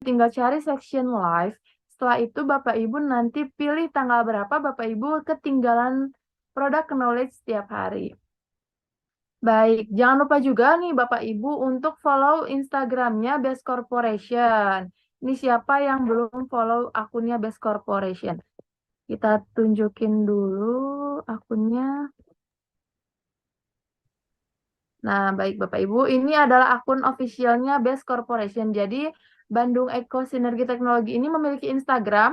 tinggal cari section live. Setelah itu Bapak Ibu nanti pilih tanggal berapa Bapak Ibu ketinggalan product knowledge setiap hari. Baik, jangan lupa juga nih Bapak Ibu untuk follow Instagramnya Best Corporation. Ini siapa yang belum follow akunnya Best Corporation? Kita tunjukin dulu akunnya. Nah, baik Bapak Ibu, ini adalah akun officialnya Best Corporation. Jadi, Bandung Eko Sinergi Teknologi ini memiliki Instagram.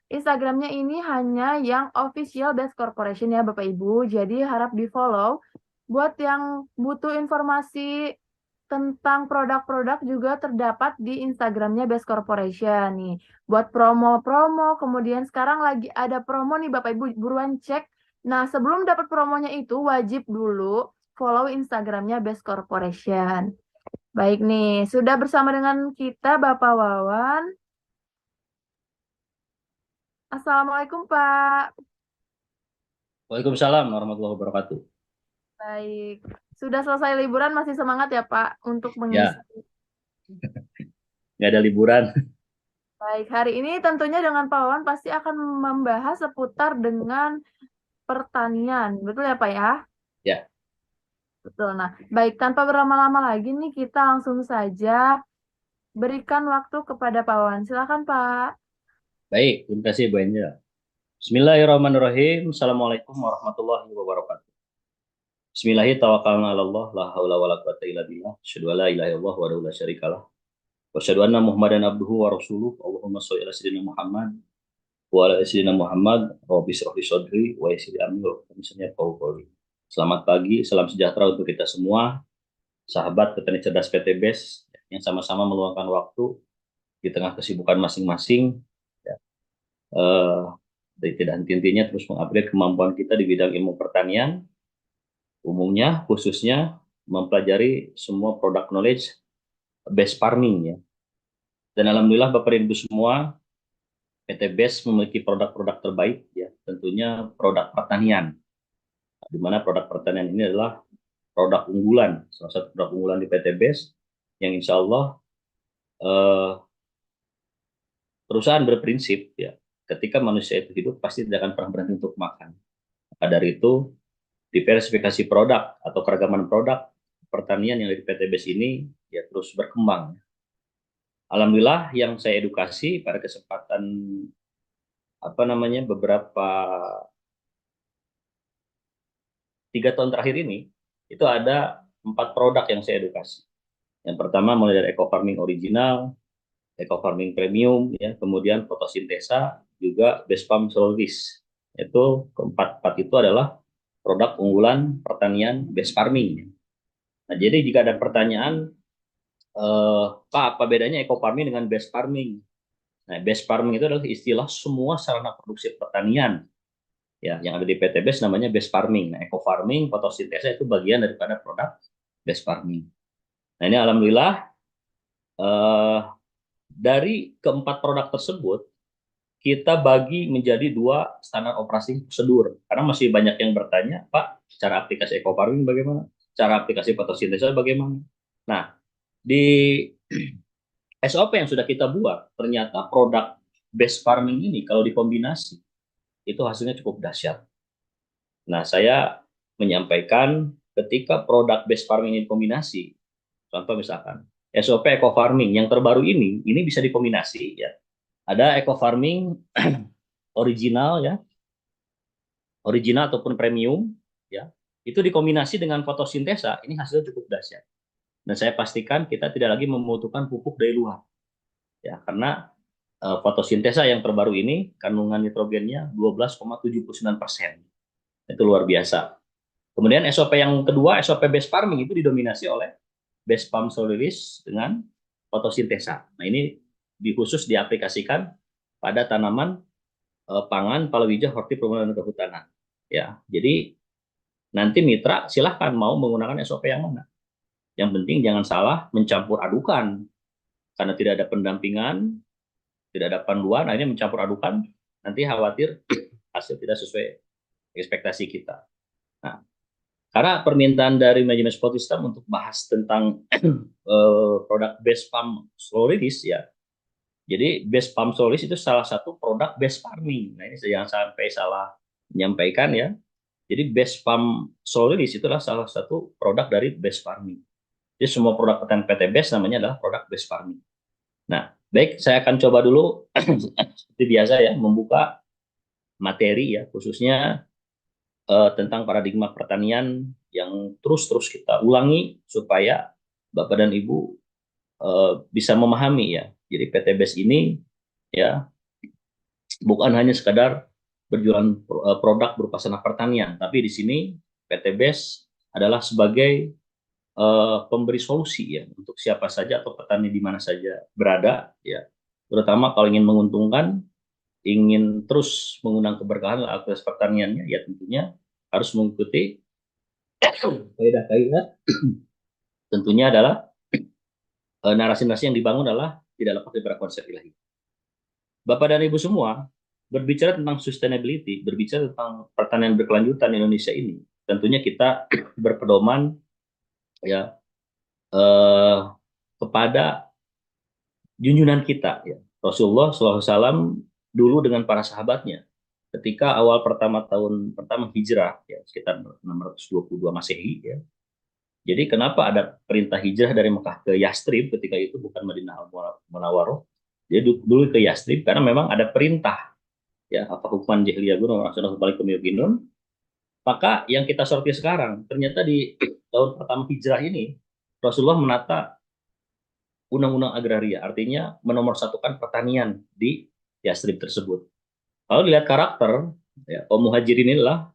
Instagramnya ini hanya yang official Best Corporation ya Bapak Ibu. Jadi, harap di-follow. Buat yang butuh informasi tentang produk-produk juga terdapat di Instagramnya Best Corporation nih. Buat promo-promo, kemudian sekarang lagi ada promo nih Bapak Ibu, buruan cek. Nah, sebelum dapat promonya itu wajib dulu follow Instagramnya Best Corporation. Baik nih, sudah bersama dengan kita Bapak Wawan. Assalamualaikum Pak. Waalaikumsalam warahmatullahi wabarakatuh. Baik, sudah selesai liburan masih semangat ya Pak untuk mengisi. Ya, nggak ada liburan. Baik, hari ini tentunya dengan Pak Wawan pasti akan membahas seputar dengan pertanian. Betul ya Pak ya? Ya, Betul. Nah, baik tanpa berlama-lama lagi nih kita langsung saja berikan waktu kepada Pak Wawan. Silakan Pak. baik. Terima kasih Bu Angel. Bismillahirrahmanirrahim. Assalamualaikum warahmatullahi wabarakatuh. Bismillahirrahmanirrahim. La haula wala quwata illa billah. Asyhadu an la ilaha illallah wa la syarikalah. Wa asyhadu anna Muhammadan abduhu wa rasuluh. Allahumma shalli ala sayyidina Muhammad wa ala ali sayyidina Muhammad. Rabbi shrah li sadri wa yassir li amri wa hlul 'uqdatam min qawli. Selamat pagi, salam sejahtera untuk kita semua, sahabat petani cerdas PT BES yang sama-sama meluangkan waktu di tengah kesibukan masing-masing, ya, eh, tidak henti-hentinya terus mengupgrade kemampuan kita di bidang ilmu pertanian, umumnya khususnya mempelajari semua product knowledge base farming ya. Dan alhamdulillah Bapak dan Ibu semua, PT BES memiliki produk-produk terbaik ya, tentunya produk pertanian. Di mana produk pertanian ini adalah produk unggulan, salah satu produk unggulan di PT BES yang insya Allah eh, perusahaan berprinsip ya, ketika manusia itu hidup pasti tidak akan pernah berhenti untuk makan. Maka dari itu, diversifikasi produk atau keragaman produk pertanian yang ada di PT BES ini ya terus berkembang. Alhamdulillah yang saya edukasi pada kesempatan beberapa 3 tahun terakhir ini itu ada 4 produk yang saya edukasi. Yang pertama mulai dari eco farming original, eco farming premium, ya, kemudian fotosintesa, juga best farm soloist. Itu keempat itu adalah produk unggulan pertanian best farming. Nah, jadi jika ada pertanyaan, Pak, apa bedanya eco farming dengan best farming? Nah, best farming itu adalah istilah semua sarana produksi pertanian ya yang ada di PTBS namanya best farming. Nah, eco farming, fotosintesa itu bagian daripada produk best farming. Nah, ini alhamdulillah eh, dari keempat produk tersebut kita bagi menjadi 2 standar operasi prosedur. Karena masih banyak yang bertanya, Pak, cara aplikasi eco farming bagaimana? Cara aplikasi fotosintesa bagaimana? Nah, di SOP yang sudah kita buat, ternyata produk best farming ini kalau dikombinasi, itu hasilnya cukup dahsyat. Nah, saya menyampaikan ketika produk best farming ini dikombinasi, contoh misalkan, SOP eco farming yang terbaru ini bisa dikombinasi ya. Ada eco farming original ya, original ataupun premium ya, itu dikombinasi dengan fotosintesa, ini hasilnya cukup dahsyat. Dan saya pastikan kita tidak lagi membutuhkan pupuk dari luar ya, karena fotosintesa yang terbaru ini kandungan nitrogennya 12,79%. Itu luar biasa. Kemudian SOP yang kedua, SOP base farming itu didominasi oleh base farm solaris dengan fotosintesa. Nah, ini khusus diaplikasikan pada tanaman pangan, palawija, horti, perkebunan dan kehutanan. Ya, jadi nanti mitra silahkan mau menggunakan SOP yang mana. Yang penting jangan salah mencampur adukan, karena tidak ada pendampingan, tidak ada panduan, akhirnya mencampur adukan, nanti khawatir hasil tidak sesuai ekspektasi kita. Nah, karena permintaan dari manajemen support system untuk bahas tentang produk base farm solaris ya, Jadi base palm solis itu salah satu produk base farming. Nah ini jangan sampai salah menyampaikan ya. Jadi base palm solis itu adalah salah satu produk dari base farming. Jadi semua produk pertanian PT BES namanya adalah produk base farming. Nah, baik saya akan coba dulu seperti biasa ya membuka materi ya khususnya tentang paradigma pertanian yang terus-terus kita ulangi supaya Bapak dan Ibu bisa memahami ya. Jadi PT BES ini ya bukan hanya sekadar berjualan produk berupa sanak pertanian, tapi di sini PT BES adalah sebagai pemberi solusi ya untuk siapa saja atau petani di mana saja berada ya. Terutama kalau ingin menguntungkan, ingin terus mengundang keberkahan aktivitas pertaniannya ya tentunya harus mengikuti kaidah-kaidah tentunya adalah narasi-narasi yang dibangun adalah tidak lepas dari konsep ilahi. Bapak dan Ibu semua, berbicara tentang sustainability, berbicara tentang pertanian berkelanjutan Indonesia ini, tentunya kita berpedoman ya eh, kepada junjungan kita ya. Rasulullah SAW dulu dengan para sahabatnya ketika awal pertama hijrah ya sekitar 622 Masehi ya. Jadi kenapa ada perintah hijrah dari Mekah ke Yastrib ketika itu bukan Madinah Al-Munawwaroh. Jadi dulu ke Yastrib karena memang ada perintah ya apa hukuman jahiliyah gunung rasulullah balik ke Ginun. Maka yang kita soroti sekarang ternyata di tahun pertama hijrah ini Rasulullah menata undang-undang agraria, artinya menomorsatukan pertanian di Yastrib tersebut. Kalau lihat karakter, ya, kaum muhajirin inilah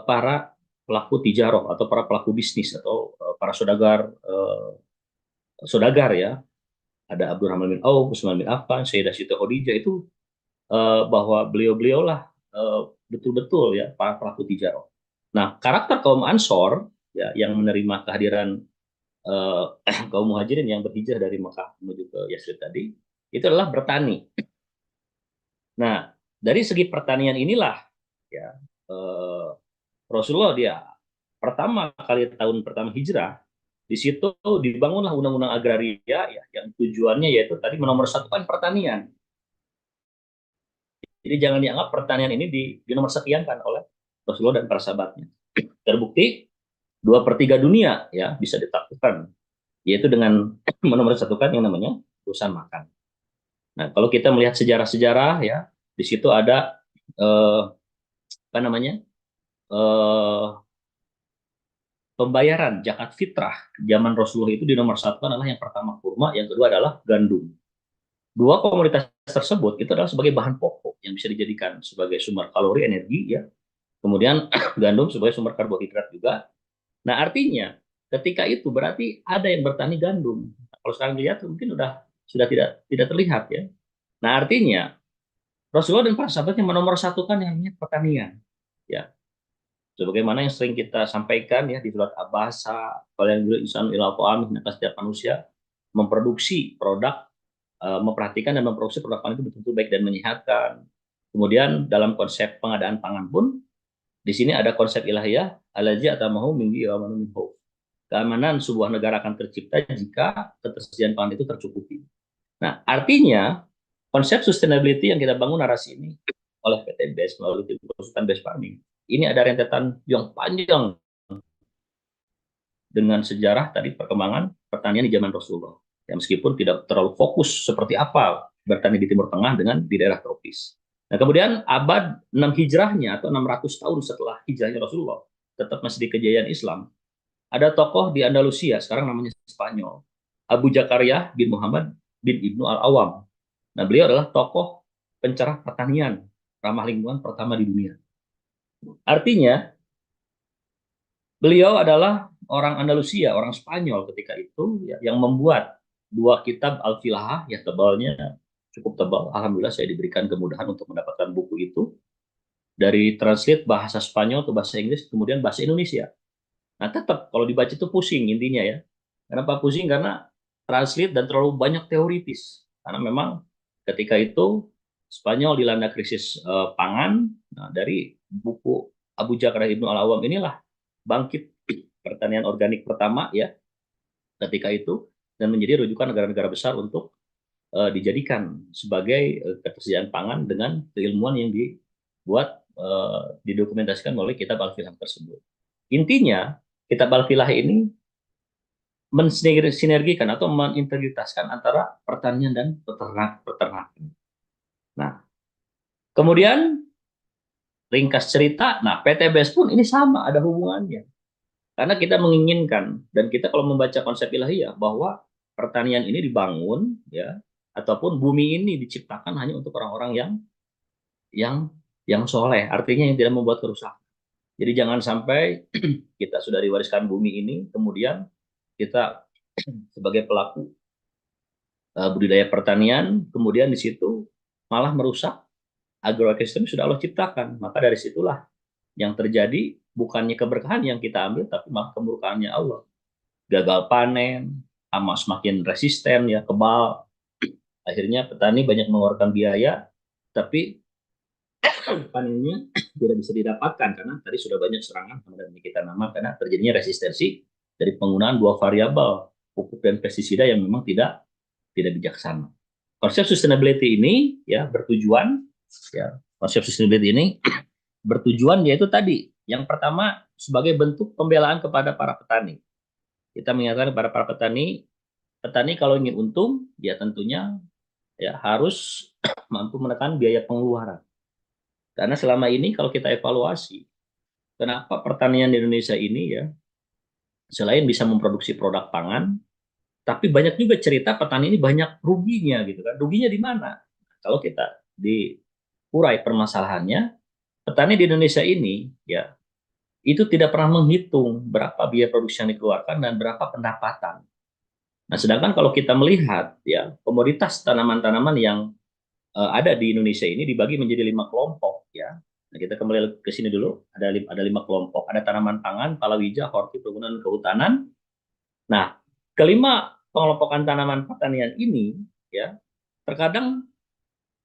para pelaku tijaroh atau para pelaku bisnis atau para saudagar ya. Ada Abdurrahman bin Auf, Utsman bin Affan, Sayyidah Siti Khadijah itu bahwa beliau-beliau lah betul-betul ya para pelaku tijaroh. Nah, karakter kaum Ansor ya yang menerima kehadiran uh, kaum muhajirin yang berhijrah dari Mekah menuju ke Yasrib tadi itu adalah bertani. Nah, dari segi pertanian inilah ya Rasulullah dia pertama kali tahun pertama hijrah di situ dibangunlah undang-undang agraria ya yang tujuannya yaitu tadi menomorsatukan pertanian. Jadi jangan dianggap pertanian ini dinomorsatukan oleh Rasulullah dan para sahabatnya. Terbukti 2/3 dunia ya bisa ditaklukkan yaitu dengan menomorsatukan yang namanya urusan makan. Nah, kalau kita melihat sejarah-sejarah ya, di situ ada apa namanya? eh, pembayaran zakat fitrah zaman Rasulullah itu di nomor satu adalah yang pertama kurma, yang kedua adalah gandum. Dua komoditas tersebut itu adalah sebagai bahan pokok yang bisa dijadikan sebagai sumber kalori energi ya. Kemudian gandum sebagai sumber karbohidrat juga. Nah, artinya ketika itu berarti ada yang bertani gandum. Nah, kalau sekarang dilihat mungkin sudah tidak terlihat ya. Nah, artinya Rasulullah dan para sahabatnya menomorsatukan yang namanya pertanian. Ya, sebagaimana yang sering kita sampaikan ya di surat Abasa, kalian juga insan ilal amin, maka setiap manusia memproduksi produk, memperhatikan dan memproduksi produk pangan itu betul-betul baik dan menyehatkan. Kemudian dalam konsep pengadaan pangan pun di sini ada konsep ilahiyah alaji atau mahu minggi wa minhu. Keamanan sebuah negara akan tercipta jika ketersediaan pangan itu tercukupi. Nah, artinya konsep sustainability yang kita bangun narasi ini oleh PT BES melalui tim konsultan BES Farming. Ini ada rentetan yang panjang dengan sejarah tadi perkembangan pertanian di zaman Rasulullah. Ya, meskipun tidak terlalu fokus seperti apa bertani di Timur Tengah dengan di daerah tropis. Nah, kemudian abad 6 hijrahnya atau 600 tahun setelah hijrahnya Rasulullah, tetap masih di kejayaan Islam, ada tokoh di Andalusia, sekarang namanya Spanyol, Abu Zakaria bin Muhammad bin Ibnu Al-Awam. Nah, beliau adalah tokoh pencerah pertanian ramah lingkungan pertama di dunia. Artinya, beliau adalah orang Andalusia, orang Spanyol ketika itu ya, yang membuat dua kitab Al-Filahah yang tebalnya cukup tebal. Alhamdulillah saya diberikan kemudahan untuk mendapatkan buku itu dari translate bahasa Spanyol ke bahasa Inggris kemudian bahasa Indonesia. Nah, tetap kalau dibaca itu pusing intinya ya. Kenapa pusing? Karena translate dan terlalu banyak teoritis. Karena memang ketika itu Spanyol dilanda krisis pangan. Nah, dari buku Abu Jakar Ibnu Al-Awam inilah bangkit pertanian organik pertama ya ketika itu dan menjadi rujukan negara-negara besar untuk dijadikan sebagai ketersediaan pangan dengan keilmuan yang dibuat didokumentasikan oleh kitab Al-Filah tersebut. Intinya, kitab Al-Filah ini mensinergikan atau menintegritaskan antara pertanian dan peternakan. Nah, kemudian ringkas cerita, nah PTBS pun ini sama ada hubungannya. Karena kita menginginkan dan kita kalau membaca konsep ilahiyah bahwa pertanian ini dibangun ya ataupun bumi ini diciptakan hanya untuk orang-orang yang yang soleh, artinya yang tidak membuat kerusakan. Jadi jangan sampai kita sudah diwariskan bumi ini, kemudian kita sebagai pelaku budidaya pertanian, kemudian di situ malah merusak agroekosistem sudah Allah ciptakan. Maka dari situlah yang terjadi bukannya keberkahan yang kita ambil, tapi malah kemurkaannya Allah. Gagal panen, hama semakin resisten, ya kebal. Akhirnya petani banyak mengeluarkan biaya, tapi panennya tidak bisa didapatkan karena tadi sudah banyak serangan dan kita nama karena terjadinya resistensi dari penggunaan dua variabel pupuk dan pestisida yang memang tidak bijaksana. Konsep sustainability ini ya bertujuan ya konsep sustainability ini bertujuan yaitu tadi yang pertama sebagai bentuk pembelaan kepada para petani. Kita mengingatkan kepada para petani, petani kalau ingin untung ya tentunya ya harus mampu menekan biaya pengeluaran. Karena selama ini kalau kita evaluasi, kenapa pertanian di Indonesia ini ya selain bisa memproduksi produk pangan, tapi banyak juga cerita petani ini banyak ruginya gitu kan. Ruginya di mana? Kalau kita diurai permasalahannya, petani di Indonesia ini ya itu tidak pernah menghitung berapa biaya produksi yang dikeluarkan dan berapa pendapatan. Nah, sedangkan kalau kita melihat ya komoditas tanaman-tanaman yang ada di Indonesia ini dibagi menjadi 5 kelompok ya. Nah, kita kembali ke sini dulu. Ada 5 kelompok. Ada tanaman pangan, palawija, horti, perkebunan, kehutanan. Nah, kelima pengelompokan tanaman pertanian ini ya terkadang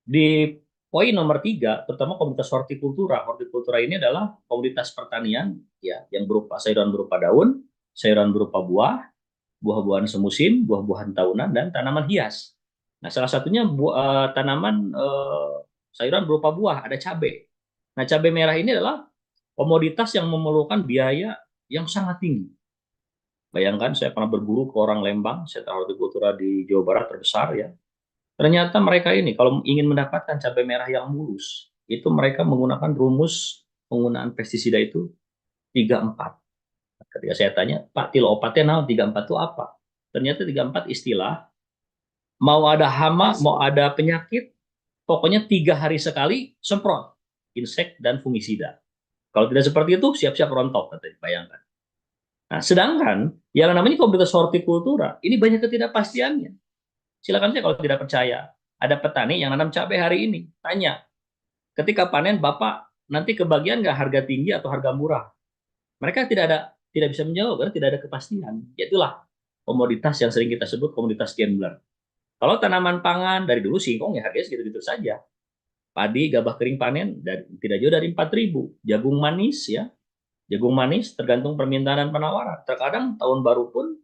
di poin nomor 3, terutama komoditas hortikultura. Hortikultura ini adalah komoditas pertanian ya yang berupa sayuran berupa daun, sayuran berupa buah, buah-buahan semusim, buah-buahan tahunan, dan tanaman hias. Nah, salah satunya tanaman sayuran berupa buah, ada cabai. Nah, cabai merah ini adalah komoditas yang memerlukan biaya yang sangat tinggi. Bayangkan, saya pernah berburu ke orang Lembang, sentra hortikultura di Jawa Barat terbesar ya. Ternyata mereka ini kalau ingin mendapatkan cabai merah yang mulus, itu mereka menggunakan rumus penggunaan pestisida itu 3-4. Ketika saya tanya, Pak, tilo opatnya nah 3-4 itu apa? Ternyata 3-4 istilah, mau ada hama, mau ada penyakit, pokoknya 3 hari sekali semprot insek dan fungisida. Kalau tidak seperti itu, siap-siap rontok, katanya, bayangkan. Nah, sedangkan yang namanya komoditas hortikultura, ini banyak ketidakpastiannya. Silakan saja kalau tidak percaya. Ada petani yang nanam cabai hari ini, tanya, ketika panen Bapak nanti kebagian nggak harga tinggi atau harga murah? Mereka tidak bisa menjawab karena tidak ada kepastian. Itulah komoditas yang sering kita sebut komoditas gambler. Kalau tanaman pangan dari dulu singkong ya harganya segitu-gitu saja. Padi, gabah kering panen dan tidak jauh dari 4.000. Jagung manis ya, jagung manis tergantung permintaan dan penawaran. Terkadang tahun baru pun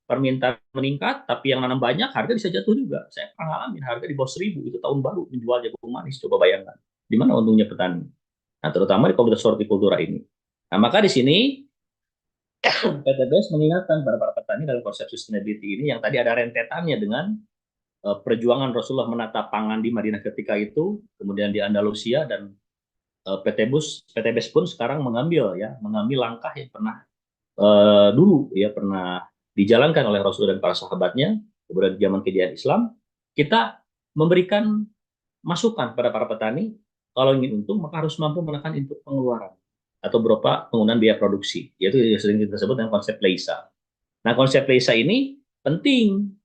permintaan meningkat, tapi yang nanam banyak harga bisa jatuh juga. Saya pernah ngalamin harga di bawah 1.000 itu tahun baru menjual jagung manis. Coba bayangkan, di mana untungnya petani? Nah, terutama di komoditas hortikultura ini. Nah, maka di sini PTBS mengingatkan para petani dalam konsep sustainability ini yang tadi ada rentetannya dengan perjuangan Rasulullah menata pangan di Madinah ketika itu, kemudian di Andalusia dan PTBS pun sekarang mengambil langkah yang pernah dulu ya pernah dijalankan oleh Rasul dan para sahabatnya, kemudian di zaman kejayaan Islam, kita memberikan masukan pada para petani, kalau ingin untung maka harus mampu menekan input pengeluaran atau berupa penggunaan biaya produksi, yaitu yang sering kita sebut dengan konsep LEISA. Nah, konsep LEISA ini penting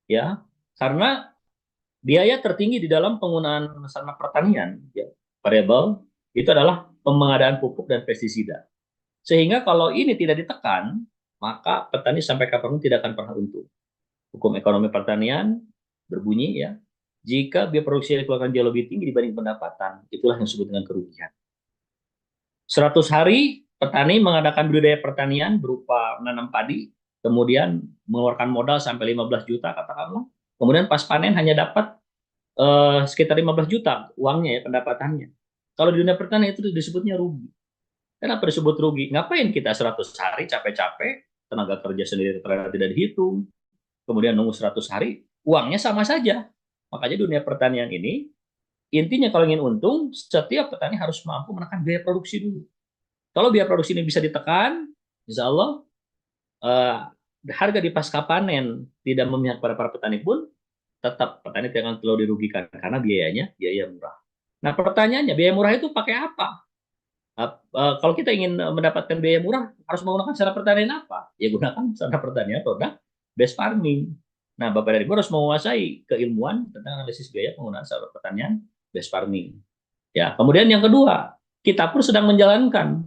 ya, karena biaya tertinggi di dalam penggunaan sarana pertanian ya, variabel itu adalah pengadaan pupuk dan pestisida. Sehingga kalau ini tidak ditekan, maka petani sampai kapanpun tidak akan pernah untung. Hukum ekonomi pertanian berbunyi ya, jika biaya produksi yang dikeluarkan jauh lebih tinggi dibanding pendapatan, itulah yang disebut dengan kerugian. 100 hari petani mengadakan budidaya pertanian berupa menanam padi, kemudian mengeluarkan modal sampai 15 juta katakanlah, Kemudian pas panen hanya dapat sekitar 15 juta uangnya ya pendapatannya. Kalau di dunia pertanian itu disebutnya rugi. Kenapa disebut rugi? Ngapain kita 100 hari capek-capek, tenaga kerja sendiri ternyata tidak dihitung, kemudian nunggu 100 hari, uangnya sama saja. Makanya dunia pertanian ini, intinya kalau ingin untung, setiap petani harus mampu menekan biaya produksi dulu. Kalau biaya produksi ini bisa ditekan, insya Allah eh, harga di pasca panen tidak memihak pada para petani pun, tetap petani tidak akan terlalu dirugikan karena biayanya biaya murah. Nah pertanyaannya, biaya murah itu pakai apa? Kalau kita ingin mendapatkan biaya murah, harus menggunakan cara pertanian apa? Ya gunakan cara pertanian produk best farming. Nah, Bapak dan Ibu harus menguasai keilmuan tentang analisis biaya penggunaan cara pertanian best farming. Ya, kemudian yang kedua, kita pun sedang menjalankan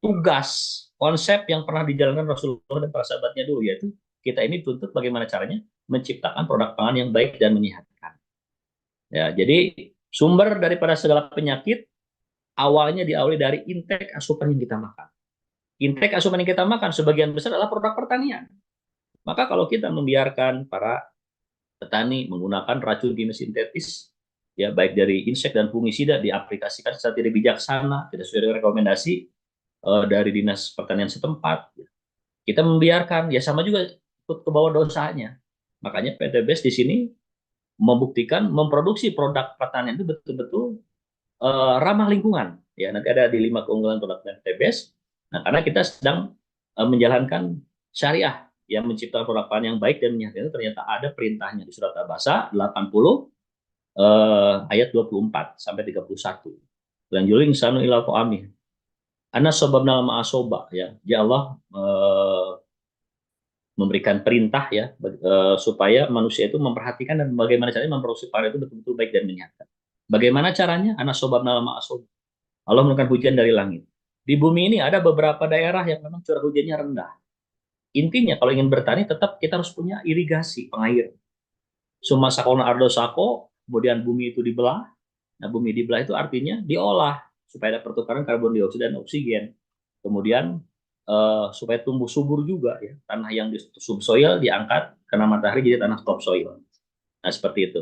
tugas konsep yang pernah dijalankan Rasulullah dan para sahabatnya dulu, yaitu kita ini tuntut bagaimana caranya menciptakan produk pangan yang baik dan menyehatkan. Ya, jadi sumber daripada segala penyakit awalnya diawali dari intake asupan yang kita makan. Intake asupan yang kita makan sebagian besar adalah produk pertanian. Maka kalau kita membiarkan para petani menggunakan racun kimia sintetis, ya baik dari insek dan fungisida diaplikasikan secara tidak bijaksana, tidak sesuai dengan rekomendasi dari dinas pertanian setempat, kita membiarkan, ya sama juga ikut ke bawah dosanya. Makanya PTBS di sini membuktikan memproduksi produk pertanian itu betul-betul ramah lingkungan. Ya, nanti ada di 5 keunggulan produk PTBS. Nah, karena kita sedang menjalankan syariah yang menciptakan produk pangan yang baik dan menyehatkan itu ternyata ada perintahnya di surat Al-Baqarah 80 ayat 24 sampai 31. Dan juling sanu ila qaami. Ana sobabna ma'asoba ya. Ya Allah memberikan perintah ya supaya manusia itu memperhatikan dan bagaimana caranya memproduksi pangan itu betul-betul baik dan menyehatkan. Bagaimana caranya? Ana sobabna ma'asoba. Allah menurunkan hujan dari langit. Di bumi ini ada beberapa daerah yang memang curah hujannya rendah. Intinya kalau ingin bertani tetap kita harus punya irigasi, pengair. Summa sakona ardo sako, kemudian bumi itu dibelah. Nah, bumi dibelah itu artinya diolah supaya ada pertukaran karbon dioksida dan oksigen. Kemudian supaya tumbuh subur juga ya. Tanah yang di subsoil diangkat kena matahari jadi tanah topsoil. Nah, seperti itu.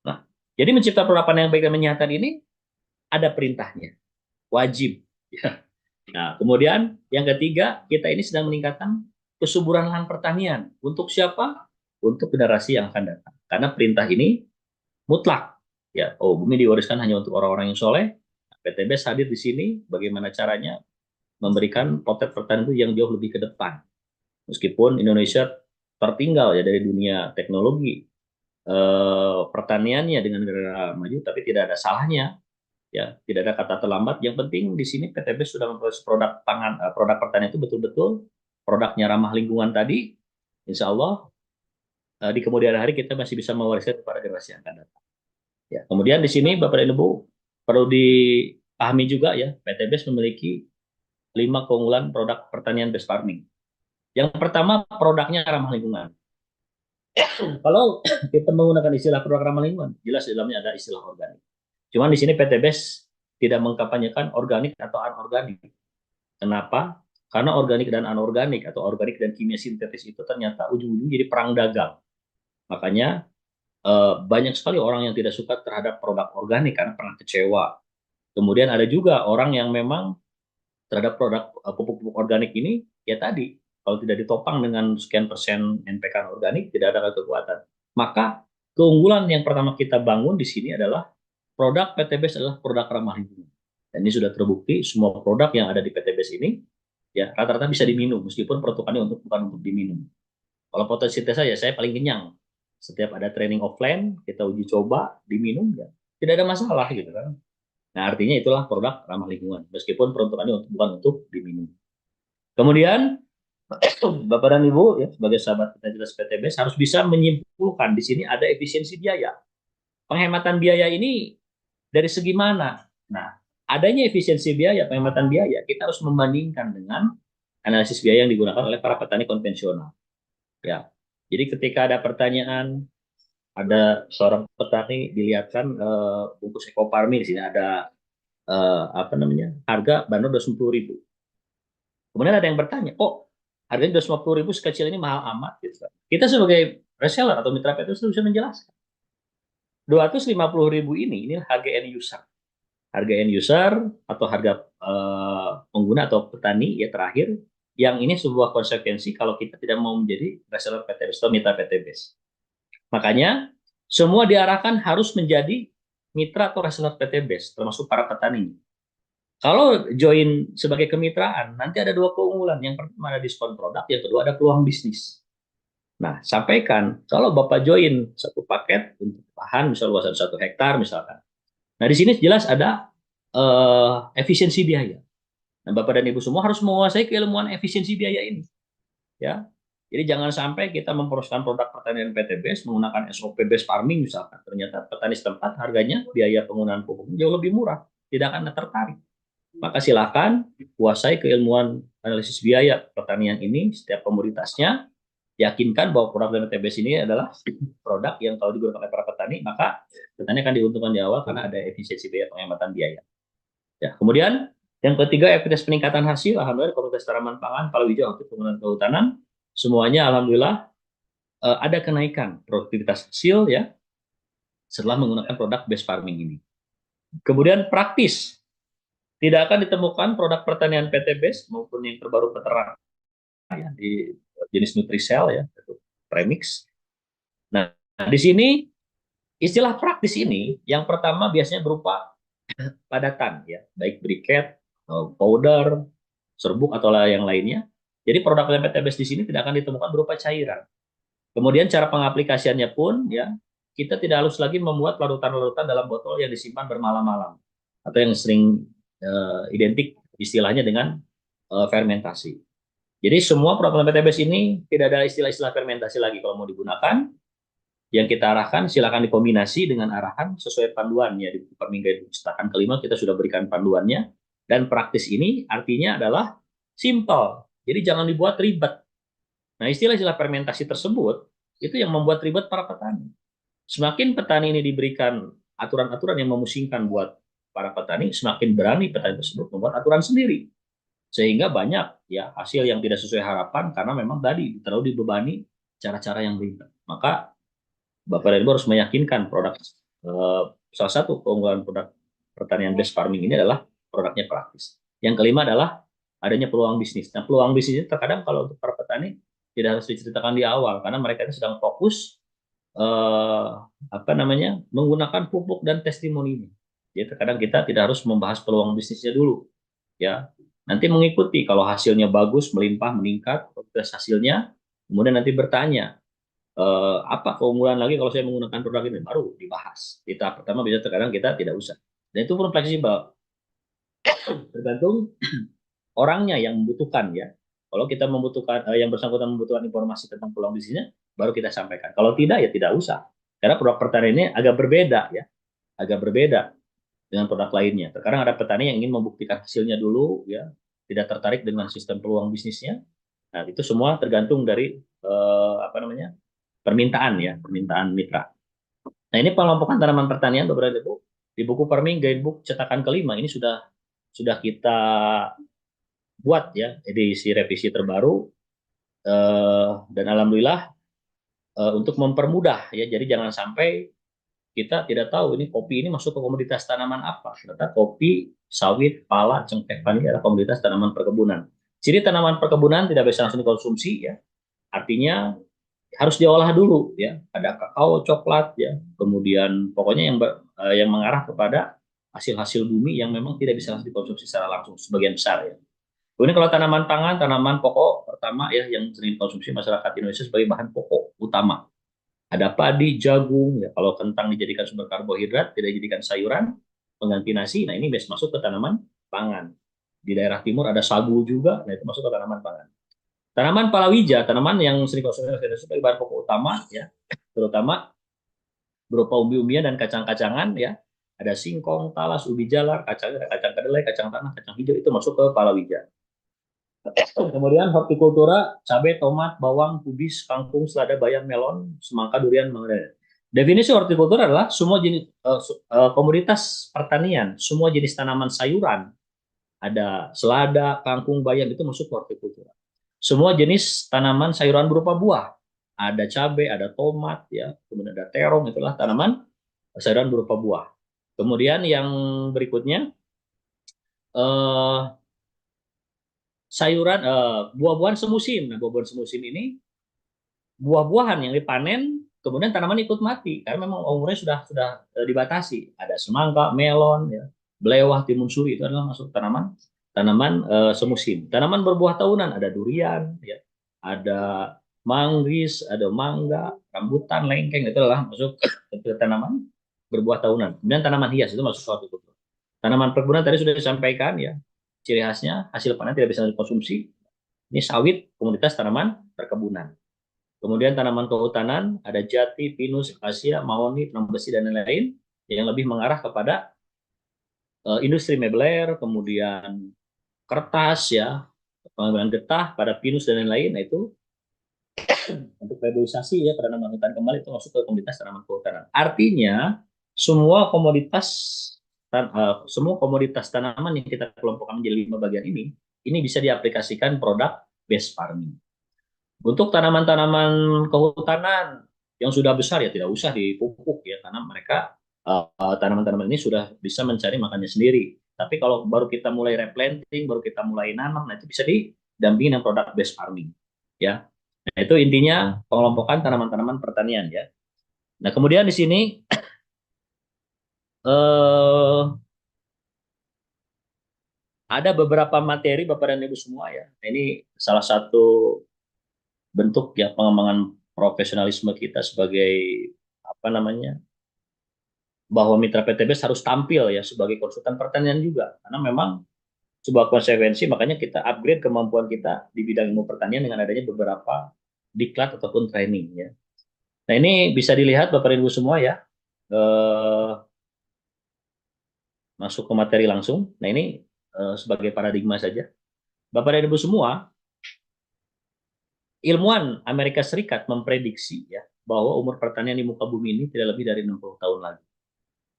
Nah, jadi mencipta perlapan yang baik dan menyehatkan ini ada perintahnya, wajib. Ya. Nah, kemudian yang ketiga, kita ini sedang meningkatkan kesuburan lahan pertanian. Untuk siapa? Untuk generasi yang akan datang. Karena perintah ini mutlak. Ya, oh, bumi diwariskan hanya untuk orang-orang yang soleh. PTBS hadir di sini, bagaimana caranya memberikan potret pertanian itu yang jauh lebih ke depan. Meskipun Indonesia tertinggal ya dari dunia teknologi pertaniannya dengan negara maju, tapi tidak ada salahnya ya, tidak ada kata terlambat. Yang penting di sini PTB sudah memproduksi produk pangan, produk pertanian itu betul-betul produknya ramah lingkungan tadi. Insya Allah di kemudian hari kita masih bisa mewariskan kepada generasi yang akan datang. Ya, kemudian di sini Bapak dan Ibu perlu dipahami juga ya, PTBS memiliki 5 keunggulan produk pertanian best farming. Yang pertama produknya ramah lingkungan. Kalau kita menggunakan istilah produk ramah lingkungan, jelas di dalamnya ada istilah organik. Cuman di sini PTBS tidak mengkampanyekan organik atau anorganik. Kenapa? Karena organik dan anorganik atau organik dan kimia sintetis itu ternyata ujung-ujungnya jadi perang dagang. Makanya banyak sekali orang yang tidak suka terhadap produk organik karena pernah kecewa. Kemudian ada juga orang yang memang terhadap produk pupuk-pupuk organik ini, ya tadi, kalau tidak ditopang dengan sekian persen NPK organik, tidak ada kekuatan. Maka keunggulan yang pertama kita bangun di sini adalah produk PTBS adalah produk ramah lingkungan. Dan ini sudah terbukti semua produk yang ada di PTBS ini ya rata-rata bisa diminum meskipun peruntukannya bukan untuk diminum. Kalau fotosintesa ya saya paling kenyang. Setiap ada training offline kita uji coba diminum ya tidak ada masalah gitu kan. Nah artinya itulah produk ramah lingkungan meskipun peruntukannya bukan untuk diminum. Kemudian Bapak dan Ibu ya sebagai sahabat kita jelas PTBS harus bisa menyimpulkan di sini ada efisiensi biaya. Penghematan biaya ini dari segi mana? Nah, adanya efisiensi biaya, penghematan biaya, kita harus membandingkan dengan analisis biaya yang digunakan oleh para petani konvensional. Ya, jadi ketika ada pertanyaan, ada seorang petani dilihatkan bungkus ekoparmi di sini ada apa namanya harga bandrol 250.000. Kemudian ada yang bertanya, oh harganya 250.000 sekecil ini mahal amat. Gitu. Kita sebagai reseller atau mitra PT bisa menjelaskan. 250.000 ini harga end user. Harga end user atau harga pengguna atau petani ya terakhir, yang ini sebuah konsekuensi kalau kita tidak mau menjadi reseller PTBS atau mitra PTBS. Makanya semua diarahkan harus menjadi mitra atau reseller PTBS, termasuk para petani. Kalau join sebagai kemitraan, nanti ada dua keunggulan. Yang pertama ada diskon produk, yang kedua ada peluang bisnis. Nah, sampaikan kalau Bapak join satu paket untuk lahan, misal luasan 1 hektar misalkan. Nah, di sini jelas ada efisiensi biaya. Nah, Bapak dan Ibu semua harus menguasai keilmuan efisiensi biaya ini. Ya, jadi jangan sampai kita mempromosikan produk pertanian PTBS menggunakan SOP based farming misalkan. Ternyata petani setempat harganya biaya penggunaan pupuk jauh lebih murah, tidak akan tertarik. Maka silakan kuasai keilmuan analisis biaya pertanian ini setiap komoditasnya. Yakinkan bahwa produk PTBS ini adalah produk yang kalau digunakan oleh para petani, maka petani akan diuntungkan di awal karena ada efisiensi biaya penghematan biaya. Ya, kemudian yang ketiga, aktivitas peningkatan hasil. Alhamdulillah Komunitas Tanaman Pangan Palawija Aktif Penggunaan Kehutanan semuanya alhamdulillah ada kenaikan produktivitas hasil ya setelah menggunakan produk base farming ini. Kemudian praktis, tidak akan ditemukan produk pertanian PT-base maupun yang terbaru peternak ya, di jenis Nutrisel ya, premix. Nah, di sini istilah praktis ini yang pertama biasanya berupa padatan ya, baik briket, powder, serbuk atau yang lainnya. Jadi produk PT-base di sini tidak akan ditemukan berupa cairan. Kemudian cara pengaplikasiannya pun ya kita tidak harus lagi membuat larutan-larutan dalam botol yang disimpan bermalam-malam atau yang sering identik istilahnya dengan fermentasi. Jadi semua program PTBS ini tidak ada istilah-istilah fermentasi lagi kalau mau digunakan. Yang kita arahkan silakan dikombinasi dengan arahan sesuai panduan ya di buku Perminggu cetakan kelima kita sudah berikan panduannya, dan praktis ini artinya adalah simple. Jadi jangan dibuat ribet. Nah, istilah-istilah fermentasi tersebut itu yang membuat ribet para petani. Semakin petani ini diberikan aturan-aturan yang memusingkan buat para petani, semakin berani petani tersebut membuat aturan sendiri. Sehingga banyak ya hasil yang tidak sesuai harapan karena memang tadi terlalu dibebani cara-cara yang ribet. Maka Bapak dan Ibu harus meyakinkan produk salah satu keunggulan produk pertanian base farming ini adalah produknya praktis. Yang kelima adalah adanya peluang bisnis. Nah, peluang bisnis itu terkadang kalau untuk para petani tidak harus diceritakan di awal karena mereka itu sedang fokus menggunakan pupuk dan testimoni. Jadi terkadang kita tidak harus membahas peluang bisnisnya dulu, ya. Nanti mengikuti kalau hasilnya bagus, melimpah, meningkat, progres hasilnya, kemudian nanti bertanya apa keunggulan lagi kalau saya menggunakan produk ini, baru dibahas. Di tahap pertama bisa terkadang kita tidak usah. Dan itu pun fleksibel, tergantung orangnya yang membutuhkan ya. Kalau kita membutuhkan yang bersangkutan membutuhkan informasi tentang peluang bisnisnya, baru kita sampaikan. Kalau tidak ya tidak usah. Karena produk pertanian ini agak berbeda ya, agak berbeda dengan produk lainnya. Terkadang ada petani yang ingin membuktikan hasilnya dulu ya, tidak tertarik dengan sistem peluang bisnisnya. Nah, itu semua tergantung dari permintaan ya, permintaan mitra. Nah, ini pengelompokan tanaman pertanian beberapa di buku Farming Guidebook cetakan kelima ini sudah kita buat ya edisi revisi terbaru dan alhamdulillah untuk mempermudah ya, jadi jangan sampai kita tidak tahu ini kopi ini masuk ke komoditas tanaman apa. Ternyata kopi, sawit, pala, cengkeh, vanili adalah komoditas tanaman perkebunan. Ciri tanaman perkebunan tidak bisa langsung dikonsumsi ya, artinya harus diolah dulu ya, ada kakao, coklat ya, kemudian pokoknya yang mengarah kepada hasil-hasil bumi yang memang tidak bisa langsung dikonsumsi secara langsung sebagian besar ya. Kemudian kalau tanaman pangan, tanaman pokok pertama ya yang sering dikonsumsi masyarakat Indonesia sebagai bahan pokok utama. Ada padi, jagung, ya kalau kentang dijadikan sumber karbohidrat, tidak dijadikan sayuran, pengganti nasi, nah ini biasa masuk ke tanaman pangan. Di daerah timur ada sagu juga, nah itu masuk ke tanaman pangan. Tanaman palawija, tanaman yang sering dikonsumsi sebagai bahan pokok utama, ya, terutama berupa umbi-umbian dan kacang-kacangan, ya. Ada singkong, talas, ubi jalar, kacang kedelai, kacang tanah, kacang hijau itu masuk ke palawija. Kemudian hortikultura, cabai, tomat, bawang, kubis, kangkung, selada, bayam, melon, semangka, durian, mangga. Definisi hortikultura adalah semua jenis komoditas pertanian, semua jenis tanaman sayuran, ada selada, kangkung, bayam itu masuk hortikultura. Semua jenis tanaman sayuran berupa buah, ada cabai, ada tomat, ya, kemudian ada terong, itulah tanaman sayuran berupa buah. Kemudian yang berikutnya eh, sayuran buah-buahan semusim. Nah, buah-buahan semusim ini buah-buahan yang dipanen, kemudian tanaman ikut mati karena memang umurnya sudah dibatasi. Ada semangka, melon, ya, belewah, timun suri itu adalah masuk tanaman tanaman semusim. Tanaman berbuah tahunan ada durian, ya, ada manggis, ada mangga, rambutan, lengkeng itu adalah masuk ke tanaman berbuah tahunan. Kemudian tanaman hias itu masuk suatu itu. Tanaman perkebunan tadi sudah disampaikan, ya, ciri khasnya hasil panen tidak bisa dikonsumsi. Ini sawit, komoditas tanaman perkebunan. Kemudian tanaman kehutanan ada jati, pinus, akasia, mahoni, penang besi dan lain-lain yang lebih mengarah kepada industri mebeler, kemudian kertas, ya, pengambilan getah pada pinus dan lain-lain. Nah, itu untuk reboisasi, ya, penanaman hutan kembali itu masuk ke komoditas tanaman kehutanan. Artinya semua komoditas tanaman yang kita kelompokkan menjadi 5 bagian ini bisa diaplikasikan produk based farming. Untuk tanaman-tanaman kehutanan yang sudah besar, ya tidak usah dipupuk, ya, karena mereka tanaman-tanaman ini sudah bisa mencari makannya sendiri. Tapi kalau baru kita mulai replanting, baru kita mulai nanam, nah itu bisa didampingi dengan produk based farming, ya. Nah, itu intinya pengelompokan tanaman-tanaman pertanian, ya. Nah, kemudian di sini eh, ada beberapa materi Bapak dan Ibu semua, ya. Nah, ini salah satu bentuk, ya, pengembangan profesionalisme kita sebagai apa namanya, bahwa mitra PTBS harus tampil, ya, sebagai konsultan pertanian juga, karena memang sebuah konsekuensi, makanya kita upgrade kemampuan kita di bidang ilmu pertanian dengan adanya beberapa diklat ataupun training, ya. Nah, ini bisa dilihat Bapak Ibu semua, ya, eh, masuk ke materi langsung. Nah, ini sebagai paradigma saja. Bapak dan Ibu semua, ilmuwan Amerika Serikat memprediksi, ya, bahwa umur pertanian di muka bumi ini tidak lebih dari 60 tahun lagi.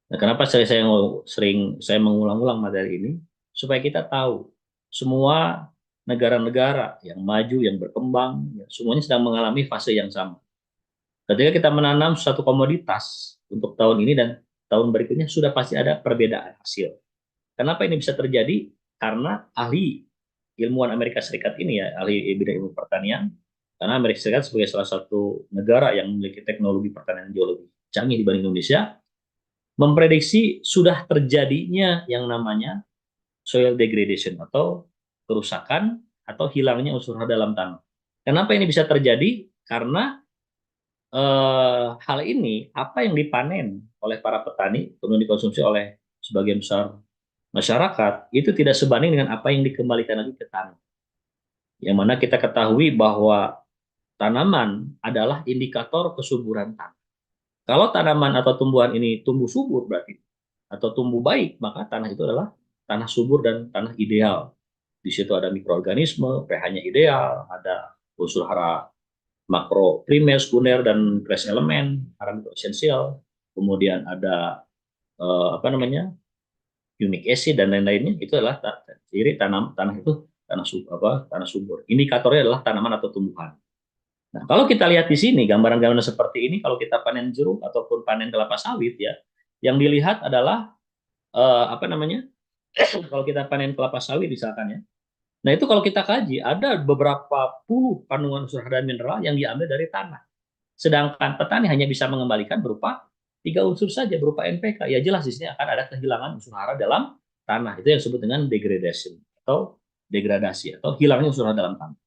Nah, kenapa saya mengulang-ulang materi ini? Supaya kita tahu semua negara-negara yang maju, yang berkembang, ya, semuanya sedang mengalami fase yang sama. Ketika kita menanam suatu komoditas untuk tahun ini dan tahun berikutnya, sudah pasti ada perbedaan hasil. Kenapa ini bisa terjadi? Karena ahli ilmuwan Amerika Serikat ini, ya, ahli bidang ilmu pertanian, karena Amerika Serikat sebagai salah satu negara yang memiliki teknologi pertanian jauh lebih canggih dibanding Indonesia, memprediksi sudah terjadinya yang namanya soil degradation atau kerusakan atau hilangnya unsur hara dalam tanah. Kenapa ini bisa terjadi? Karena hal ini, apa yang dipanen oleh para petani kemudian dikonsumsi oleh sebagian besar masyarakat, itu tidak sebanding dengan apa yang dikembalikan lagi ke tanah. Yang mana kita ketahui bahwa tanaman adalah indikator kesuburan tanah. Kalau tanaman atau tumbuhan ini tumbuh subur berarti, atau tumbuh baik, maka tanah itu adalah tanah subur dan tanah ideal. Di situ ada mikroorganisme, pH-nya ideal, ada unsur hara makro primer, sekunder, dan trace elemen, hara mikro esensial. Kemudian ada apa namanya, unique acid dan lain-lainnya. Itu adalah ciri tanah itu tanah subur. Indikatornya adalah tanaman atau tumbuhan. Nah, kalau kita lihat di sini gambaran-gambaran seperti ini, kalau kita panen jeruk ataupun panen kelapa sawit, ya, yang dilihat adalah apa namanya? Kalau kita panen kelapa sawit misalkan, ya. Nah, itu kalau kita kaji ada beberapa puluh kandungan unsur hara dan mineral yang diambil dari tanah. Sedangkan petani hanya bisa mengembalikan berupa 3 unsur saja, berupa NPK. Ya, jelas di sini akan ada kehilangan unsur hara dalam tanah. Itu yang disebut dengan degradation atau degradasi atau hilangnya unsur hara dalam tanah.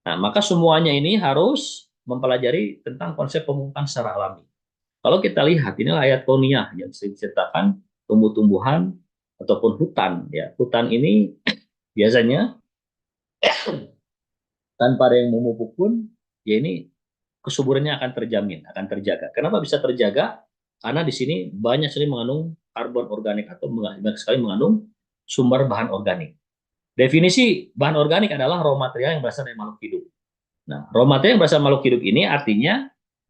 Nah, maka semuanya ini harus mempelajari tentang konsep pemupukan secara alami. Kalau kita lihat, inilah ayat kauniyah yang diceritakan tumbuh-tumbuhan ataupun hutan. Ya, hutan ini biasanya tanpa ada yang memupuk pun, ya, ini kesuburannya akan terjamin, akan terjaga. Kenapa bisa terjaga? Karena di sini banyak sekali mengandung karbon organik atau banyak sekali mengandung sumber bahan organik. Definisi bahan organik adalah raw material yang berasal dari makhluk hidup. Nah, raw material yang berasal dari makhluk hidup ini artinya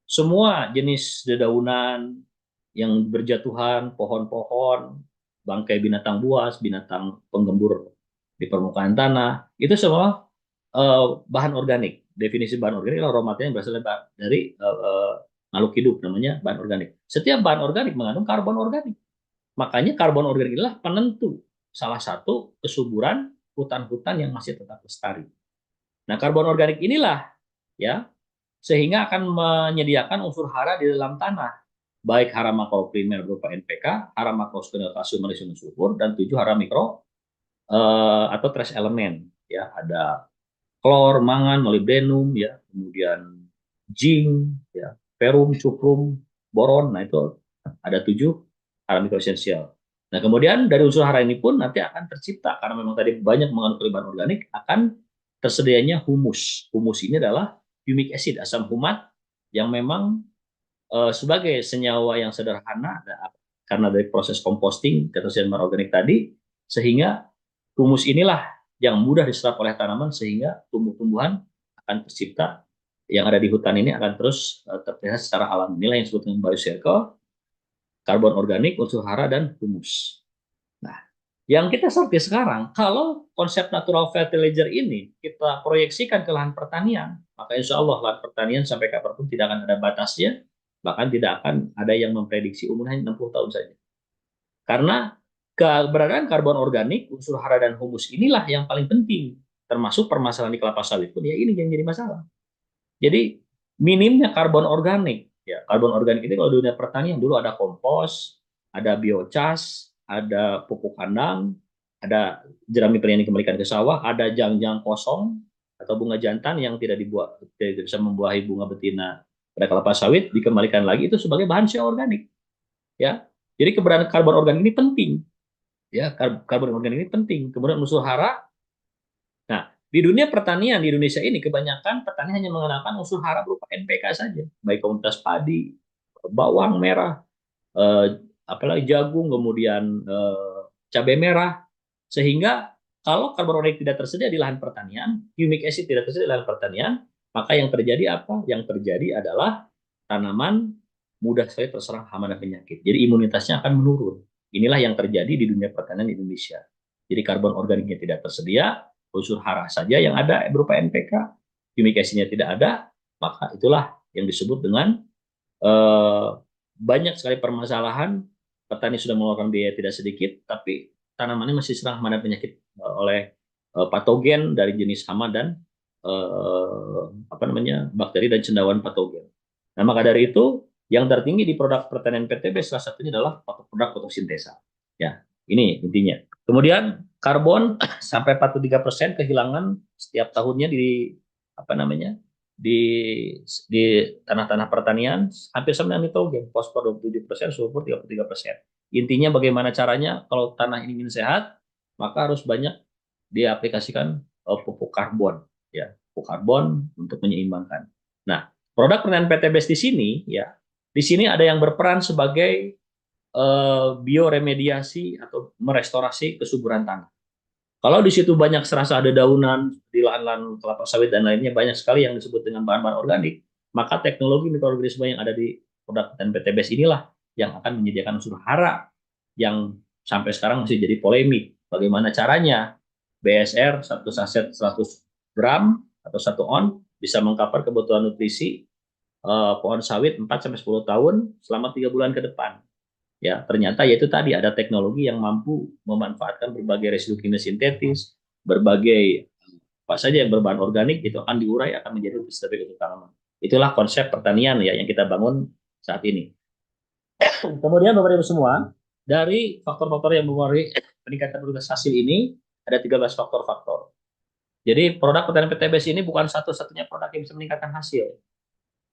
semua jenis dedaunan yang berjatuhan, pohon-pohon, bangkai binatang buas, binatang penggembur di permukaan tanah, itu semua bahan organik. definisi bahan organik adalah raw material yang berasal dari makhluk hidup, namanya bahan organik. Setiap bahan organik mengandung karbon organik. Makanya karbon organik adalah penentu salah satu kesuburan hutan-hutan yang masih tetap lestari. Nah, karbon organik inilah ya sehingga akan menyediakan unsur hara di dalam tanah, baik hara makroprimer berupa NPK, hara makrosekundär kalsium, magnesium, sulfur, dan 7 hara mikro atau trace element. Ya, ada klor, mangan, molybdenum, ya, kemudian zinc, ya, ferrum, cuprum, boron. Nah, itu ada 7 hara mikro esensial. Nah, kemudian dari unsur hara ini pun nanti akan tercipta, karena memang tadi banyak mengandung bahan organik, akan tersedianya humus. Humus ini adalah humic acid, asam humat, yang memang sebagai senyawa yang sederhana, karena dari proses composting ketersediaan bahan organik tadi, sehingga humus inilah yang mudah diserap oleh tanaman, sehingga tumbuh-tumbuhan akan tercipta yang ada di hutan ini akan terus terpelihara secara alami. Inilah yang disebut dengan biocircle, karbon organik, unsur hara, dan humus. Nah, yang kita seperti sekarang, kalau konsep natural fertilizer ini kita proyeksikan ke lahan pertanian, maka insya Allah lahan pertanian sampai kapanpun tidak akan ada batasnya, bahkan tidak akan ada yang memprediksi umurnya 60 tahun saja. Karena keberadaan karbon organik, unsur hara dan humus inilah yang paling penting, termasuk permasalahan di kelapa sawit pun ya ini yang jadi masalah. Jadi minimnya karbon organik, ya karbon organik ini kalau di dunia pertanian dulu ada kompos, ada biochas, ada pupuk kandang, ada jerami peri yang dikembalikan ke sawah, ada jang-jang kosong atau bunga jantan yang tidak bisa membuahi bunga betina pada kelapa sawit dikembalikan lagi itu sebagai bahan sia organik, ya. Jadi keberadaan karbon organik ini penting, ya karbon organik ini penting. Kemudian unsur hara. Nah, di dunia pertanian di Indonesia ini kebanyakan petani hanya menggunakan unsur hara berupa NPK saja, baik komunitas padi, bawang merah, apalagi jagung, kemudian cabai merah, sehingga kalau karbon organik tidak tersedia di lahan pertanian, humic acid tidak tersedia di lahan pertanian, maka yang terjadi apa? Yang terjadi adalah tanaman mudah sekali terserang hama dan penyakit. Jadi imunitasnya akan menurun. Inilah yang terjadi di dunia pertanian Indonesia. Jadi karbon organiknya tidak tersedia, unsur hara saja yang ada berupa NPK, humic acidnya tidak ada, maka itulah yang disebut dengan eh, banyak sekali permasalahan. Petani sudah mengeluarkan biaya tidak sedikit, tapi tanamannya masih serang hama dan penyakit oleh patogen dari jenis hama dan apa namanya bakteri dan cendawan patogen. Nah, maka dari itu yang tertinggi di produk pertanian PTB salah satunya adalah produk fotosintesa. Ya, ini intinya. Kemudian karbon sampai 43% kehilangan setiap tahunnya di apa namanya di di tanah-tanah pertanian, hampir sama dengan nitrogen, fosfor 27%, sulfur 33%. Intinya bagaimana caranya kalau tanah ini ingin sehat, maka harus banyak diaplikasikan pupuk karbon, ya pupuk karbon untuk menyeimbangkan. Nah, produk pertanian PTBS di sini, ya di sini ada yang berperan sebagai bioremediasi atau merestorasi kesuburan tanah. Kalau di situ banyak serasa ada daunan di lahan-lahan kelapa sawit dan lainnya banyak sekali yang disebut dengan bahan-bahan organik, maka teknologi mikroorganisme yang ada di produk dan PTBS inilah yang akan menyediakan unsur hara yang sampai sekarang masih jadi polemik. Bagaimana caranya BSR satu saset 100 gram atau 1 on bisa mengcover kebutuhan nutrisi pohon sawit 4 sampai 10 tahun selama 3 bulan ke depan. Ya, ternyata yaitu tadi ada teknologi yang mampu memanfaatkan berbagai residu kimia sintetis, berbagai apa saja yang berbahan organik itu akan diurai akan menjadi lebih untuk tanaman. Itulah konsep pertanian ya yang kita bangun saat ini. Kemudian Bapak Ibu semua, dari faktor-faktor yang mempengaruhi peningkatan produktivitas hasil ini ada 13 faktor-faktor. Jadi produk pertanian PTBS ini bukan satu-satunya produk yang bisa meningkatkan hasil,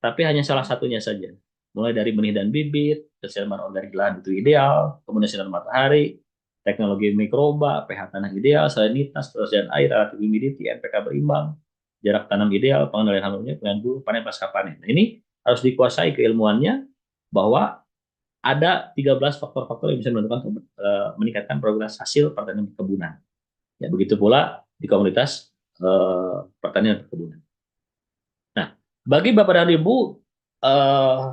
tapi hanya salah satunya saja. Mulai dari benih dan bibit, keseimbangan organik lahan itu ideal, kemudian sinar matahari, teknologi mikroba, pH tanah ideal, salinitas, ketersediaan air, relatif humidity, NPK berimbang, jarak tanam ideal, pengendalian hamanya, pilihan dulu, panen pasca panen. Nah, ini harus dikuasai keilmuannya bahwa ada 13 faktor-faktor yang bisa menentukan meningkatkan progres hasil pertanian perkebunan. Ya, begitu pula di komunitas pertanian perkebunan. Nah, bagi Bapak dan Ibu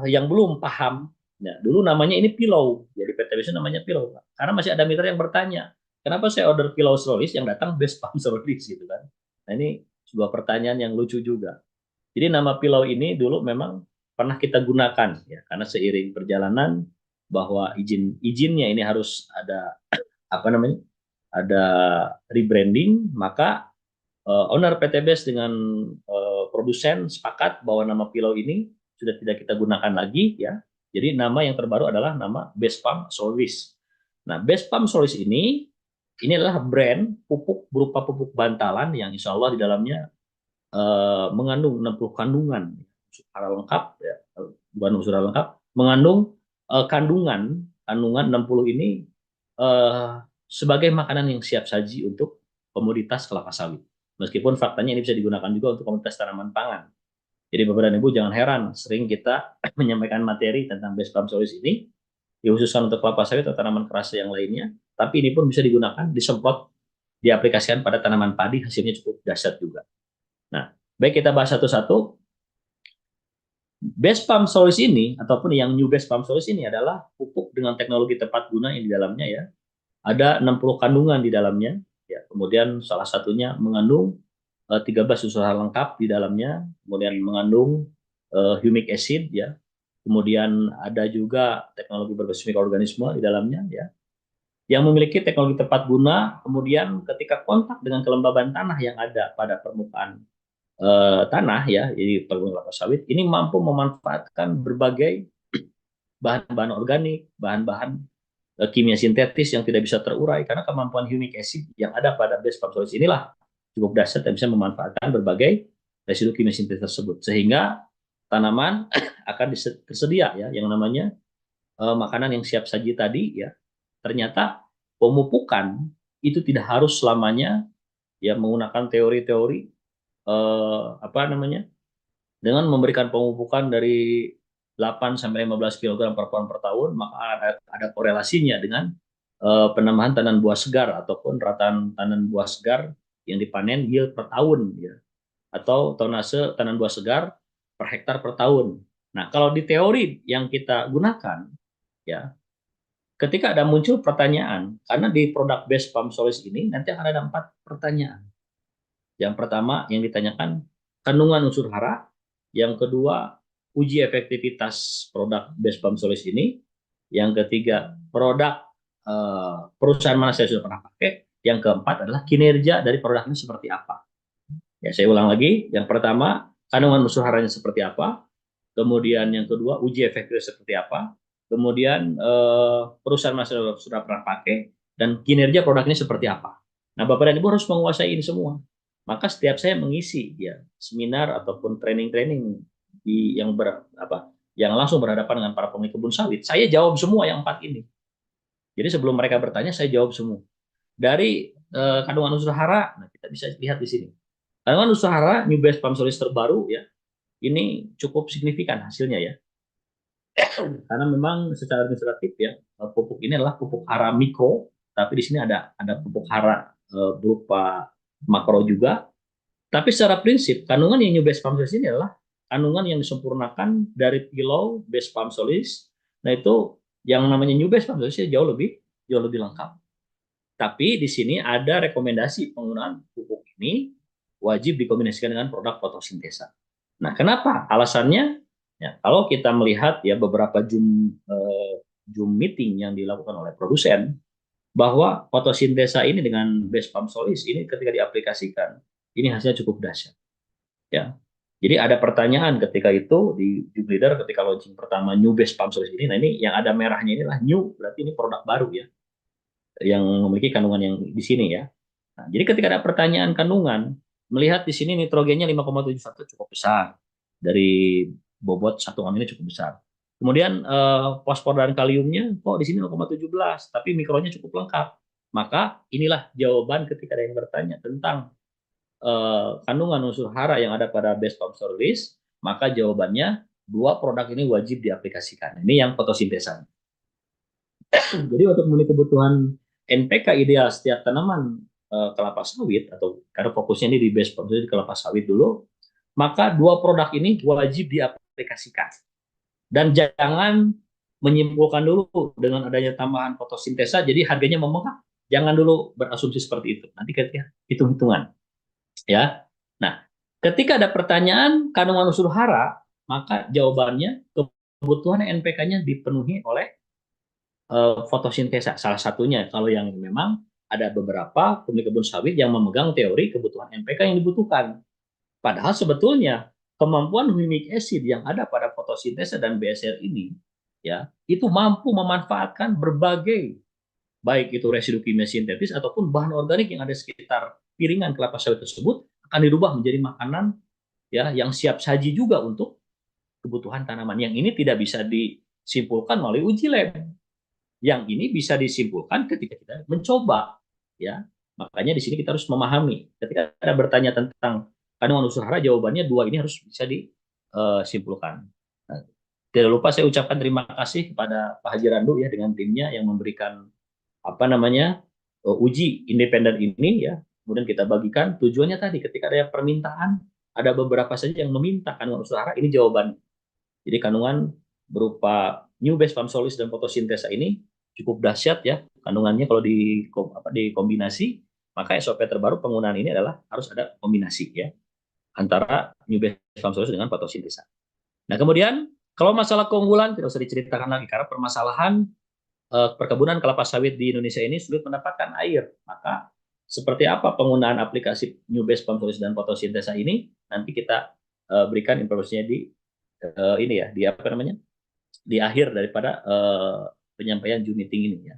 yang belum paham, ya, dulu namanya ini pilau. Jadi PTBS namanya pilau. Karena masih ada mitra yang bertanya, kenapa saya order pilau serolis yang datang best palm serolis gitu kan. Nah, ini sebuah pertanyaan yang lucu juga. Jadi nama Pilau ini dulu memang pernah kita gunakan ya, karena seiring perjalanan bahwa izinnya ini harus ada apa namanya, ada rebranding, maka owner PTBS dengan produsen sepakat bahwa nama Pilau ini sudah tidak kita gunakan lagi ya. Jadi nama yang terbaru adalah nama Best Palm Soloist. Nah, Best Palm Soloist ini adalah brand pupuk berupa pupuk bantalan yang insya Allah di dalamnya mengandung 60 kandungan unsur hara lengkap ya, bukan unsur hara lengkap, mengandung kandungan kandungan 60 ini sebagai makanan yang siap saji untuk komoditas kelapa sawit. Meskipun faktanya ini bisa digunakan juga untuk komoditas tanaman pangan. Jadi Bapak dan Ibu jangan heran, sering kita menyampaikan materi tentang base palm solution ini, dikhususkan untuk kelapa sawit atau tanaman keras yang lainnya, tapi ini pun bisa digunakan, disemprot, diaplikasikan pada tanaman padi, hasilnya cukup dahsyat juga. Nah, baik kita bahas satu-satu. Best Palm Solis ini, ataupun yang New Best Palm Solis ini adalah pupuk dengan teknologi tepat guna yang di dalamnya ya. Ada 60 kandungan di dalamnya. Ya, kemudian salah satunya mengandung 13 unsur hara lengkap di dalamnya. Kemudian mengandung humic acid ya. Kemudian ada juga teknologi berbasis mikroorganisme di dalamnya ya. Yang memiliki teknologi tepat guna, kemudian ketika kontak dengan kelembaban tanah yang ada pada permukaan tanah ya, jadi perkebunan kelapa sawit ini mampu memanfaatkan berbagai bahan-bahan organik, bahan-bahan kimia sintetis yang tidak bisa terurai karena kemampuan humic acid yang ada pada base palm solids inilah cukup dahsyat dan bisa memanfaatkan berbagai residu kimia sintetis tersebut sehingga tanaman akan tersedia ya yang namanya makanan yang siap saji tadi ya. Ternyata pemupukan itu tidak harus selamanya ya menggunakan teori-teori apa namanya, dengan memberikan pemupukan dari 8 sampai 15 kg per pohon per tahun, maka ada korelasinya dengan penambahan tanaman buah segar ataupun rataan tanaman buah segar yang dipanen yield per tahun ya, atau tonase tanaman buah segar per hektar per tahun. Nah, kalau di teori yang kita gunakan ya, ketika ada muncul pertanyaan, karena di produk base palm solids ini nanti akan ada 4 pertanyaan. Yang pertama yang ditanyakan kandungan unsur hara, yang kedua uji efektivitas produk base palm solids ini, yang ketiga produk perusahaan mana saya sudah pernah pakai, yang keempat adalah kinerja dari produk ini seperti apa. Ya, saya ulang lagi, yang pertama kandungan unsur haranya seperti apa, kemudian yang kedua uji efektivitas seperti apa, kemudian perusahaan mana saya sudah pernah pakai, dan kinerja produk ini seperti apa. Nah, Bapak dan Ibu harus menguasai ini semua. Maka setiap saya mengisi ya seminar ataupun training-training yang langsung berhadapan dengan para pemilik kebun sawit, saya jawab semua yang 4 ini. Jadi sebelum mereka bertanya, saya jawab semua. Dari kandungan unsur hara, nah kita bisa lihat di sini. Kandungan unsur hara New Base Palm Solids terbaru ya, ini cukup signifikan hasilnya ya. Karena memang secara administratif ya, pupuk ini adalah pupuk hara mikro, tapi di sini ada pupuk hara berupa makro juga. Tapi secara prinsip, kandungan yang New Base Palm Solids ini adalah kandungan yang disempurnakan dari Pilau Base Palm Solids. Nah, itu yang namanya New Base Palm Solids jauh lebih lengkap. Tapi di sini ada rekomendasi penggunaan pupuk ini wajib dikombinasikan dengan produk fotosintesa. Nah, kenapa? Alasannya ya, kalau kita melihat ya beberapa Zoom meeting yang dilakukan oleh produsen, bahwa fotosintesa ini dengan base palm solids ini ketika diaplikasikan ini hasilnya cukup dahsyat ya. Jadi ada pertanyaan ketika itu di Leader ketika launching pertama new base palm solids ini. Nah, ini yang ada merahnya inilah new, berarti ini produk baru ya yang memiliki kandungan yang di sini ya. Nah, jadi ketika ada pertanyaan kandungan, melihat di sini nitrogennya 5,71 cukup besar, dari bobot satu gram ini cukup besar. Kemudian fosfor dan kaliumnya kok di sini 0,17, tapi mikronya cukup lengkap. Maka inilah jawaban ketika ada yang bertanya tentang kandungan unsur hara yang ada pada base palm solids, maka jawabannya dua produk ini wajib diaplikasikan. Ini yang fotosintesa. Jadi untuk memenuhi kebutuhan NPK ideal setiap tanaman kelapa sawit atau karena fokusnya ini di base palm solids kelapa sawit dulu, maka dua produk ini wajib diaplikasikan. Dan jangan menyimpulkan dulu dengan adanya tambahan fotosintesa jadi harganya membengkak. Jangan dulu berasumsi seperti itu. Nanti ketika hitung-hitungan ya. Nah, Ketika ada pertanyaan kandungan unsur hara, maka jawabannya kebutuhan NPK-nya dipenuhi oleh fotosintesa. Salah satunya kalau yang memang ada beberapa pemilik kebun sawit yang memegang teori kebutuhan NPK yang dibutuhkan. Padahal sebetulnya kemampuan humic acid yang ada pada fotosintesa dan BSR ini ya itu mampu memanfaatkan berbagai baik itu residu kimia sintetis ataupun bahan organik yang ada sekitar piringan kelapa sawit tersebut akan dirubah menjadi makanan ya yang siap saji juga untuk kebutuhan tanaman. Yang ini tidak bisa disimpulkan melalui uji lab. Yang ini bisa disimpulkan ketika kita mencoba, ya. Makanya di sini kita harus memahami. Ketika ada bertanya tentang kandungan unsur hara, jawabannya dua ini harus bisa disimpulkan. Nah, tidak lupa saya ucapkan terima kasih kepada Pak Haji Randu ya dengan timnya yang memberikan apa namanya uji independen ini ya. Kemudian kita bagikan tujuannya tadi ketika ada permintaan, ada beberapa saja yang meminta kandungan unsur hara, ini jawaban. Jadi kandungan berupa new base palm solis dan fotosintesa ini cukup dahsyat ya kandungannya kalau dikombinasi, maka SOP terbaru penggunaan ini adalah harus ada kombinasi ya antara new base palm solis dengan fotosintesa. Nah kemudian kalau masalah keunggulan tidak usah diceritakan lagi karena permasalahan perkebunan kelapa sawit di Indonesia ini sulit mendapatkan air. Maka seperti apa penggunaan aplikasi new base palm solis dan fotosintesa ini nanti kita berikan informasinya di ini ya di apa namanya di akhir daripada penyampaian Zoom meeting ini ya.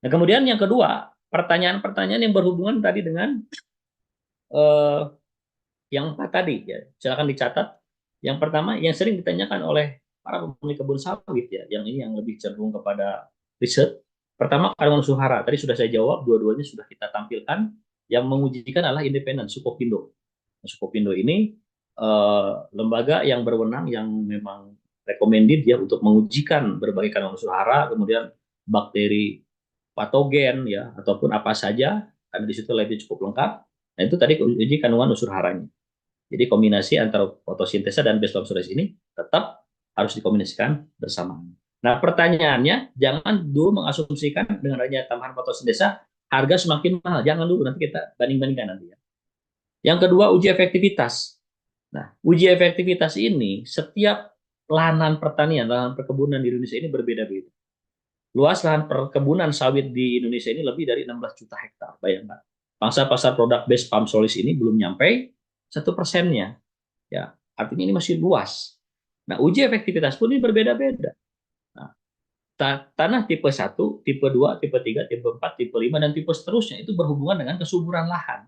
Nah kemudian yang kedua pertanyaan-pertanyaan yang berhubungan tadi dengan uh, yang empat tadi ya silakan dicatat. Yang pertama yang sering ditanyakan oleh para pemilik kebun sawit ya yang ini yang lebih cenderung kepada riset. Pertama kandungan suhara tadi sudah saya jawab dua-duanya sudah kita tampilkan. Yang mengujikan adalah independen Sukopindo. Sukopindo ini lembaga yang berwenang yang memang recommended ya untuk mengujikan berbagai kandungan unsur hara, kemudian bakteri patogen ya ataupun apa saja, karena di situ labnya cukup lengkap. Nah itu tadi uji kandungan unsur haranya. Jadi kombinasi antara fotosintesa dan base plasminogen ini tetap harus dikombinasikan bersama. Nah pertanyaannya jangan dulu mengasumsikan dengan adanya tambahan fotosintesa harga semakin mahal. Jangan dulu nanti kita banding-bandingkan nanti ya. Yang kedua uji efektivitas. Nah, uji efektivitas ini setiap lahan pertanian, lahan perkebunan di Indonesia ini berbeda-beda. Luas lahan perkebunan sawit di Indonesia ini lebih dari 16 juta hektar. Bayangkan. Pangsa pasar produk base palm solis ini belum nyampe 1%-nya. Ya, artinya ini masih luas. Nah, uji efektivitas pun ini berbeda-beda. Nah, tanah tipe 1, tipe 2, tipe 3, tipe 4, tipe 5, dan tipe seterusnya itu berhubungan dengan kesuburan lahan.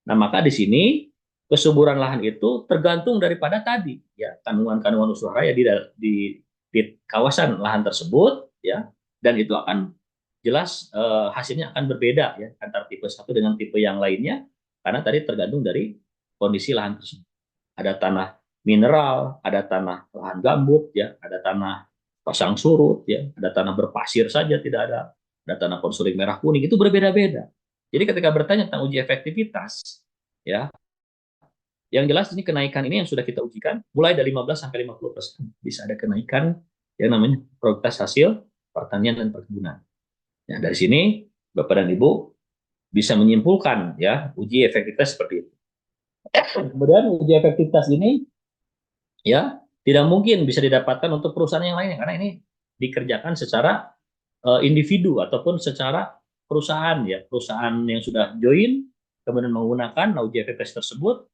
Nah, maka di sini kesuburan lahan itu tergantung daripada tadi ya kandungan-kandungan unsur hara ya di kawasan lahan tersebut ya dan itu akan jelas hasilnya akan berbeda ya antara tipe satu dengan tipe yang lainnya karena tadi tergantung dari kondisi lahan tersebut. Ada tanah mineral, ada tanah lahan gambut ya, ada tanah pasang surut ya, ada tanah berpasir saja tidak ada tanah konsuling merah kuning itu berbeda-beda. Jadi ketika bertanya tentang uji efektivitas, ya, yang jelas ini kenaikan ini yang sudah kita ujikan mulai dari 15 sampai 50% bisa ada kenaikan yang namanya produktivitas hasil pertanian dan perkebunan. Ya, dari sini Bapak dan Ibu bisa menyimpulkan ya uji efektivitas seperti itu. Kemudian uji efektivitas ini ya tidak mungkin bisa didapatkan untuk perusahaan yang lainnya karena ini dikerjakan secara individu ataupun secara perusahaan ya perusahaan yang sudah join kemudian menggunakan uji efektivitas tersebut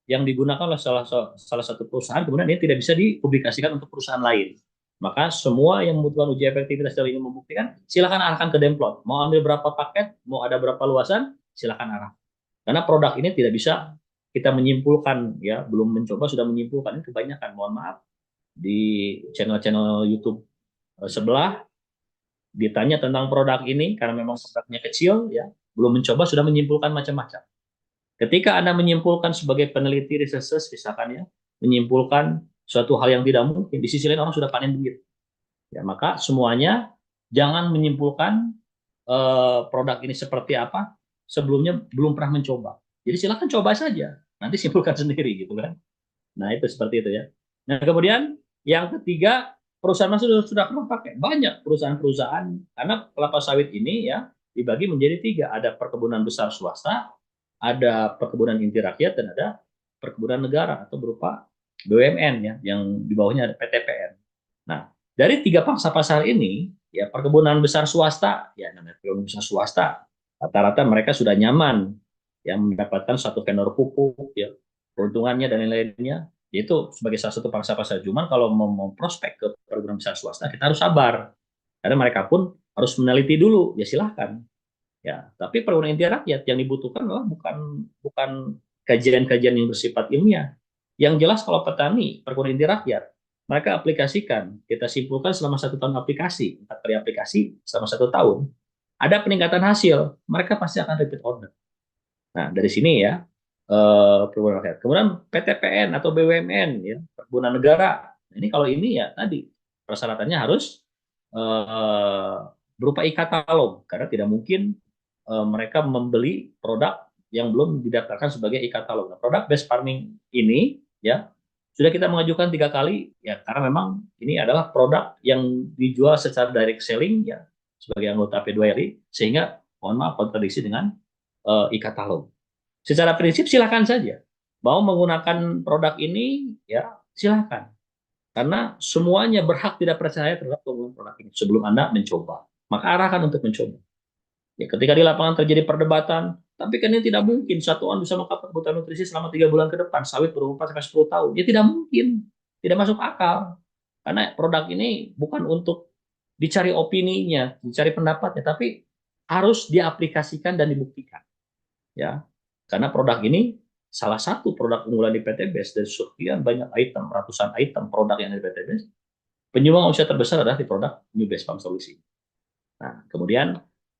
yang digunakan oleh salah satu perusahaan kemudian ini tidak bisa dipublikasikan untuk perusahaan lain maka semua yang membutuhkan uji efektivitas dari ini membuktikan silakan arahkan ke Demplot mau ambil berapa paket mau ada berapa luasan silakan arah karena produk ini tidak bisa kita menyimpulkan ya belum mencoba sudah menyimpulkan ini kebanyakan mohon maaf di channel-channel YouTube sebelah ditanya tentang produk ini karena memang produknya kecil ya belum mencoba sudah menyimpulkan macam-macam. Ketika Anda menyimpulkan sebagai peneliti research misalkan ya menyimpulkan suatu hal yang tidak mungkin di sisi lain orang sudah panen duit ya maka semuanya jangan menyimpulkan produk ini seperti apa sebelumnya belum pernah mencoba jadi silakan coba saja nanti simpulkan sendiri gitu kan. Nah itu seperti itu ya. Nah kemudian yang ketiga perusahaan masih sudah pernah pakai banyak perusahaan-perusahaan karena kelapa sawit ini ya dibagi menjadi tiga ada perkebunan besar swasta ada perkebunan inti rakyat dan ada perkebunan negara atau berupa BUMN ya, yang di bawahnya ada PTPN. Nah, dari tiga pangsa pasar ini, ya perkebunan besar swasta, ya namanya perkebunan besar swasta, rata-rata mereka sudah nyaman yang mendapatkan satu vendor pupuk, ya keuntungannya dan lain-lainnya, yaitu sebagai salah satu pangsa pasar. Cuman kalau mau prospek ke perkebunan besar swasta, kita harus sabar, karena mereka pun harus meneliti dulu, ya silahkan. Ya, tapi perkebunan inti rakyat yang dibutuhkan adalah bukan bukan kajian-kajian yang bersifat ilmiah. Yang jelas kalau petani perkebunan inti rakyat, mereka aplikasikan, kita simpulkan selama 1 tahun aplikasi, 4 kali aplikasi selama 1 tahun, ada peningkatan hasil, mereka pasti akan repeat order. Nah, dari sini ya, perkebunan rakyat. Kemudian PTPN atau BUMN, ya, perkebunan negara. Ini kalau ini ya tadi persyaratannya harus eh, berupa e-katalog, karena tidak mungkin mereka membeli produk yang belum didaftarkan sebagai e-katalog. Nah, produk best farming ini ya sudah kita mengajukan 3 kali ya, karena memang ini adalah produk yang dijual secara direct selling ya sebagai anggota P2RI, sehingga mohon maaf kontradiksi dengan e-katalog. Secara prinsip silakan saja mau menggunakan produk ini ya silakan, karena semuanya berhak tidak percaya terhadap penggunaan produk ini sebelum Anda mencoba. Maka arahkan untuk mencoba. Ya, ketika di lapangan terjadi perdebatan, tapi kan ini tidak mungkin satu orang bisa mengcover kebutuhan nutrisi selama 3 bulan ke depan, sawit berumur 4 sampai 10 tahun. Ya tidak mungkin, tidak masuk akal. Karena produk ini bukan untuk dicari opininya, dicari pendapatnya, tapi harus diaplikasikan dan dibuktikan. Ya, karena produk ini salah satu produk unggulan di PT BES dari sekian banyak item, ratusan item produk yang ada di PT BES. Penyumbang usia terbesar adalah di produk New Best Farm Solution. Nah, kemudian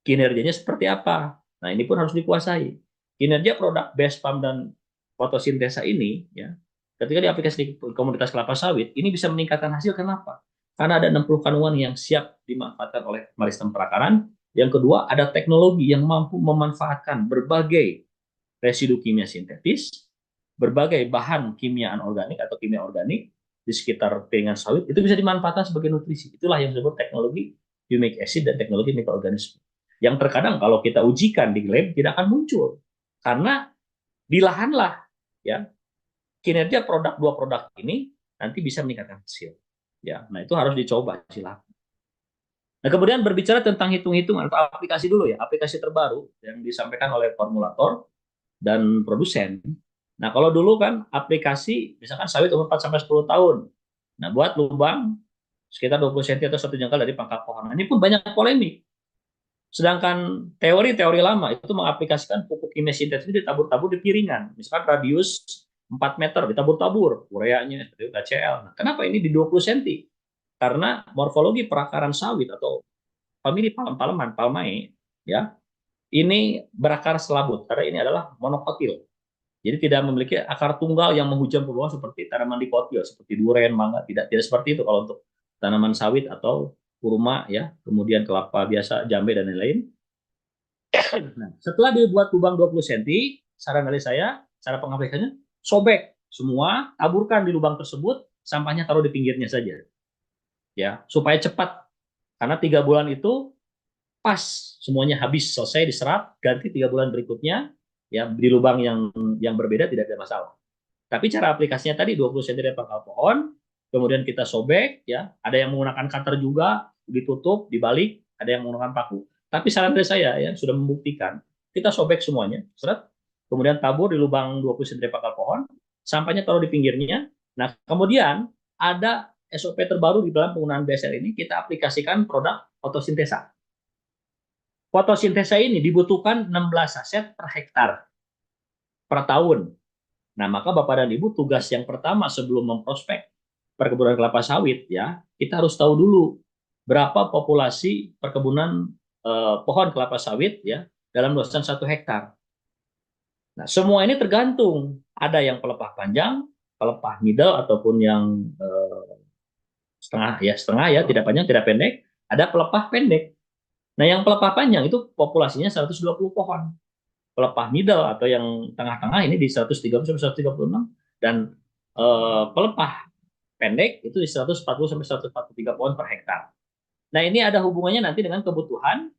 kinerjanya seperti apa? Nah, ini pun harus dikuasai. Kinerja produk best farm dan fotosintesa ini, ya, ketika diaplikasi di komunitas kelapa sawit, ini bisa meningkatkan hasil. Kenapa? Karena ada 60 kandungan yang siap dimanfaatkan oleh sistem perakaran. Yang kedua, ada teknologi yang mampu memanfaatkan berbagai residu kimia sintetis, berbagai bahan kimia anorganik atau kimia organik di sekitar piringan sawit, itu bisa dimanfaatkan sebagai nutrisi. Itulah yang disebut teknologi humic acid dan teknologi mikroorganisme. Yang terkadang kalau kita ujikan di lab tidak akan muncul, karena di lahan lah ya kinerja dua produk ini nanti bisa meningkatkan hasil. Ya, nah itu harus dicoba silakan. Nah, kemudian berbicara tentang hitung-hitungan atau aplikasi dulu ya, aplikasi terbaru yang disampaikan oleh formulator dan produsen. Nah, kalau dulu kan aplikasi misalkan sawit umur 4 sampai 10 tahun. Nah, buat lubang sekitar 20 cm atau 1 jengkal dari pangkal pohon. Nah, ini pun banyak polemik. Sedangkan teori-teori lama itu mengaplikasikan pupuk kimia sintetis itu ditabur-tabur di piringan. Misalkan radius 4 meter ditabur-tabur ureanya, HCl. Nah, kenapa ini di 20 cm? Karena morfologi perakaran sawit atau famili palem-paleman, palmae, ya, ini berakar selabut karena ini adalah monokotil. Jadi tidak memiliki akar tunggal yang menghujam ke bawah seperti tanaman dikotil, seperti duren, mangga, tidak seperti itu kalau untuk tanaman sawit atau kurma ya, kemudian kelapa biasa, jambe dan lain-lain. Nah, setelah dibuat lubang 20 cm, saran dari saya, cara pengaplikasinya, sobek semua, taburkan di lubang tersebut, sampahnya taruh di pinggirnya saja. Ya, supaya cepat. Karena 3 bulan itu pas semuanya habis selesai diserap, ganti 3 bulan berikutnya ya di lubang yang berbeda tidak ada masalah. Tapi cara aplikasinya tadi 20 cm dari pangkal pohon, kemudian kita sobek ya, ada yang menggunakan cutter juga, ditutup, dibalik, ada yang menggunakan paku. Tapi saran dari saya ya sudah membuktikan, kita sobek semuanya, seret, kemudian tabur di lubang 20 cm dari pangkal pohon, sampahnya taruh di pinggirnya. Nah, kemudian ada SOP terbaru di dalam penggunaan BSR ini, kita aplikasikan produk fotosintesa. Fotosintesa ini dibutuhkan 16 saset per hektar per tahun. Nah, maka Bapak dan Ibu tugas yang pertama sebelum memprospek perkebunan kelapa sawit ya, kita harus tahu dulu berapa populasi perkebunan pohon kelapa sawit ya dalam luasan 1 hektar. Nah, semua ini tergantung. Ada yang pelepah panjang, pelepah middle ataupun yang setengah ya, tidak panjang, tidak pendek. Ada pelepah pendek. Nah, yang pelepah panjang itu populasinya 120 pohon. Pelepah middle atau yang tengah-tengah ini di 130 sampai 136, dan pelepah pendek itu di 140 sampai 143 pohon per hektar. Nah, ini ada hubungannya nanti dengan kebutuhan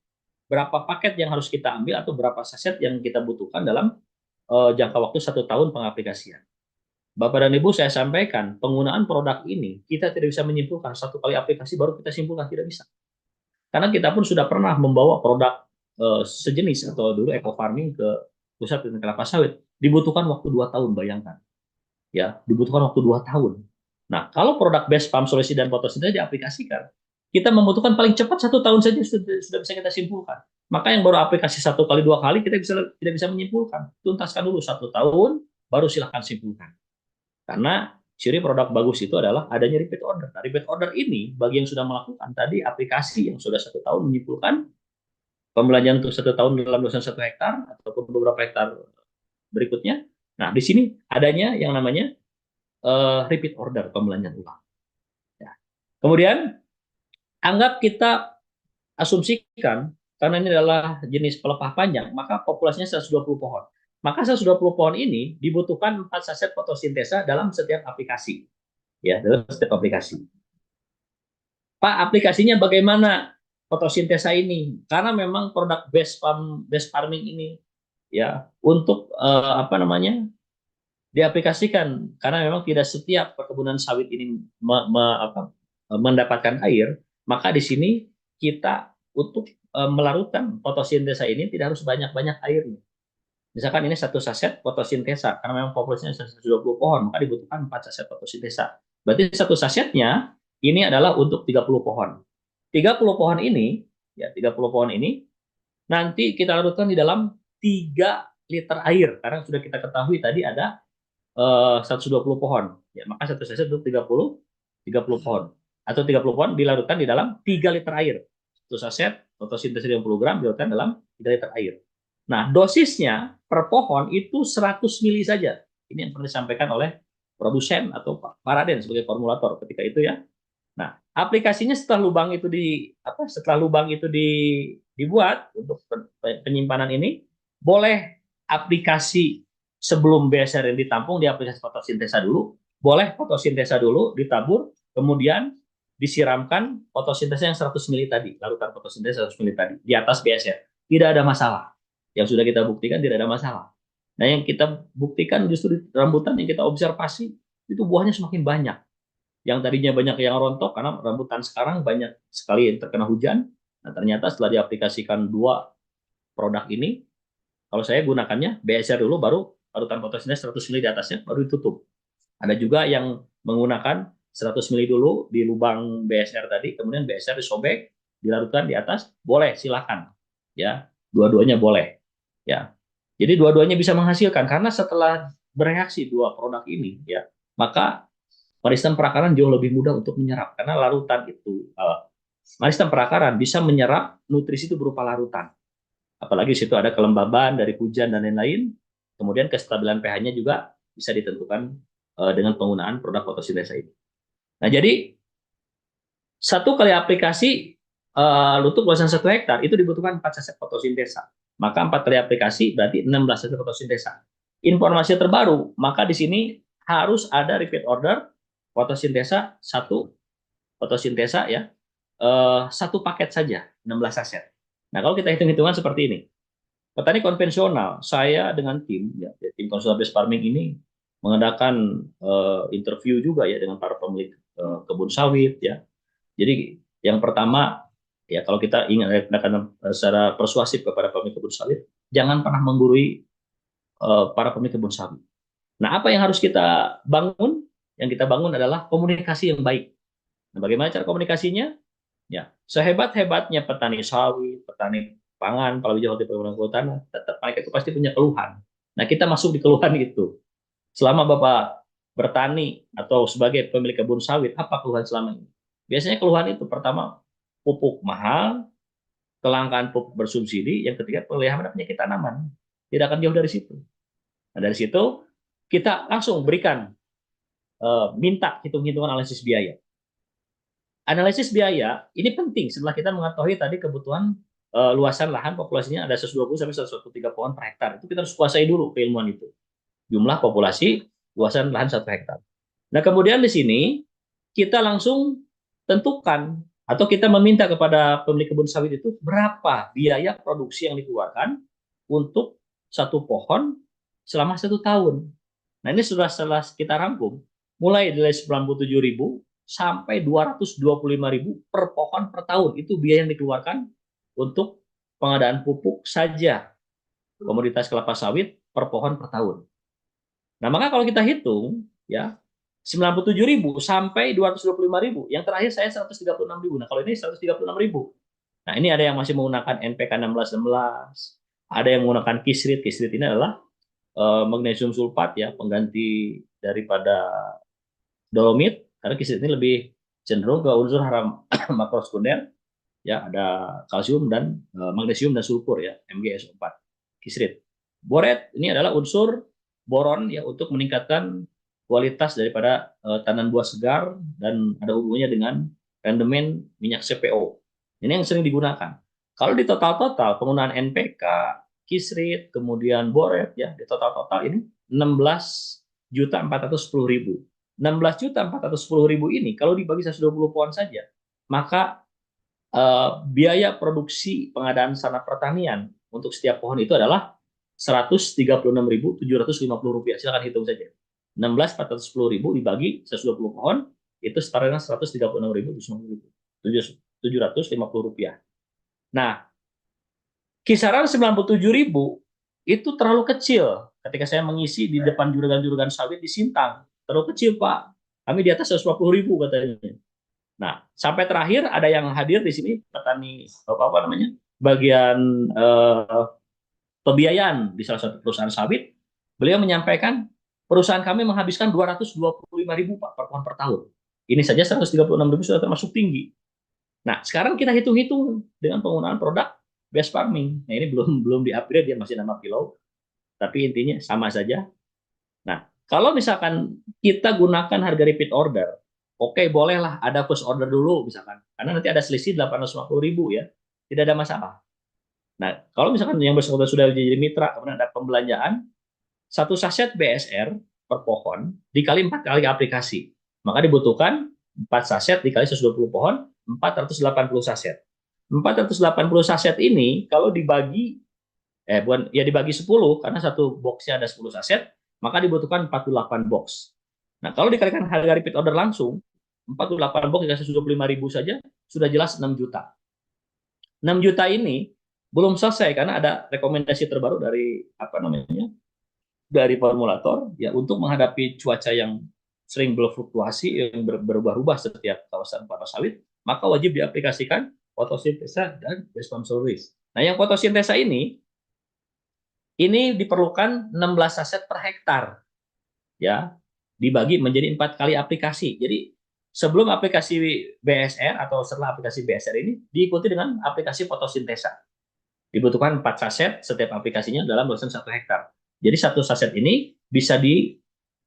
berapa paket yang harus kita ambil atau berapa saset yang kita butuhkan dalam jangka waktu 1 tahun pengaplikasian. Bapak dan Ibu saya sampaikan, penggunaan produk ini kita tidak bisa menyimpulkan satu kali aplikasi baru kita simpulkan, tidak bisa. Karena kita pun sudah pernah membawa produk sejenis atau dulu eco farming ke pusat penelitian kelapa sawit. Dibutuhkan waktu 2 tahun, bayangkan. Ya, dibutuhkan waktu 2 tahun. Nah, kalau produk base pump solusi dan fotosintesa diaplikasikan, kita membutuhkan paling cepat 1 tahun saja sudah bisa kita simpulkan. Maka yang baru aplikasi 1 kali 2 kali kita tidak bisa menyimpulkan. Tuntaskan dulu 1 tahun, baru silahkan simpulkan. Karena ciri produk bagus itu adalah adanya repeat order. Nah, repeat order ini bagi yang sudah melakukan tadi aplikasi yang sudah 1 tahun menyimpulkan pembelajaran untuk 1 tahun dalam luasan 1 hektar ataupun beberapa hektar berikutnya. Nah, di sini adanya yang namanya repeat order, pembelanjaan ulang. Ya. Kemudian anggap kita asumsikan karena ini adalah jenis pelepah panjang, maka populasinya 120 pohon. Maka 120 pohon ini dibutuhkan 4 saset fotosintesa dalam setiap aplikasi. Ya, dalam setiap aplikasi. Pak, aplikasinya bagaimana fotosintesa ini? Karena memang produk base farming ini ya untuk apa namanya? Diaplikasikan karena memang tidak setiap perkebunan sawit ini mendapatkan air, maka di sini kita untuk melarutkan fotosintesa ini tidak harus banyak-banyak airnya. Misalkan ini 1 saset fotosintesa, karena memang populasinya 120 pohon, maka dibutuhkan 4 saset fotosintesa. Berarti 1 sasetnya ini adalah untuk 30 pohon. 30 pohon ini, ya 30 pohon ini nanti kita larutkan di dalam 3 liter air, karena sudah kita ketahui tadi ada 120 pohon. Ya, maka 1 saset untuk 30 pohon. Atau 30 pohon dilarutkan di dalam 3 liter air. 1 saset fotosintesa 50 gram dilarutkan dalam 3 liter air. Nah, dosisnya per pohon itu 100 mili saja. Ini yang pernah disampaikan oleh produsen atau Pak Raden sebagai formulator ketika itu ya. Nah, aplikasinya setelah lubang itu dibuat untuk penyimpanan ini, boleh aplikasi sebelum BSR yang ditampung di aplikasi fotosintesa dulu, boleh fotosintesa dulu ditabur, kemudian disiramkan fotosintesa yang 100 mili tadi, larutan fotosintesa 100 mili tadi di atas BSR. Tidak ada masalah. Yang sudah kita buktikan tidak ada masalah. Nah, yang kita buktikan justru di rambutan yang kita observasi itu buahnya semakin banyak. Yang tadinya banyak yang rontok karena rambutan sekarang banyak sekali yang terkena hujan. Nah, ternyata setelah diaplikasikan 2 produk ini, kalau saya gunakannya BSR dulu, baru larutan fotosintesa 100 mili di atasnya, baru ditutup. Ada juga yang menggunakan 100 mili dulu di lubang BSR tadi, kemudian BSR disobek, dilarutkan di atas, boleh, silakan. Ya, dua-duanya boleh. Ya, jadi dua-duanya bisa menghasilkan karena setelah bereaksi 2 produk ini, ya, maka maristan perakaran jauh lebih mudah untuk menyerap karena larutan itu, maristan perakaran bisa menyerap nutrisi itu berupa larutan. Apalagi di situ ada kelembaban dari hujan dan lain-lain. Kemudian kestabilan pH-nya juga bisa ditentukan dengan penggunaan produk fotosintesa ini. Nah, jadi 1 kali aplikasi untuk luasan 1 hektar itu dibutuhkan 4 saset fotosintesa. Maka 4 kali aplikasi berarti 16 saset fotosintesa. Informasi terbaru, maka di sini harus ada repeat order fotosintesa 1 fotosintesa ya, 1 paket saja 16 saset. Nah, kalau kita hitung-hitungan seperti ini, petani konvensional, saya dengan tim, ya, tim konsultan base farming ini mengadakan interview juga ya dengan para pemilik kebun sawit ya. Jadi yang pertama ya, kalau kita ingin secara persuasif kepada pemilik kebun sawit, jangan pernah menggurui para pemilik kebun sawit. Nah, apa yang harus kita bangun? Yang kita bangun adalah komunikasi yang baik. Nah, bagaimana cara komunikasinya? Ya, sehebat-hebatnya petani sawit, petani pangan, palawija horti perkebunan kehutanan, tetap mereka itu pasti punya keluhan. Nah, kita masuk di keluhan itu. Selama Bapak bertani atau sebagai pemilik kebun sawit, apa keluhan selama ini? Biasanya keluhan itu pertama pupuk mahal, kelangkaan pupuk bersubsidi, yang ketiga pelihara penyakit tanaman. Tidak akan jauh dari situ. Nah, dari situ kita langsung berikan minta hitung-hitungan analisis biaya. Analisis biaya ini penting setelah kita mengetahui tadi kebutuhan luasan lahan populasinya ada 120 sampai 113 pohon per hektar. Itu kita harus kuasai dulu keilmuan itu. Jumlah populasi luasan lahan 1 hektar. Nah, kemudian di sini kita langsung tentukan atau kita meminta kepada pemilik kebun sawit itu berapa biaya produksi yang dikeluarkan untuk 1 pohon selama 1 tahun. Nah, ini sudah setelah kita rangkum, mulai dari 97.000 sampai 225.000 per pohon per tahun. Itu biaya yang dikeluarkan untuk pengadaan pupuk saja komoditas kelapa sawit per pohon per tahun. Nah, maka kalau kita hitung, ya, 97.000 sampai 225.000. Yang terakhir saya 136.000. Nah, kalau ini 136.000. Nah, ini ada yang masih menggunakan NPK 1616, ada yang menggunakan kisrit. Kisrit ini adalah magnesium sulfat, ya, pengganti daripada dolomit, karena kisrit ini lebih cenderung ke unsur hara makrosekunder, ya, ada kalsium dan magnesium dan sulfur, ya, MgSO4. Kisrit. Boret ini adalah unsur boron, ya, untuk meningkatkan kualitas daripada tanaman buah segar dan ada hubungannya dengan rendemen minyak CPO. Ini yang sering digunakan. Kalau di total-total penggunaan NPK, kisrit, kemudian boret, ya, di total-total ini 16.410.000. 16.410.000 ini kalau dibagi 120 pohon saja, maka biaya produksi pengadaan sanad pertanian untuk setiap pohon itu adalah Rp136.750. Silakan hitung saja. 16.410.000 dibagi 120 pohon, itu setara dengan Rp136.750. Nah, kisaran 97.000 itu terlalu kecil ketika saya mengisi di depan juragan-juragan sawit di Sintang. Terlalu kecil, Pak. Kami di atas 150.000 katanya. Nah, sampai terakhir ada yang hadir di sini petani apa namanya? Bagian pembiayaan di salah satu perusahaan sawit. Beliau menyampaikan perusahaan kami menghabiskan 225.000, Pak, per pohon per tahun. Ini saja 136.000 sudah termasuk tinggi. Nah, sekarang kita hitung-hitung dengan penggunaan produk best farming. Nah, ini belum belum di-upgrade, dia masih nama pilau, tapi intinya sama saja. Nah, kalau misalkan kita gunakan harga repeat order, oke, bolehlah ada first order dulu misalkan, karena nanti ada selisih 850.000, ya, tidak ada masalah. Nah, kalau misalkan yang bersangkutan sudah jadi mitra, kemudian ada pembelanjaan, satu saset BSR per pohon dikali 4 kali aplikasi, maka dibutuhkan 4 saset dikali 120 pohon, 480 saset. 480 saset ini kalau dibagi bukan, ya, dibagi 10 karena satu boxnya ada 10 saset, maka dibutuhkan 48 box. Nah, kalau dikalikan harga repeat order langsung, 48 box dikasih 25.000 saja sudah jelas 6 juta. 6 juta ini belum selesai karena ada rekomendasi terbaru dari apa namanya? Dari formulator, ya, untuk menghadapi cuaca yang sering berfluktuasi, yang berubah-ubah setiap kawasan kelapa sawit, maka wajib diaplikasikan fotosintesa dan base farm service. Nah, yang fotosintesa ini diperlukan 16 saset per hektar, ya, dibagi menjadi 4 kali aplikasi. Jadi sebelum aplikasi BSR atau setelah aplikasi BSR ini diikuti dengan aplikasi fotosintesa. Dibutuhkan 4 saset setiap aplikasinya dalam luasan 1 hektar. Jadi satu saset ini bisa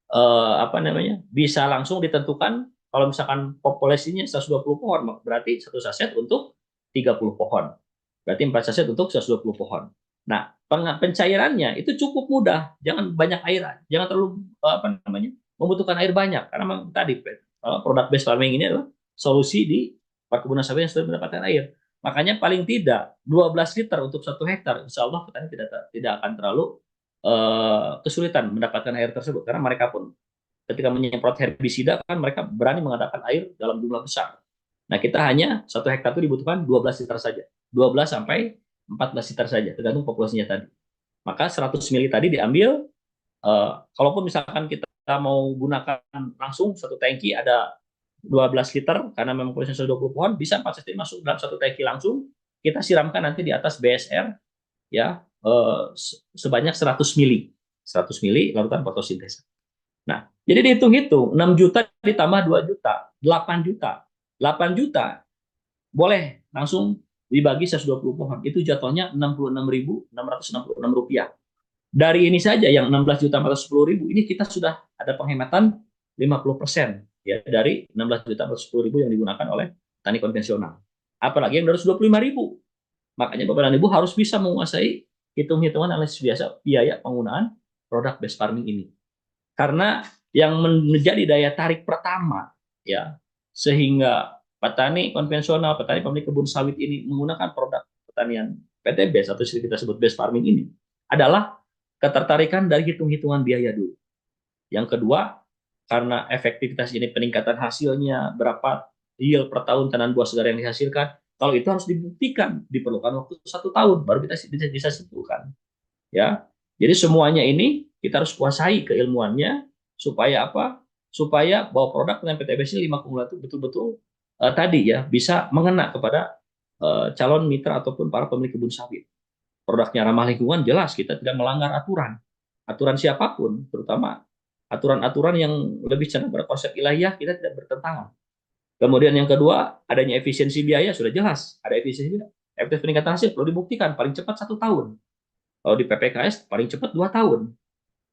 apa namanya? Bisa langsung ditentukan kalau misalkan populasinya 120 pohon, berarti satu saset untuk 30 pohon. Berarti 4 saset untuk 120 pohon. Nah, pencairannya itu cukup mudah, jangan banyak air, jangan terlalu apa namanya? Membutuhkan air banyak karena memang tadi produk base farming ini adalah solusi di perkebunan sawit yang sudah mendapatkan air. Makanya paling tidak 12 liter untuk 1 hektar, insya Allah petani tidak akan terlalu kesulitan mendapatkan air tersebut karena mereka pun ketika menyemprot herbisida kan mereka berani mengadakan air dalam jumlah besar. Nah, kita hanya 1 hektar itu dibutuhkan 12 liter saja. 12 sampai 14 liter saja, tergantung populasinya tadi. Maka 100 mili tadi diambil, kalaupun misalkan kita mau gunakan langsung satu tangki ada 12 liter, karena memang populasinya 120 pohon, bisa 4 liter masuk dalam satu tangki langsung, kita siramkan nanti di atas BSR, ya, sebanyak 100 mili. 100 mili lakukan fotosintesa. Nah, jadi dihitung-hitung 6 juta ditambah 2 juta, 8 juta. 8 juta boleh langsung dibagi 120 pohon. Itu jatuhnya Rp66.666. Dari ini saja yang 16.410.000 ini kita sudah ada penghematan 50%, ya, dari 16.410.000 yang digunakan oleh petani konvensional. Apalagi yang 225.000. Makanya Bapak dan Ibu harus bisa menguasai hitung-hitungan analisis biasa biaya penggunaan produk base farming ini. Karena yang menjadi daya tarik pertama, ya, sehingga petani konvensional, petani pemilik kebun sawit ini menggunakan produk pertanian PTBS atau kita sebut base farming ini adalah ketertarikan dari hitung-hitungan biaya dulu. Yang kedua, karena efektivitas ini peningkatan hasilnya berapa yield per tahun tanaman buah segar yang dihasilkan, kalau itu harus dibuktikan, diperlukan waktu 1 tahun baru kita bisa simpulkan. Ya, jadi semuanya ini kita harus kuasai keilmuannya supaya apa? Supaya bahwa produk dengan PTBS ini 5 kumulatif betul-betul tadi ya bisa mengena kepada calon mitra ataupun para pemilik kebun sawit. Produknya ramah lingkungan, jelas kita tidak melanggar aturan. Aturan siapapun, terutama aturan-aturan yang lebih cenderung pada konsep ilahiyah, kita tidak bertentangan. Kemudian yang kedua, adanya efisiensi biaya, sudah jelas. Ada efisiensi biaya. Efektif peningkatan hasil perlu dibuktikan, paling cepat 1 tahun. Kalau di PPKS, paling cepat 2 tahun.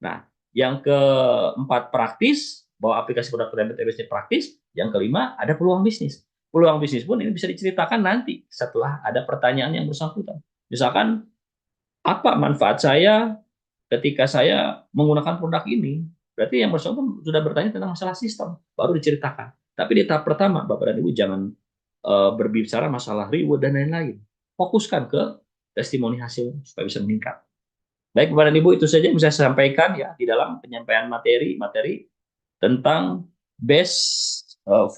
Nah, yang keempat praktis, bahwa aplikasi produk PTBS ini praktis. Yang kelima, ada peluang bisnis. Peluang bisnis pun ini bisa diceritakan nanti setelah ada pertanyaan yang bersangkutan. Misalkan, apa manfaat saya ketika saya menggunakan produk ini? Berarti yang bersangkutan sudah bertanya tentang masalah sistem, baru diceritakan. Tapi di tahap pertama, Bapak dan Ibu jangan berbicara masalah reward dan lain-lain. Fokuskan ke testimoni hasil supaya bisa meningkat. Baik, Bapak dan Ibu, itu saja yang bisa saya sampaikan ya di dalam penyampaian materi tentang base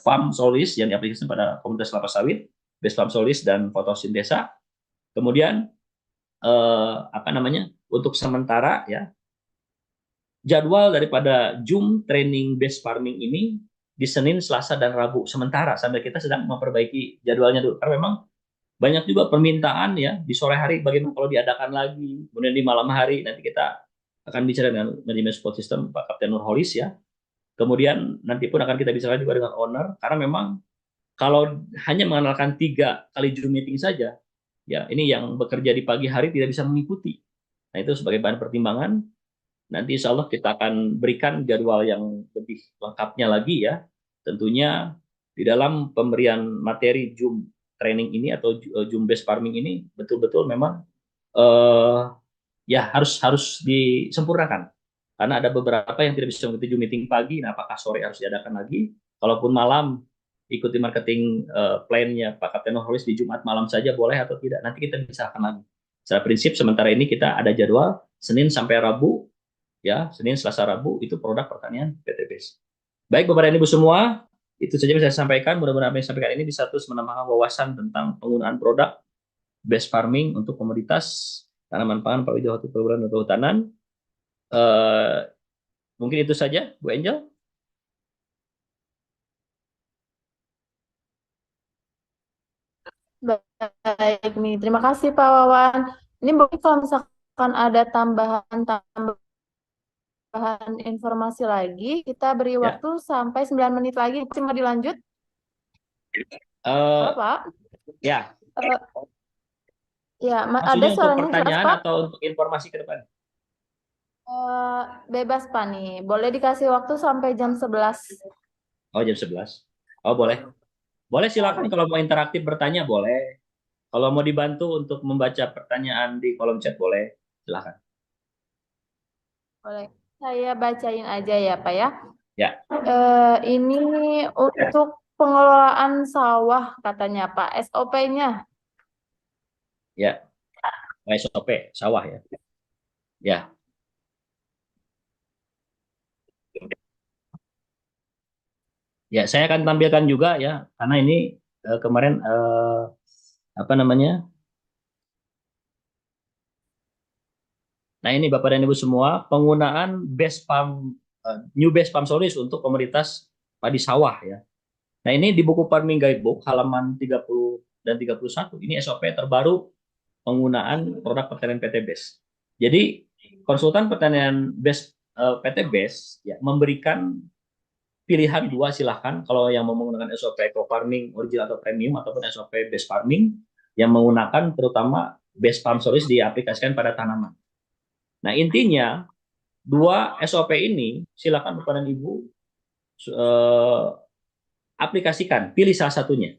farm solis yang diaplikasikan pada komunitas kelapa sawit, base farm solis dan fotosintesa. Kemudian apa namanya? Untuk sementara ya, jadwal daripada Zoom training base farming ini di Senin, Selasa dan Rabu sementara sambil kita sedang memperbaiki jadwalnya dulu. Karena memang banyak juga permintaan ya di sore hari bagaimana kalau diadakan lagi, kemudian di malam hari nanti kita akan bicara dengan manajemen support system Pak Kapten Nurholis ya. Kemudian nanti pun akan kita bicara juga dengan owner karena memang kalau hanya mengandalkan 3 kali Zoom meeting saja, ya ini yang bekerja di pagi hari tidak bisa mengikuti. Nah itu sebagai bahan pertimbangan. Nanti insya Allah kita akan berikan jadwal yang lebih lengkapnya lagi ya. Tentunya di dalam pemberian materi Zoom training ini atau Zoom based farming ini betul-betul memang eh, ya harus disempurnakan. Karena ada beberapa yang tidak bisa mengikuti Zoom meeting pagi, nah apakah sore harus diadakan lagi? Kalaupun malam ikuti marketing plan-nya Pak Kapten Holis di Jumat malam saja boleh atau tidak? Nanti kita bisa akan lagi. Secara prinsip sementara ini kita ada jadwal Senin sampai Rabu ya, Senin, Selasa, Rabu itu produk pertanian PTBS. Baik Bapak dan Ibu semua, itu saja yang saya sampaikan. Mudah-mudahan apa yang saya sampaikan ini bisa terus menambahkan wawasan tentang penggunaan produk base farming untuk komoditas tanaman pangan, pawija, perkebunan dan kehutanan. Eh, Mungkin itu saja, Bu Angel. Baik nih, terima kasih Pak Wawan. Ini mungkin kalau misalkan ada tambahan informasi lagi, kita beri Ya, waktu sampai 9 menit lagi. Masih mau dilanjut? Halo eh, Pak? ya. Eh, ya, ada Maksudnya untuk suaranya jelas pertanyaan Pak? atau untuk informasi ke depan? Eh, Bebas Pak nih, boleh dikasih waktu sampai jam 11. Oh, jam 11. Oh, boleh. Boleh silakan kalau mau interaktif bertanya boleh. Kalau mau dibantu untuk membaca pertanyaan di kolom chat boleh. Silakan. Boleh. Saya bacain aja ya Pak ya. Ya, Ini untuk pengelolaan sawah katanya Pak, SOP-nya. ya. SOP sawah ya. Ya. Ya, saya akan tampilkan juga ya, karena ini kemarin apa namanya? Nah, ini Bapak dan Ibu semua, penggunaan base pump new base pump solution untuk komoditas padi sawah ya. Nah, ini di buku Farming Guidebook halaman 30 dan 31. Ini SOP terbaru penggunaan produk pertanian PT BES. Jadi, konsultan pertanian BES PT BES ya memberikan pilihan dua, silahkan kalau yang mau menggunakan SOP eco farming original atau premium ataupun SOP base farming yang menggunakan terutama base farm service diaplikasikan pada tanaman. Nah intinya dua SOP ini silakan Bapak dan Ibu eh, aplikasikan, pilih salah satunya.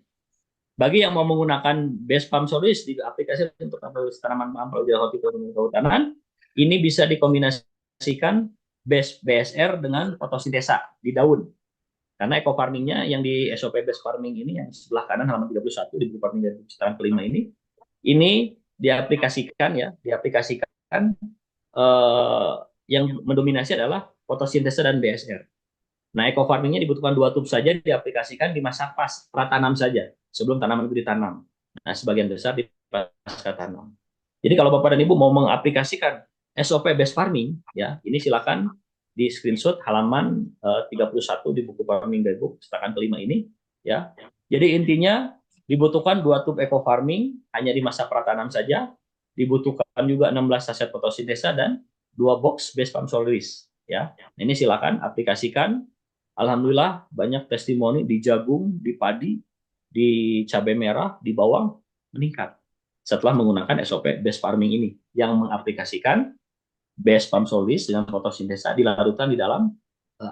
Bagi yang mau menggunakan base farm service di aplikasi untuk tanaman pangan hortikultura dan kehutanan, ini bisa dikombinasikan base BSR dengan fotosintesa di daun. Karena eco farmingnya yang di SOP base farming ini yang sebelah kanan halaman 31 di buku farming dari putaran kelima ini diaplikasikan ya, diaplikasikan eh, yang mendominasi adalah fotosintesa dan BSR. Nah, eco farmingnya dibutuhkan 2 tub saja diaplikasikan di masa pratanam saja, sebelum tanaman itu ditanam. Nah, sebagian besar di pasca tanam. Jadi kalau Bapak dan Ibu mau mengaplikasikan SOP best farming, ya ini silakan di screenshot halaman 31 di buku Farming Guidebook cetakan kelima ini, ya. Jadi intinya dibutuhkan 2 tub eco farming hanya di masa pratanam saja, dibutuhkan juga 16 saset fotosintesa dan 2 box base farm solaris, ya. Ini silakan aplikasikan. Alhamdulillah banyak testimoni di jagung, di padi, di cabai merah, di bawang meningkat setelah menggunakan SOP base farming ini yang mengaplikasikan base farm solaris dengan fotosintesa dilarutkan di dalam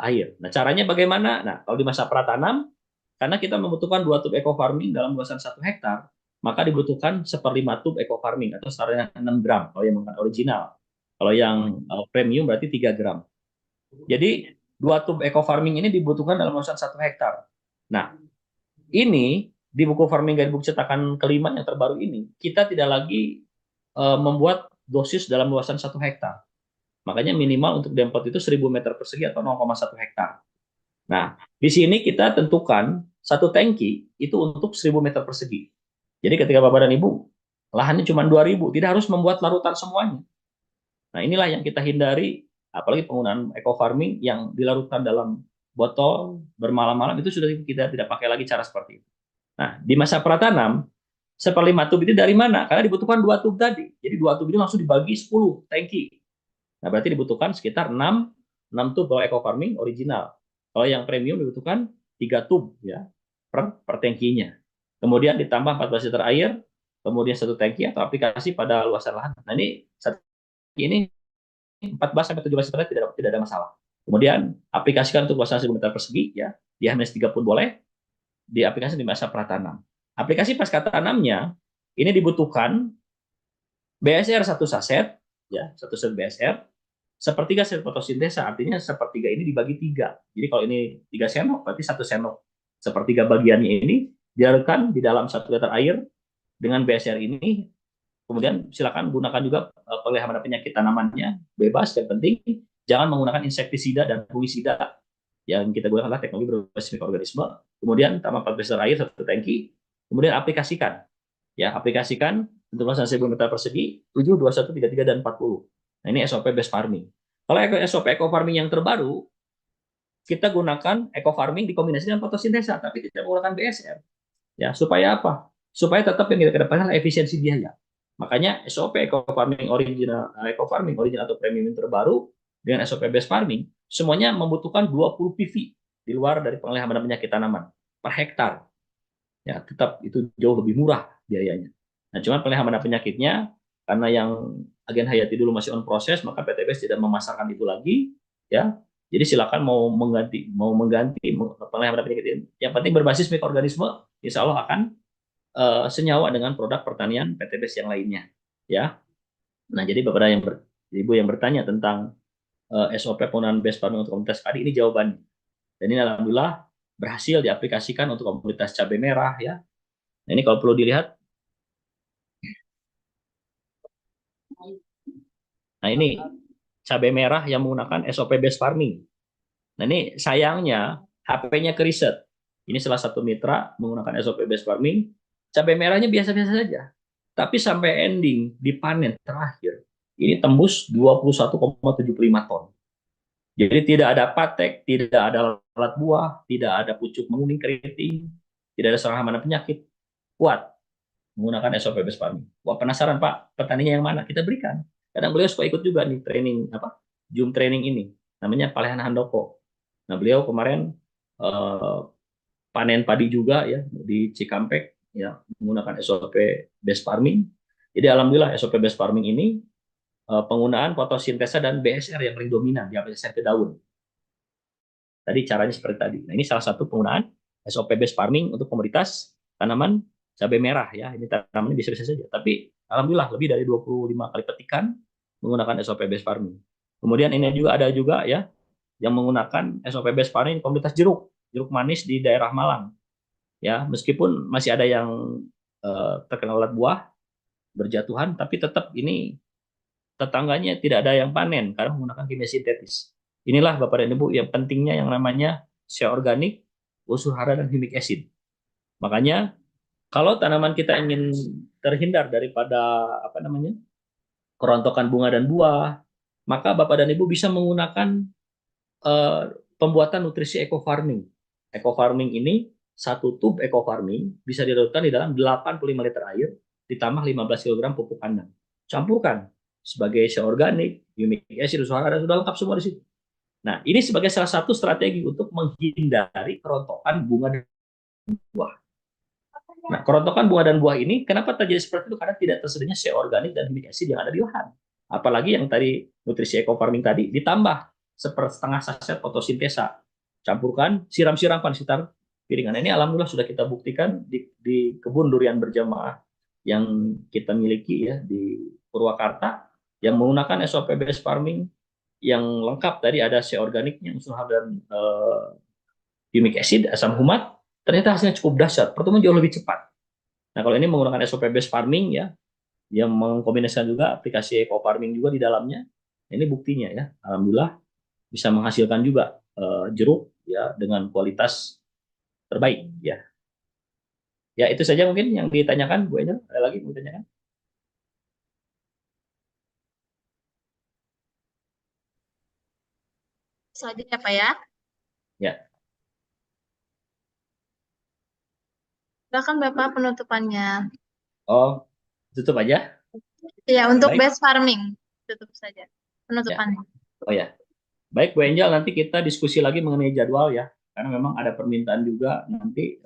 air. Nah, caranya bagaimana? Nah, kalau di masa pratanam, karena kita membutuhkan 2 tub eco farming dalam luasan 1 hektar, maka dibutuhkan 1/5 tub eco farming atau sekitar 6 gram kalau yang menggunakan original. Kalau yang premium berarti 3 gram. Jadi 2 tub eco farming ini dibutuhkan dalam luasan 1 hektar. Nah, ini di buku Farming Guidebook cetakan kelima yang terbaru ini, kita tidak lagi membuat dosis dalam luasan 1 hektar. Makanya minimal untuk dempot itu 1000 meter persegi atau 0,1 hektar. Nah, di sini kita tentukan satu tangki itu untuk 1000 meter persegi. Jadi ketika Bapak dan Ibu, lahannya cuma 2000, tidak harus membuat larutan semuanya. Nah, inilah yang kita hindari, apalagi penggunaan eco farming yang dilarutkan dalam botol bermalam-malam, itu sudah kita tidak pakai lagi cara seperti itu. Nah, di masa pratanam, 1/5 tub itu dari mana? Karena dibutuhkan 2 tub tadi. Jadi 2 tub ini langsung dibagi 10 tangki. Nah, berarti dibutuhkan sekitar 6 tub kalau eco farming original. Kalau yang premium dibutuhkan 3 tub ya per tangkinya. Kemudian ditambah 14 liter air, kemudian 1 tangki atau aplikasi pada luasan lahan. Nah, ini 14 sampai 17 liter tidak ada masalah. Kemudian aplikasikan untuk luasan 1000 meter persegi ya, di H-3 pun boleh, di aplikasi di masa pratanam. Aplikasi pasca tanamnya ini dibutuhkan BSR 1 saset, ya 1 saset BSR, sepertiga sel fotosintesa, artinya sepertiga ini dibagi 3. Jadi kalau ini 3 sendok, berarti 1 sendok. Sepertiga bagiannya ini dilarutkan di dalam 1 liter air dengan BSR ini. Kemudian silakan gunakan juga pelihara penyakit tanamannya, bebas. Yang penting jangan menggunakan insektisida dan fungisida. Yang kita gunakan adalah teknologi berbasis mikroorganisme. Kemudian tambah 14 liter air 1 tangki. Kemudian aplikasikan. Ya, aplikasikan untuk luasan 1000 meter persegi, 7, 21, 33, dan 40. Nah, ini SOP base farming. Kalau SOP eco farming yang terbaru, kita gunakan eco farming dikombinasi dengan fotosintesa, tapi tidak menggunakan BSR. Ya, supaya apa? Supaya tetap yang kita kedepankan adalah efisiensi biaya. Makanya SOP eco farming original atau premium yang terbaru dengan SOP base farming, semuanya membutuhkan 20 PV di luar dari pengeliharaan penyakit tanaman per hektar. Ya, tetap itu jauh lebih murah biayanya. Nah, cuma pengeliharaan penyakitnya karena yang agen hayati dulu masih on proses, maka PTBS tidak memasarkan itu lagi, ya. Jadi silakan mau mengganti pengeliharaan penyakit ini. Yang penting berbasis mikroorganisme, insya Allah akan senyawa dengan produk pertanian PTBS yang lainnya, ya. Nah, jadi Bapak dan Ibu yang bertanya tentang SOP penggunaan base farming untuk komunitas padi, ini jawabannya. Dan ini alhamdulillah berhasil diaplikasikan untuk komunitas cabai merah, ya. Nah, ini kalau perlu dilihat. Nah, ini cabai merah yang menggunakan SOP base farming. Nah, ini sayangnya HP-nya keriset. Ini salah satu mitra menggunakan SOP base farming. Cabai merahnya biasa-biasa saja. Tapi sampai ending dipanen terakhir, ini tembus 21,75 ton. Jadi tidak ada patek, tidak ada alat buah, tidak ada pucuk menguning keriting, tidak ada serangan hama penyakit. Kuat menggunakan SOP base farming. Wah, penasaran Pak, petaninya yang mana? Kita berikan. Kadang beliau suka ikut juga nih training Zoom training ini. Namanya Palehan Handoko. Nah, beliau kemarin panen padi juga ya di Cikampek ya menggunakan SOP base farming. Jadi alhamdulillah SOP base farming ini penggunaan fotosintesa dan BSR yang paling dominan di aplikasi ke daun. Tadi caranya seperti tadi. Nah, ini salah satu penggunaan SOP base farming untuk komoditas tanaman cabai merah ya. Ini tanamannya bisa-bisa saja. Tapi alhamdulillah lebih dari 25 kali petikan menggunakan SOP base farming. Kemudian ini juga ada juga ya yang menggunakan SOP base farming komoditas jeruk manis di daerah Malang. Ya, meskipun masih ada yang terkena lalat buah berjatuhan, tapi tetap ini tetangganya tidak ada yang panen karena menggunakan kimia sintetis. Inilah Bapak dan Ibu yang pentingnya yang namanya SEA organik, unsur hara dan humic acid. Makanya kalau tanaman kita ingin terhindar daripada apa namanya kerontokan bunga dan buah, maka Bapak dan Ibu bisa menggunakan eh, pembuatan nutrisi eco farming. Eco farming ini satu tub eco farming bisa dilarutkan di dalam 85 liter air ditambah 15 kg pupuk kandang. Campurkan sebagai SEA organik, humic acid, unsur hara, dan sudah lengkap semua di situ. Nah, ini sebagai salah satu strategi untuk menghindari kerontokan bunga dan buah. Nah, kerontokan bunga dan buah ini kenapa terjadi seperti itu? Karena tidak tersedianya SEA organik dan humic acid yang ada di lahan. Apalagi yang tadi nutrisi eco farming tadi ditambah sepersetengah saset fotosintesa. Campurkan, siram-siramkan sekitar piringan. Ini alhamdulillah sudah kita buktikan di kebun durian berjamaah yang kita miliki ya di Purwakarta yang menggunakan SOP based farming yang lengkap tadi ada SEA organiknya, unsur hara dan humic acid, asam humat, ternyata hasilnya cukup dahsyat. Pertumbuhan jauh lebih cepat. Nah, kalau ini menggunakan SOP based farming ya, yang mengkombinasikan juga aplikasi eco farming juga di dalamnya. Ini buktinya ya, alhamdulillah bisa menghasilkan juga jeruk ya dengan kualitas terbaik ya. Ya itu saja mungkin yang ditanyakan Bu Angel. Ada lagi mau ditanyakan? Saja ya Pak ya. Ya. Silakan Bapak penutupannya. Oh, tutup aja. Ya, untuk Baik. base farming. Tutup saja Ya. penutupannya. Oh ya. Baik Bu Angel, nanti kita diskusi lagi mengenai jadwal ya. Karena memang ada permintaan juga nanti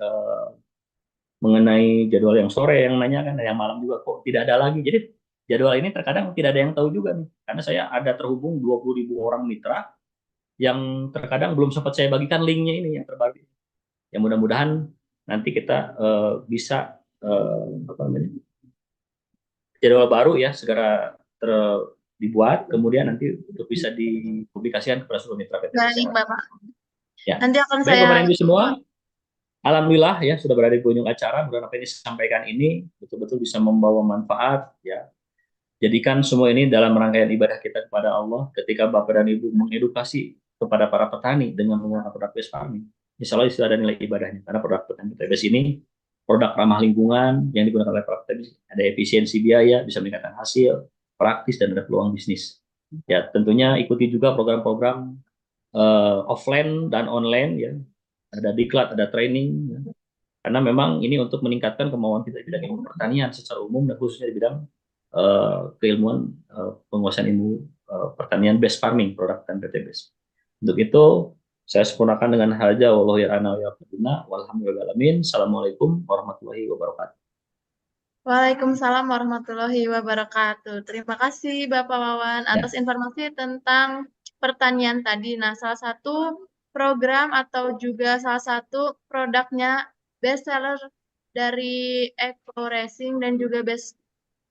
mengenai jadwal yang sore yang nanya kan, yang malam juga kok tidak ada lagi. Jadi jadwal ini terkadang tidak ada yang tahu juga nih. Karena saya ada terhubung 20.000 orang mitra yang terkadang belum sempat saya bagikan linknya ini yang terbaru. Yang mudah-mudahan nanti kita bisa apa namanya jadwal baru ya segera dibuat, kemudian nanti untuk bisa dipublikasikan kepada seluruh mitra PT. Baik Bapak. Ya. Nanti akan Baik saya Bapak dan Ibu semua, alhamdulillah ya sudah berada di penghujung acara. Mudah-mudahan apa yang disampaikan ini betul-betul bisa membawa manfaat ya. Jadikan semua ini dalam rangkaian ibadah kita kepada Allah ketika Bapak dan Ibu mengedukasi kepada para petani dengan menggunakan produk base farming. Insya Allah itu ada nilai ibadahnya karena produk petani base ini produk ramah lingkungan yang digunakan oleh para petani, ada efisiensi biaya, bisa meningkatkan hasil, praktis dan ada peluang bisnis. Ya tentunya ikuti juga program-program offline dan online ya, ada diklat, ada training ya. Karena memang ini untuk meningkatkan kemauan kita di bidang ilmu pertanian secara umum dan khususnya di bidang keilmuan penguasaan ilmu pertanian base farming produk dan PT base. Untuk itu saya sempurnakan dengan haja wallahu ya'ana wa yaquluna walhamdulillahalamin. Assalamualaikum warahmatullahi wabarakatuh. Waalaikumsalam warahmatullahi wabarakatuh. Terima kasih Bapak Wawan Ya. atas informasi tentang pertanian tadi. Nah, salah satu program atau juga salah satu produknya best seller dari Eco Racing dan juga Best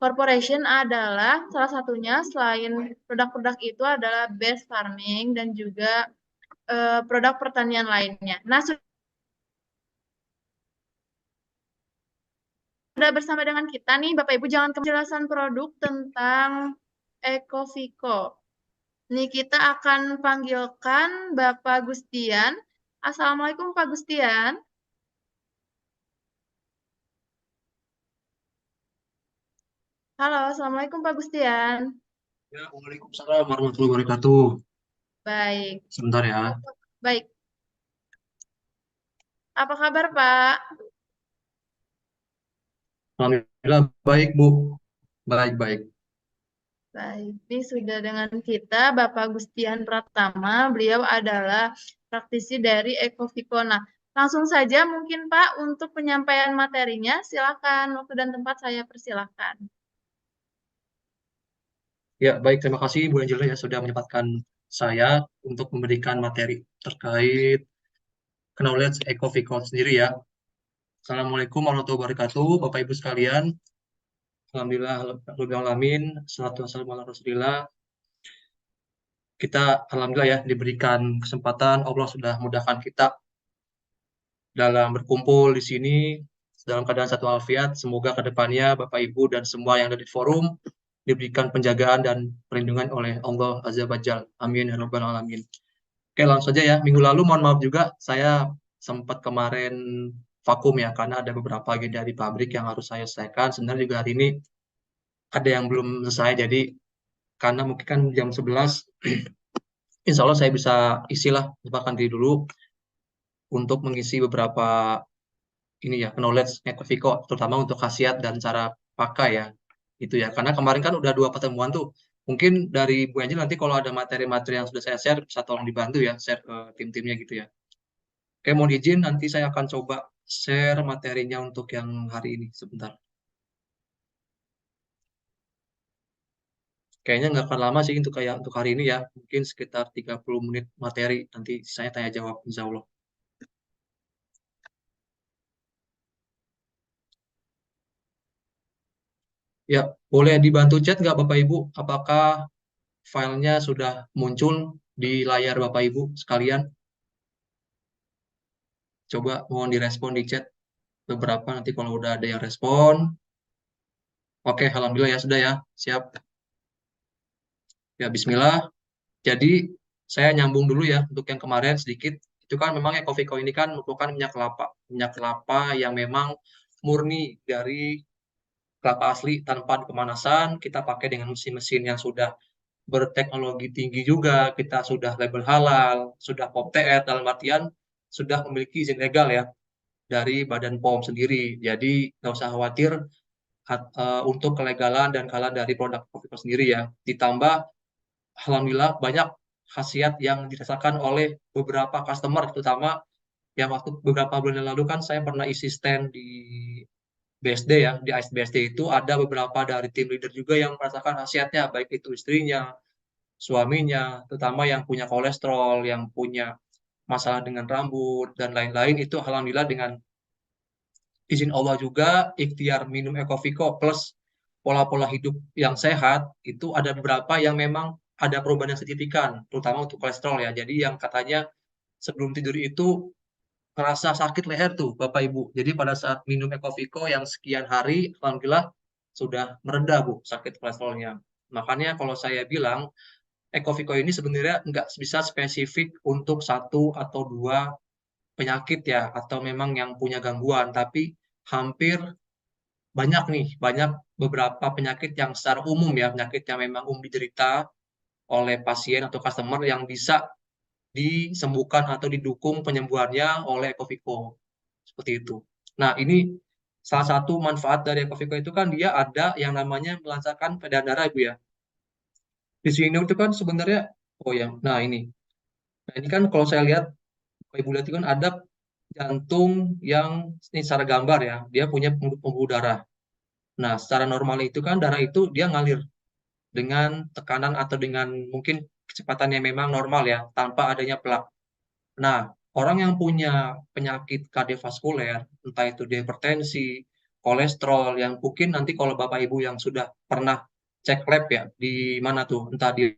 Corporation adalah salah satunya selain produk-produk itu adalah best farming dan juga produk pertanian lainnya. Nah, sudah bersama dengan kita nih, Bapak Ibu, jangan kejelasan produk tentang Ekovico. Nih, kita akan panggilkan Bapak Gustian. Assalamualaikum, Pak Gustian. Halo, Assalamualaikum, Pak Gustian. Ya, Waalaikumsalam warahmatullahi wabarakatuh. Baik, Sebentar ya. baik. Apa kabar, Pak? Alhamdulillah baik, Bu. Baik-baik. Baik, ini sudah dengan kita Bapak Gustian Pratama. Beliau adalah praktisi dari Ekovico. Nah, langsung saja mungkin Pak untuk penyampaian materinya. Silakan, waktu dan tempat saya persilahkan. Ya, baik. Terima kasih Bu Angela ya sudah menyempatkan saya untuk memberikan materi terkait knowledge Ecovico sendiri ya. Assalamualaikum warahmatullahi wabarakatuh, Bapak Ibu sekalian. Alhamdulillah, alamin. Salatu wassalamu ala Rasulillah. Kita alhamdulillah ya diberikan kesempatan, Allah sudah mudahkan kita dalam berkumpul di sini dalam keadaan satu alfiat. Semoga kedepannya Bapak Ibu dan semua yang ada di forum diberikan penjagaan dan perlindungan oleh Allah Azza wa Jalla. Amin ya rabbal alamin. Oke, langsung aja ya. Minggu lalu mohon maaf juga saya sempat kemarin vakum ya karena ada beberapa agenda di pabrik yang harus saya selesaikan. Sebenarnya juga hari ini ada yang belum selesai, jadi karena mungkin kan jam 11 insya Allah saya bisa isilah bahkan diri dulu untuk mengisi beberapa ini ya knowledge Viko, terutama untuk khasiat dan cara pakai ya itu ya, karena kemarin kan udah 2 pertemuan tuh. Mungkin dari Bu Angel nanti kalau ada materi-materi yang sudah saya share bisa tolong dibantu ya share ke tim-timnya gitu ya. Oke, mohon izin nanti saya akan coba share materinya untuk yang hari ini sebentar. Kayaknya nggak akan lama sih untuk hari ini ya, mungkin sekitar 30 menit materi, nanti sisanya tanya jawab insya Allah. Ya, boleh dibantu chat nggak Bapak Ibu? Apakah filenya sudah muncul di layar Bapak Ibu sekalian? Coba mohon direspon di chat beberapa, nanti kalau udah ada yang respon. Oke, alhamdulillah ya sudah ya, siap. Ya, bismillah. Jadi saya nyambung dulu ya untuk yang kemarin sedikit. Itu kan memang Ecoviko ini kan merupakan minyak kelapa. Minyak kelapa yang memang murni dari kelapa asli tanpa pemanasan. Kita pakai dengan mesin-mesin yang sudah berteknologi tinggi juga. Kita sudah label halal, sudah POM-TR dalam artian sudah memiliki izin legal ya dari Badan POM sendiri. Jadi nggak usah khawatir untuk kelegalan dan kehalal dari produk Ecoviko sendiri ya. Ditambah alhamdulillah banyak khasiat yang dirasakan oleh beberapa customer, terutama yang waktu beberapa bulan yang lalu kan saya pernah isi stand di BSD ya, di ICE BSD itu ada beberapa dari tim leader juga yang merasakan khasiatnya, baik itu istrinya, suaminya, terutama yang punya kolesterol, yang punya masalah dengan rambut, dan lain-lain, itu alhamdulillah dengan izin Allah juga, ikhtiar minum Ecoviko plus pola-pola hidup yang sehat, itu ada beberapa yang memang ada perubahan yang signifikan, terutama untuk kolesterol ya. Jadi yang katanya sebelum tidur itu ngerasa sakit leher tuh Bapak Ibu. Jadi pada saat minum Ecoviko yang sekian hari, alhamdulillah sudah mereda Bu sakit kolesterolnya. Makanya kalau saya bilang Ecoviko ini sebenarnya nggak bisa spesifik untuk 1 atau 2 penyakit ya, atau memang yang punya gangguan, tapi hampir banyak beberapa penyakit yang secara umum ya, penyakit yang memang diderita oleh pasien atau customer yang bisa disembuhkan atau didukung penyembuhannya oleh Ecoviko. Seperti itu. Nah, ini salah satu manfaat dari Ecoviko itu kan dia ada yang namanya melancarkan peredaran darah, Ibu ya. Di sini itu kan sebenarnya, oh ya, nah ini. Nah, ini kan kalau saya lihat, Ibu lihat itu kan ada jantung yang, ini secara gambar ya, dia punya pembuluh darah. Nah, secara normal itu kan darah itu dia ngalir dengan tekanan atau dengan mungkin kecepatan yang memang normal ya, tanpa adanya plak. Nah, orang yang punya penyakit kardiovaskuler, entah itu hipertensi, kolesterol, yang mungkin nanti kalau Bapak Ibu yang sudah pernah cek lab ya, di mana tuh, entah di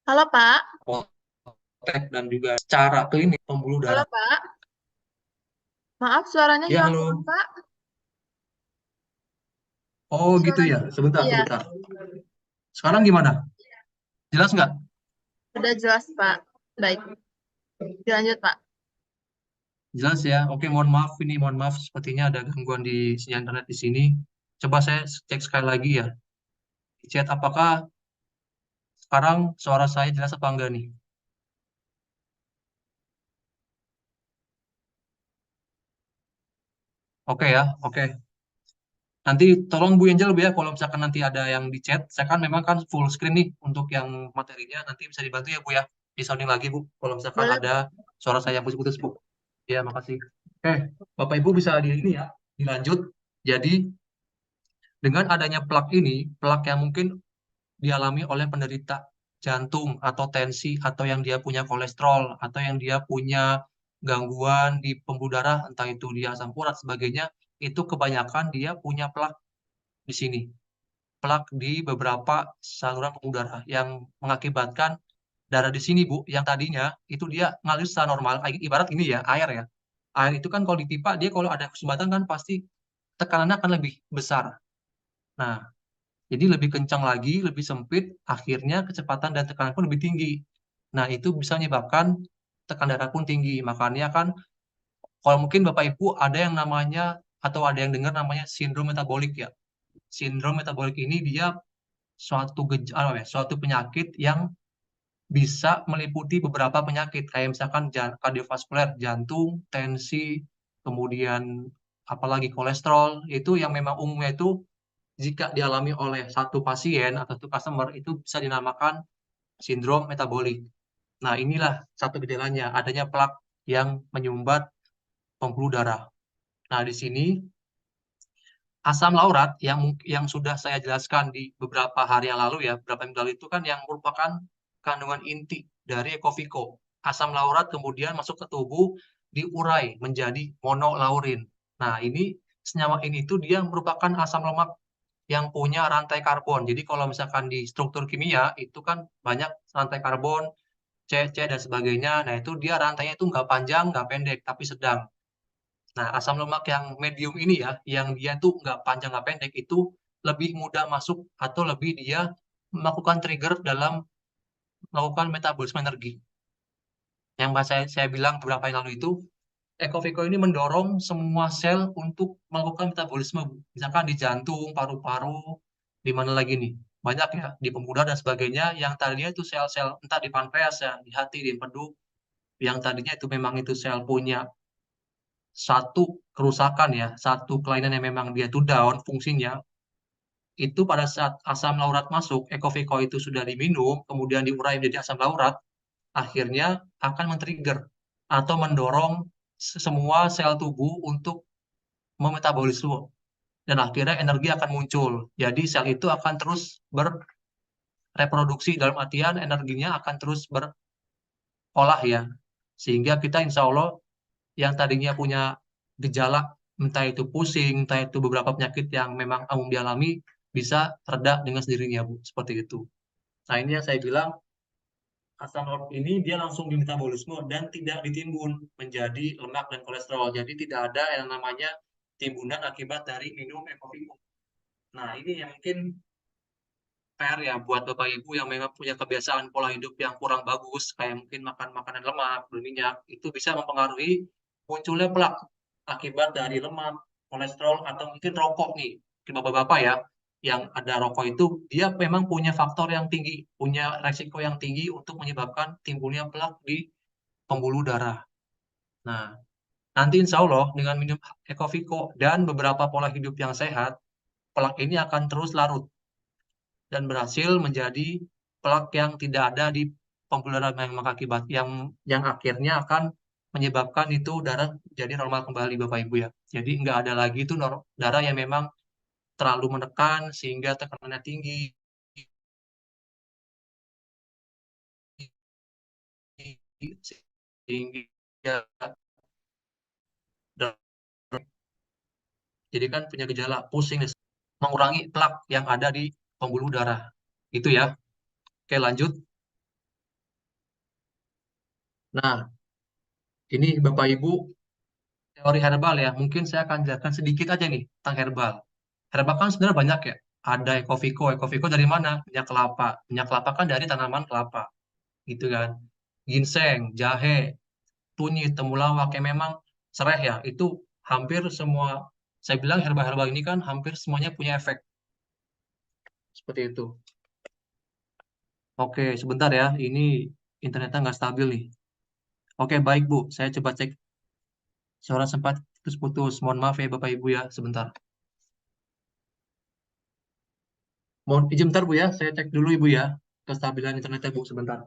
Halo Pak. apotek dan juga secara klinik pembuluh Halo darah. Pak. Maaf suaranya Ya, hilang terus halo. Pak. Oh, gitu Suaranya. ya. Sebentar, Iya, sebentar. Sekarang gimana? Jelas nggak? udah jelas Pak. Baik, dilanjut Pak. Jelas ya. Oke, mohon maaf ini, mohon maaf. Sepertinya ada gangguan di sinyal internet di sini. Coba saya cek sekali lagi ya. Di chat apakah sekarang suara saya jelas apa enggak nih? Oke ya, oke. Nanti tolong Bu Angel Bu ya, kalau misalkan nanti ada yang di chat, saya kan memang kan full screen nih untuk yang materinya, nanti bisa dibantu ya Bu ya, di sounding lagi Bu, kalau misalkan Boleh. ada suara saya yang putus-putus Bu. Ya, makasih. Oke, Bapak Ibu bisa di ini ya, dilanjut. Jadi, dengan adanya plak ini, plak yang mungkin dialami oleh penderita jantung atau tensi, atau yang dia punya kolesterol, atau yang dia punya gangguan di pembuluh darah, entah itu dia asam urat sebagainya, itu kebanyakan dia punya plak di sini. plak di beberapa saluran pembuluh darah yang mengakibatkan darah di sini, Bu, yang tadinya itu dia ngalir secara normal, ibarat ini ya, air ya. Air itu kan kalau dipipa, dia kalau ada sumbatan kan pasti tekanannya akan lebih besar. Nah, jadi lebih kencang lagi, lebih sempit, akhirnya kecepatan dan tekanan pun lebih tinggi. Nah, itu bisa menyebabkan tekanan darah pun tinggi. Makanya kan, kalau mungkin Bapak Ibu ada yang namanya, atau ada yang dengar namanya sindrom metabolik ya. Sindrom metabolik ini dia suatu penyakit yang bisa meliputi beberapa penyakit, kayak misalkan kardiovaskuler, jantung, tensi, kemudian apalagi kolesterol, itu yang memang umumnya itu jika dialami oleh satu pasien atau satu customer itu bisa dinamakan sindrom metabolik. Nah, inilah satu gejalanya, adanya plak yang menyumbat pembuluh darah. Nah, di sini asam laurat yang sudah saya jelaskan di beberapa hari yang lalu ya, beberapa minggu lalu itu kan yang merupakan kandungan inti dari Ecoviko. Asam laurat kemudian masuk ke tubuh diurai menjadi monolaurin. Nah, ini senyawa ini itu dia merupakan asam lemak yang punya rantai karbon. Jadi kalau misalkan di struktur kimia itu kan banyak rantai karbon, C, C dan sebagainya. Nah, itu dia rantainya itu nggak panjang, nggak pendek, tapi sedang. Nah, asam lemak yang medium ini ya, yang dia tuh nggak panjang nggak pendek, itu lebih mudah masuk atau lebih dia melakukan trigger dalam melakukan metabolisme energi. Yang saya bilang beberapa yang lalu itu, Ecoviko ini mendorong semua sel untuk melakukan metabolisme. Misalkan di jantung, paru-paru, di mana lagi nih? Banyak ya, di pembuluh darah dan sebagainya, yang tadinya itu sel-sel, entah di pankreas ya, di hati, di empedu, yang tadinya itu memang itu sel punya satu kerusakan ya, satu kelainan yang memang dia tuh down fungsinya, itu pada saat asam laurat masuk, Ecoviko itu sudah diminum, kemudian diurai menjadi asam laurat, akhirnya akan men-trigger atau mendorong semua sel tubuh untuk memetabolisme. Dan akhirnya energi akan muncul. Jadi sel itu akan terus bereproduksi, dalam artian energinya akan terus berolah ya. Sehingga kita insya Allah yang tadinya punya gejala, entah itu pusing, entah itu beberapa penyakit yang memang umum dialami, bisa reda dengan sendirinya, Bu. Seperti itu. Nah, ini yang saya bilang, asam laurat ini dia langsung di metabolisme dan tidak ditimbun menjadi lemak dan kolesterol. Jadi tidak ada yang namanya timbunan akibat dari minum Ecoviko. Nah, ini yang mungkin PR ya buat Bapak Ibu yang memang punya kebiasaan pola hidup yang kurang bagus, kayak mungkin makan makanan lemak, berminyak, itu bisa mempengaruhi munculnya plak akibat dari lemak, kolesterol, atau mungkin rokok nih. Mungkin Bapak-Bapak ya, yang ada rokok itu, dia memang punya faktor yang tinggi, punya resiko yang tinggi untuk menyebabkan timbulnya plak di pembuluh darah. Nah, nanti insya Allah dengan minum Ecoviko dan beberapa pola hidup yang sehat, plak ini akan terus larut dan berhasil menjadi plak yang tidak ada di pembuluh darah yang mengakibat yang akhirnya akan menyebabkan itu darah jadi normal kembali Bapak Ibu ya. Jadi nggak ada lagi itu darah yang memang terlalu menekan sehingga tekanannya tinggi. Sehingga jadi kan punya gejala pusing, mengurangi plak yang ada di pembuluh darah. Itu ya. Oke, lanjut. Nah, ini Bapak Ibu teori herbal ya. Mungkin saya akan jelaskan sedikit aja nih tentang herbal. Herbal kan sebenarnya banyak ya. Ada Ecoviko. Ecoviko dari mana? Minyak kelapa. Minyak kelapa kan dari tanaman kelapa. Gitu kan. Ginseng, jahe, kunyit, temulawak yang memang serai ya. Itu hampir semua, saya bilang herbal-herbal ini kan hampir semuanya punya efek. Seperti itu. Oke, sebentar ya. Ini internetnya nggak stabil nih. Oke, baik Bu. Saya coba cek. Suara sempat putus-putus. Mohon maaf ya Bapak Ibu ya. Sebentar. Mohon izin bentar Bu ya. Saya cek dulu Ibu ya. Kestabilan internetnya Bu. Sebentar.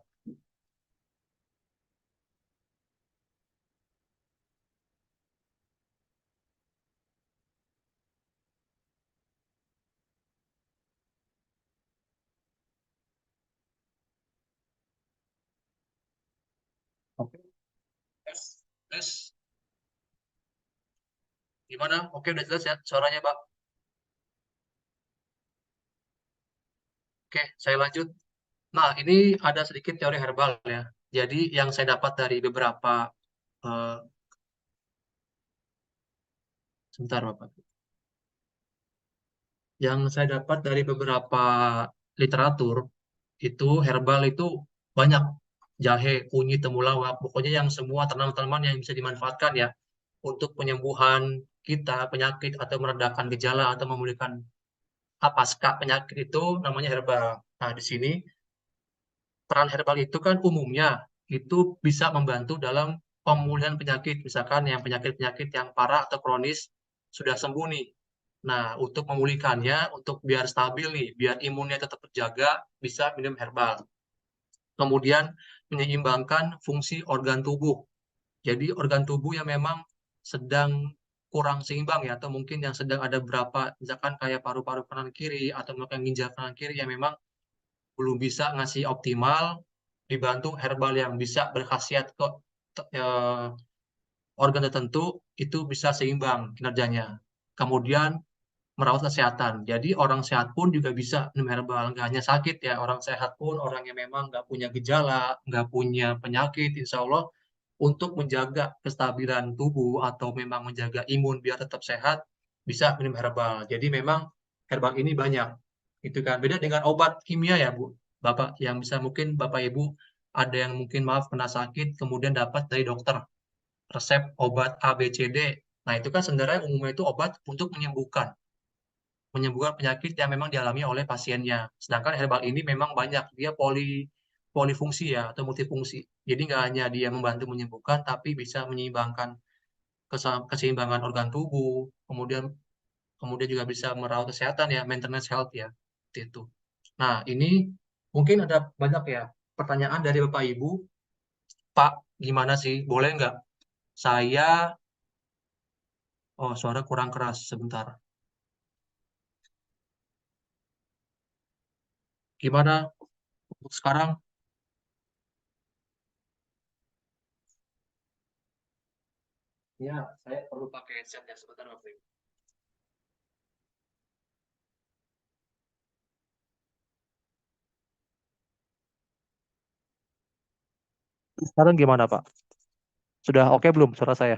Oke. Tes. Tes. Gimana? Oke, udah jelas ya suaranya Pak. Oke, saya lanjut. Nah, ini ada sedikit teori herbal ya. Jadi yang saya dapat dari beberapa eh, sebentar Bapak. Yang saya dapat dari beberapa literatur itu herbal itu banyak. Jahe, kunyit, temulawak, pokoknya yang semua tanaman-tanaman yang bisa dimanfaatkan ya untuk penyembuhan kita, penyakit atau meredakan gejala atau memulihkan pasca penyakit itu namanya herbal. Nah, di sini peran herbal itu kan umumnya itu bisa membantu dalam pemulihan penyakit, misalkan yang penyakit-penyakit yang parah atau kronis sudah sembuh nih. Nah, untuk memulihkannya, untuk biar stabil nih, biar imunnya tetap terjaga, bisa minum herbal. Kemudian menyeimbangkan fungsi organ tubuh. Jadi organ tubuh yang memang sedang kurang seimbang ya, atau mungkin yang sedang ada beberapa, misalkan kayak paru-paru kanan kiri atau mungkin ginjal kanan kiri yang memang belum bisa ngasih optimal, dibantu herbal yang bisa berkhasiat ke organ tertentu itu bisa seimbang kinerjanya. Kemudian merawat kesehatan. Jadi orang sehat pun juga bisa minum herbal, nggak hanya sakit ya. Orang sehat pun, orang yang memang nggak punya gejala, nggak punya penyakit, insya Allah untuk menjaga kestabilan tubuh atau memang menjaga imun biar tetap sehat, bisa minum herbal. Jadi memang herbal ini banyak. Itu kan beda dengan obat kimia ya, Bu. Bapak yang bisa mungkin Bapak Ibu ada yang mungkin maaf pernah sakit kemudian dapat dari dokter resep obat A B C D. Nah, itu kan sebenarnya umumnya itu obat untuk menyembuhkan penyakit yang memang dialami oleh pasiennya. Sedangkan herbal ini memang banyak, dia polifungsi ya atau multifungsi. Jadi nggak hanya dia membantu menyembuhkan, tapi bisa menyeimbangkan keseimbangan organ tubuh, kemudian kemudian juga bisa merawat kesehatan ya, maintenance health ya, seperti itu. Nah, ini mungkin ada banyak ya pertanyaan dari Bapak Ibu. Pak, gimana sih? Boleh nggak saya, oh suara kurang keras, sebentar. Gimana untuk sekarang? Ya, saya perlu pakai headset ya, sebentar Bapak Ibu. Sekarang gimana Pak? Sudah oke belum suara saya?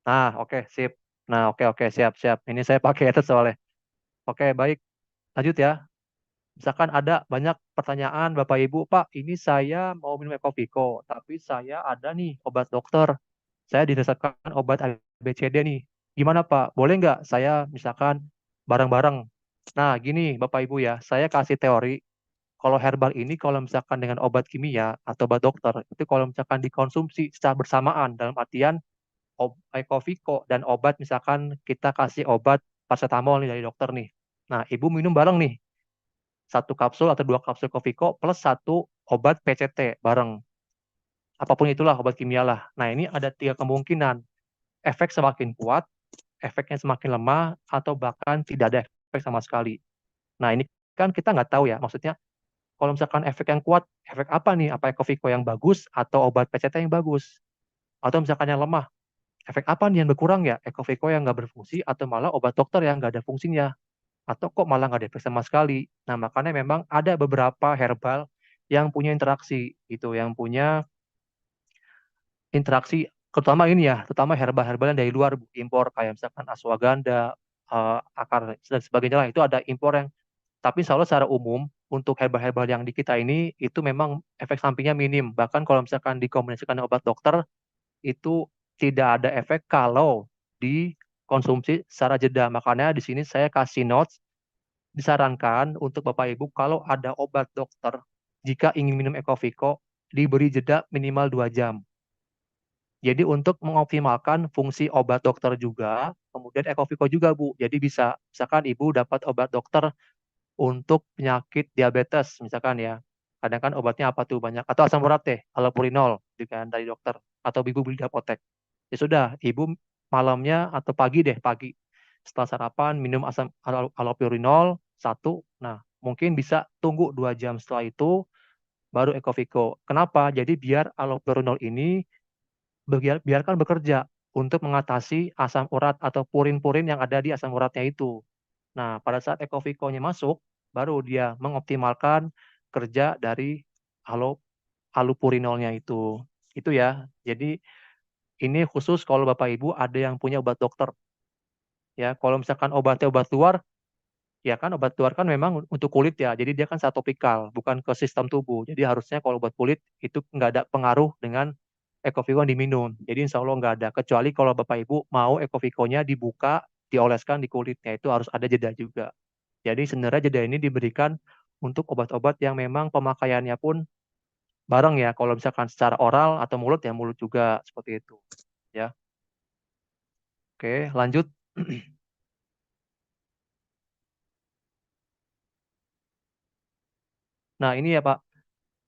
Nah, oke, sip. Nah, oke, siap, siap. Ini saya pakai headset soalnya. Oke, baik. Lanjut ya. Misalkan ada banyak pertanyaan Bapak Ibu, Pak, ini saya mau minum Ecoviko, tapi saya ada nih obat dokter. Saya diresepkan obat ABCD nih. Gimana Pak? Boleh nggak saya misalkan bareng-bareng? Nah, gini Bapak Ibu ya, saya kasih teori. Kalau herbal ini kalau misalkan dengan obat kimia atau obat dokter, itu kalau misalkan dikonsumsi secara bersamaan dalam artian Ecoviko dan obat misalkan kita kasih obat paracetamol nih dari dokter nih. Nah, ibu minum bareng nih satu kapsul atau dua kapsul Ecoviko plus satu obat PCT bareng. Apapun itulah obat kimia lah. Nah, ini ada tiga kemungkinan. Efek semakin kuat, efeknya semakin lemah, atau bahkan tidak ada efek sama sekali. Nah, ini kan kita nggak tahu ya. Maksudnya, kalau misalkan efek yang kuat, efek apa nih? Apa Ecoviko yang bagus atau obat PCT yang bagus? Atau misalkan yang lemah, efek apa nih yang berkurang ya? Ecoviko yang nggak berfungsi atau malah obat dokter yang nggak ada fungsinya? Atau kok malah nggak ada efek sama sekali? Nah, makanya memang ada beberapa herbal yang punya interaksi, gitu, yang punya interaksi, terutama ini ya, terutama herbal-herbal yang dari luar, impor, kayak misalkan ashwagandha, akar, dan sebagainya lah, itu ada impor yang, tapi insya Allah secara umum, untuk herbal-herbal yang di kita ini, itu memang efek sampingnya minim. Bahkan kalau misalkan dikombinasikan dengan obat dokter, itu tidak ada efek kalau dikonsumsi secara jeda. Makanya di sini saya kasih notes, disarankan untuk Bapak Ibu kalau ada obat dokter, jika ingin minum Ecoviko, diberi jeda minimal 2 jam. Jadi untuk mengoptimalkan fungsi obat dokter juga, kemudian Ecoviko juga Bu. Jadi bisa, misalkan Ibu dapat obat dokter untuk penyakit diabetes, misalkan ya. Kadang kan obatnya apa tuh banyak, atau asam urat deh, allopurinol, gitu kan, dari dokter. Atau Ibu beli di apotek. Ya sudah, Ibu malamnya atau pagi deh, pagi. Setelah sarapan, minum asam allopurinol, satu. Nah, mungkin bisa tunggu 2 jam setelah itu, baru Ecoviko. Kenapa? Jadi biar allopurinol ini biarkan bekerja untuk mengatasi asam urat atau purin-purin yang ada di asam uratnya itu. Nah, pada saat Ecoviko-nya masuk, baru dia mengoptimalkan kerja dari allopurinolnya itu. Itu ya. Jadi ini khusus kalau Bapak Ibu ada yang punya obat dokter. Ya, kalau misalkan obatnya obat luar, ya kan obat luar kan memang untuk kulit ya. Jadi dia kan secara topikal, bukan ke sistem tubuh. Jadi harusnya kalau obat kulit itu nggak ada pengaruh dengan Ekovico yang diminum. Jadi insya Allah nggak ada. Kecuali kalau Bapak Ibu mau Ekovico-nya dibuka, dioleskan di kulitnya, itu harus ada jeda juga. Jadi sebenarnya jeda ini diberikan untuk obat-obat yang memang pemakaiannya pun bareng ya. Kalau misalkan secara oral atau mulut ya mulut juga seperti itu. Ya, oke lanjut. Nah ini ya Pak,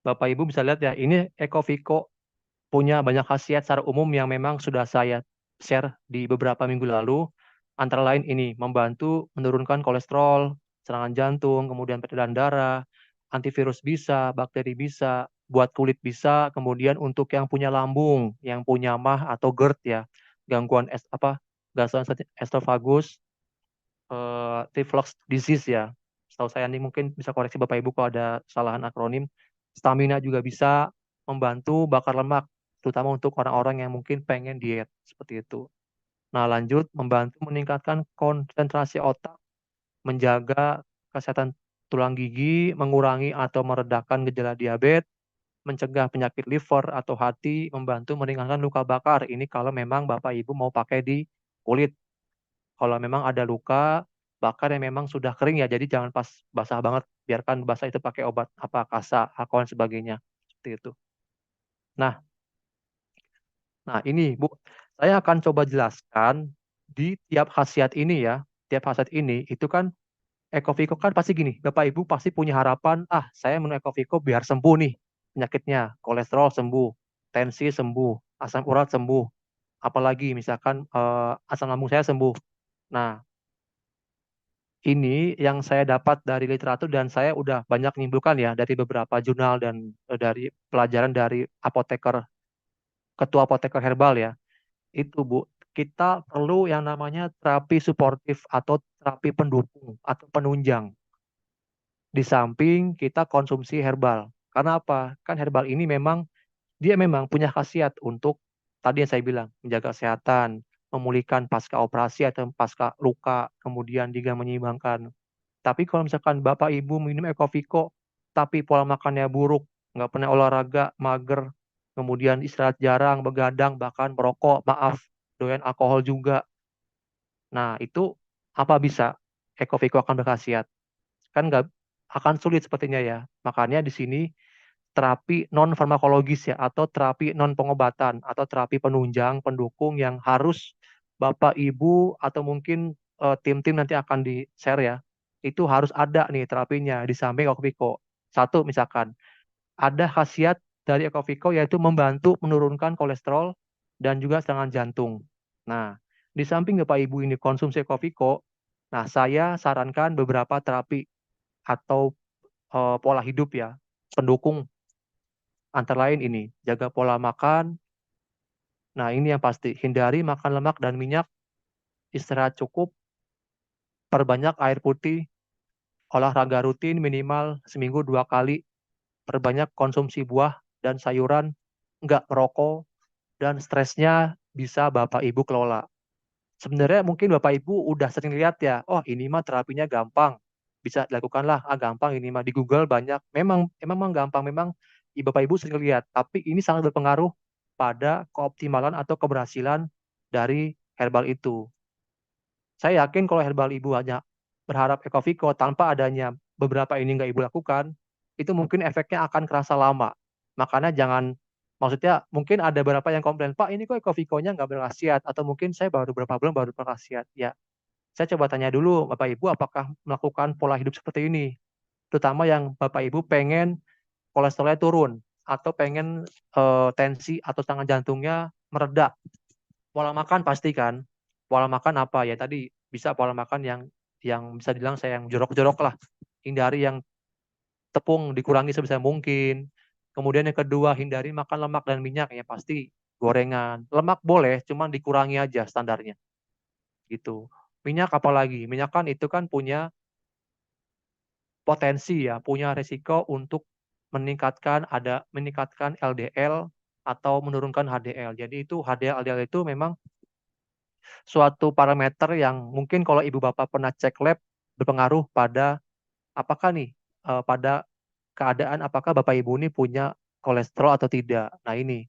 Bapak Ibu bisa lihat ya, ini Ekovico punya banyak khasiat secara umum yang memang sudah saya share di beberapa minggu lalu. Antara lain ini, membantu menurunkan kolesterol, serangan jantung, kemudian peredaran darah, antivirus bisa, bakteri bisa, buat kulit bisa, kemudian untuk yang punya lambung, yang punya MAH atau GERD ya, gangguan gangguan esophagus, reflux disease ya. Setahu saya ini mungkin bisa koreksi Bapak Ibu kalau ada kesalahan akronim. Stamina juga bisa membantu bakar lemak, terutama untuk orang-orang yang mungkin pengen diet seperti itu. Nah, lanjut membantu meningkatkan konsentrasi otak, menjaga kesehatan tulang gigi, mengurangi atau meredakan gejala diabetes, mencegah penyakit liver atau hati, membantu meringankan luka bakar. Ini kalau memang Bapak Ibu mau pakai di kulit. Kalau memang ada luka bakar yang memang sudah kering ya, jadi jangan pas basah banget, biarkan basah itu pakai obat apa kasa, aqua dan sebagainya. Seperti itu. Nah, ini Bu, saya akan coba jelaskan di tiap khasiat ini ya. Tiap khasiat ini itu kan Ekovico kan pasti gini, Bapak Ibu pasti punya harapan, saya minum Ekovico biar sembuh nih penyakitnya, kolesterol sembuh, tensi sembuh, asam urat sembuh, apalagi misalkan asam lambung saya sembuh. Nah, ini yang saya dapat dari literatur dan saya udah banyak menyimpulkan ya dari beberapa jurnal dan dari pelajaran dari ketua apoteker herbal ya. Itu Bu, kita perlu yang namanya terapi suportif atau terapi pendukung atau penunjang di samping kita konsumsi herbal. Karena apa? Kan herbal ini memang dia memang punya khasiat untuk tadi yang saya bilang, menjaga kesehatan, memulihkan pasca operasi atau pasca luka, kemudian juga menyeimbangkan. Tapi kalau misalkan Bapak Ibu minum Ekovico, tapi pola makannya buruk, nggak pernah olahraga, mager, kemudian istirahat jarang, begadang, bahkan merokok, maaf, doyan alkohol juga. Nah, itu apa bisa Ekovico akan berkhasiat? Kan nggak akan sulit sepertinya ya. Makanya di sini terapi non farmakologis ya, atau terapi non pengobatan, atau terapi penunjang, pendukung yang harus Bapak Ibu atau mungkin tim-tim nanti akan di-share ya, itu harus ada nih terapinya di samping Ekovico. Satu misalkan, ada khasiat dari Ekovico yaitu membantu menurunkan kolesterol dan juga serangan jantung. Nah, di samping Bapak Ibu ini konsumsi Ekovico, nah saya sarankan beberapa terapi atau pola hidup ya, pendukung antara lain ini, jaga pola makan. Nah, ini yang pasti, hindari makan lemak dan minyak, istirahat cukup, perbanyak air putih, olahraga rutin minimal seminggu 2 kali, perbanyak konsumsi buah dan sayuran, nggak merokok, dan stresnya bisa Bapak Ibu kelola. Sebenarnya mungkin Bapak Ibu udah sering lihat ya, oh ini mah terapinya gampang, bisa dilakukan lah, gampang ini mah di Google banyak. Memang gampang, memang Bapak Ibu sering lihat, tapi ini sangat berpengaruh pada keoptimalan atau keberhasilan dari herbal itu. Saya yakin kalau herbal Ibu hanya berharap Ekovico tanpa adanya beberapa ini nggak Ibu lakukan, itu mungkin efeknya akan kerasa lama. Makanya jangan, maksudnya mungkin ada beberapa yang komplain, Pak ini kok Ekovico-nya nggak berkhasiat, atau mungkin saya baru beberapa bulan baru berkhasiat. Ya, saya coba tanya dulu Bapak Ibu apakah melakukan pola hidup seperti ini. Terutama yang Bapak Ibu pengen kolesterolnya turun, atau pengen tensi atau serangan jantungnya mereda. Pola makan pasti kan. Pola makan apa ya tadi, bisa pola makan yang bisa dibilang saya yang jorok-jorok lah. Hindari yang tepung, dikurangi sebisa mungkin. Kemudian yang kedua, hindari makan lemak dan minyak ya pasti gorengan. Lemak boleh, cuman dikurangi aja standarnya. Gitu. Minyak apalagi? Minyak kan itu kan punya potensi ya, punya resiko untuk meningkatkan LDL atau menurunkan HDL. Jadi itu HDL LDL itu memang suatu parameter yang mungkin kalau ibu bapak pernah cek lab berpengaruh pada apakah nih pada keadaan apakah bapak ibu ini punya kolesterol atau tidak. Nah ini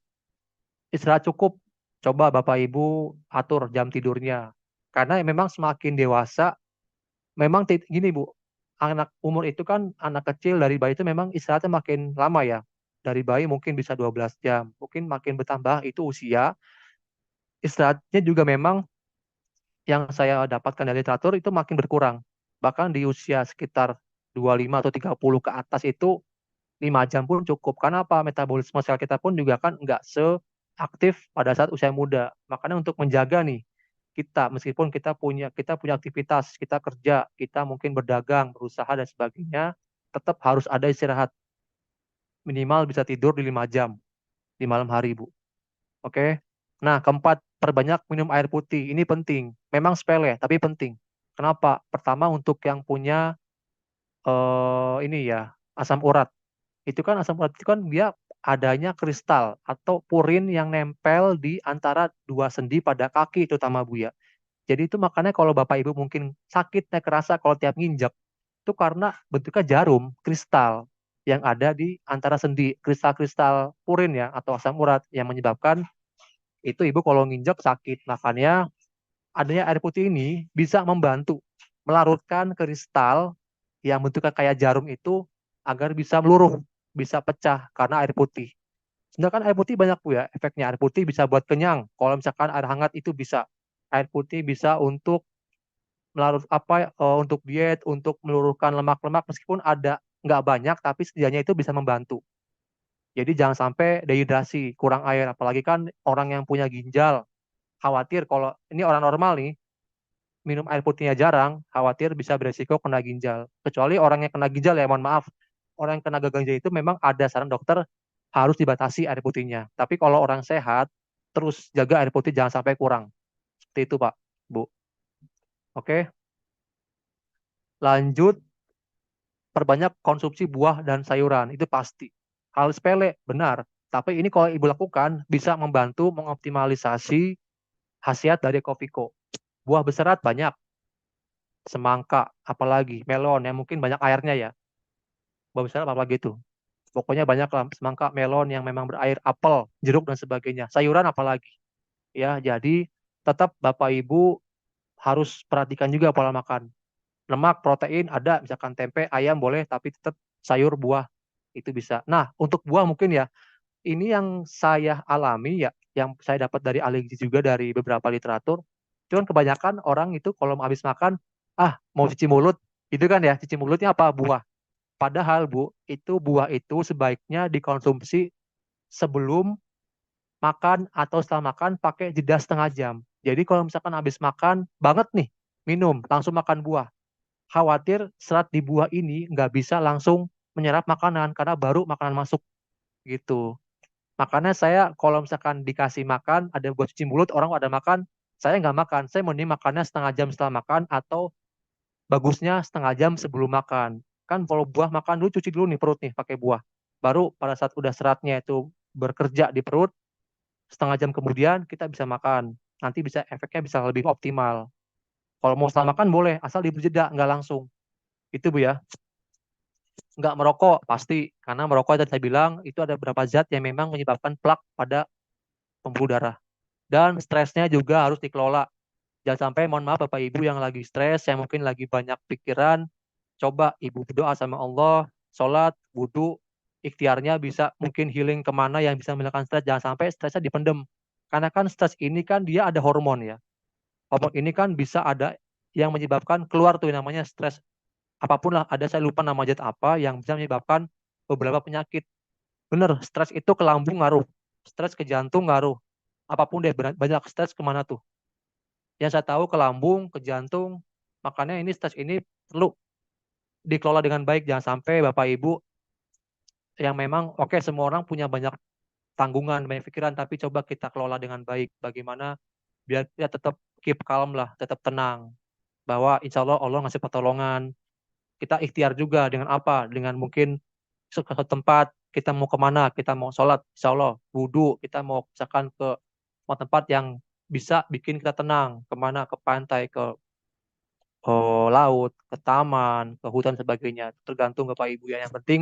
istirahat cukup, coba bapak ibu atur jam tidurnya. Karena memang semakin dewasa, memang gini Bu, anak umur itu kan anak kecil dari bayi itu memang istirahatnya makin lama ya. Dari bayi mungkin bisa 12 jam, mungkin makin bertambah itu usia, istirahatnya juga memang yang saya dapatkan dari literatur itu makin berkurang. Bahkan di usia sekitar 25 atau 30 ke atas itu 5 jam pun cukup. Karena apa? Metabolisme sel kita pun juga kan nggak seaktif pada saat usia muda. Makanya untuk menjaga nih, kita meskipun kita punya aktivitas, kita kerja, kita mungkin berdagang, berusaha dan sebagainya, tetap harus ada istirahat. Minimal bisa tidur di 5 jam di malam hari, Bu. Oke. Nah, keempat, perbanyak minum air putih. Ini penting. Memang sepele, tapi penting. Kenapa? Pertama untuk yang punya ini ya, asam urat. Itu kan asam urat itu kan dia adanya kristal atau purin yang nempel di antara dua sendi pada kaki terutama Bu ya. Jadi itu makanya kalau Bapak Ibu mungkin sakitnya kerasa kalau tiap nginjek itu karena bentuknya jarum kristal yang ada di antara sendi, kristal-kristal purin ya atau asam urat yang menyebabkan itu Ibu kalau nginjek sakit. Makanya adanya air putih ini bisa membantu melarutkan kristal yang bentuknya kayak jarum itu agar bisa meluruh, bisa pecah karena air putih. Sedangkan air putih banyak Bu ya, efeknya air putih bisa buat kenyang. Kalau misalkan air hangat itu bisa. Air putih bisa untuk untuk diet, untuk meluruhkan lemak-lemak meskipun ada nggak banyak tapi setidaknya itu bisa membantu. Jadi jangan sampai dehidrasi, kurang air, apalagi kan orang yang punya ginjal khawatir kalau ini orang normal nih minum air putihnya jarang, khawatir bisa beresiko kena ginjal. Kecuali orang yang kena ginjal ya, mohon maaf. Orang yang kena gagal ginjal itu memang ada saran dokter harus dibatasi air putihnya. Tapi kalau orang sehat, terus jaga air putih jangan sampai kurang. Seperti itu Pak, Bu. Oke, lanjut perbanyak konsumsi buah dan sayuran. Itu pasti. Hal sepele, benar. Tapi ini kalau Ibu lakukan bisa membantu mengoptimalisasi khasiat dari Kopiko. Buah berserat banyak, semangka, apalagi melon yang mungkin banyak airnya ya. Buah besar apalagi itu. Pokoknya banyak lah semangka, melon yang memang berair, apel, jeruk dan sebagainya. Sayuran apalagi. Ya, jadi tetap Bapak Ibu harus perhatikan juga pola makan. Lemak, protein ada, misalkan tempe, ayam boleh, tapi tetap sayur, buah itu bisa. Nah, untuk buah mungkin ya, ini yang saya alami ya, yang saya dapat dari ahli gizi juga dari beberapa literatur. Cuman kebanyakan orang itu kalau habis makan, mau cuci mulut, itu kan ya, cuci mulutnya apa? Buah. Padahal Bu, itu buah itu sebaiknya dikonsumsi sebelum makan atau setelah makan pakai jeda setengah jam. Jadi kalau misalkan habis makan banget nih, minum, langsung makan buah. Khawatir serat di buah ini nggak bisa langsung menyerap makanan karena baru makanan masuk gitu. Makanya saya kalau misalkan dikasih makan, ada buat cuci mulut, orang ada makan, saya nggak makan. Saya mending makannya setengah jam setelah makan atau bagusnya setengah jam sebelum makan. Kan kalau buah makan dulu cuci dulu nih perut nih pakai buah. Baru pada saat udah seratnya itu bekerja di perut, setengah jam kemudian kita bisa makan. Nanti bisa efeknya bisa lebih optimal. Kalau mau setelah makan boleh, asal diberi jeda, nggak langsung. Itu Bu ya. Nggak merokok, pasti. Karena merokok tadi saya bilang, itu ada beberapa zat yang memang menyebabkan plak pada pembuluh darah. Dan stresnya juga harus dikelola. Jangan sampai, mohon maaf Bapak Ibu yang lagi stres, yang mungkin lagi banyak pikiran, coba Ibu berdoa sama Allah, sholat, wudhu, ikhtiarnya bisa mungkin healing kemana yang bisa menghilangkan stres, jangan sampai stresnya dipendem. Karena kan stres ini kan dia ada hormon ya. Hormon ini kan bisa ada yang menyebabkan keluar tuh yang namanya stres. Apapun lah, ada saya lupa nama zat apa yang bisa menyebabkan beberapa penyakit. Bener, stres itu ke lambung ngaruh, stres ke jantung ngaruh. Apapun deh, banyak stres kemana tuh. Yang saya tahu ke lambung, ke jantung, makanya ini stres ini perlu dikelola dengan baik. Jangan sampai Bapak Ibu yang memang oke semua orang punya banyak tanggungan, banyak pikiran, tapi coba kita kelola dengan baik. Bagaimana biar kita tetap keep calm lah, tetap tenang. Bahwa insya Allah Allah ngasih pertolongan. kita ikhtiar juga dengan apa? Dengan mungkin ke suatu tempat, kita mau kemana, kita mau sholat, insya Allah, wudhu, kita mau misalkan ke mau tempat yang bisa bikin kita tenang, kemana, ke pantai, ke laut, ke taman, ke hutan sebagainya. Tergantung Bapak Ibu ya. Yang penting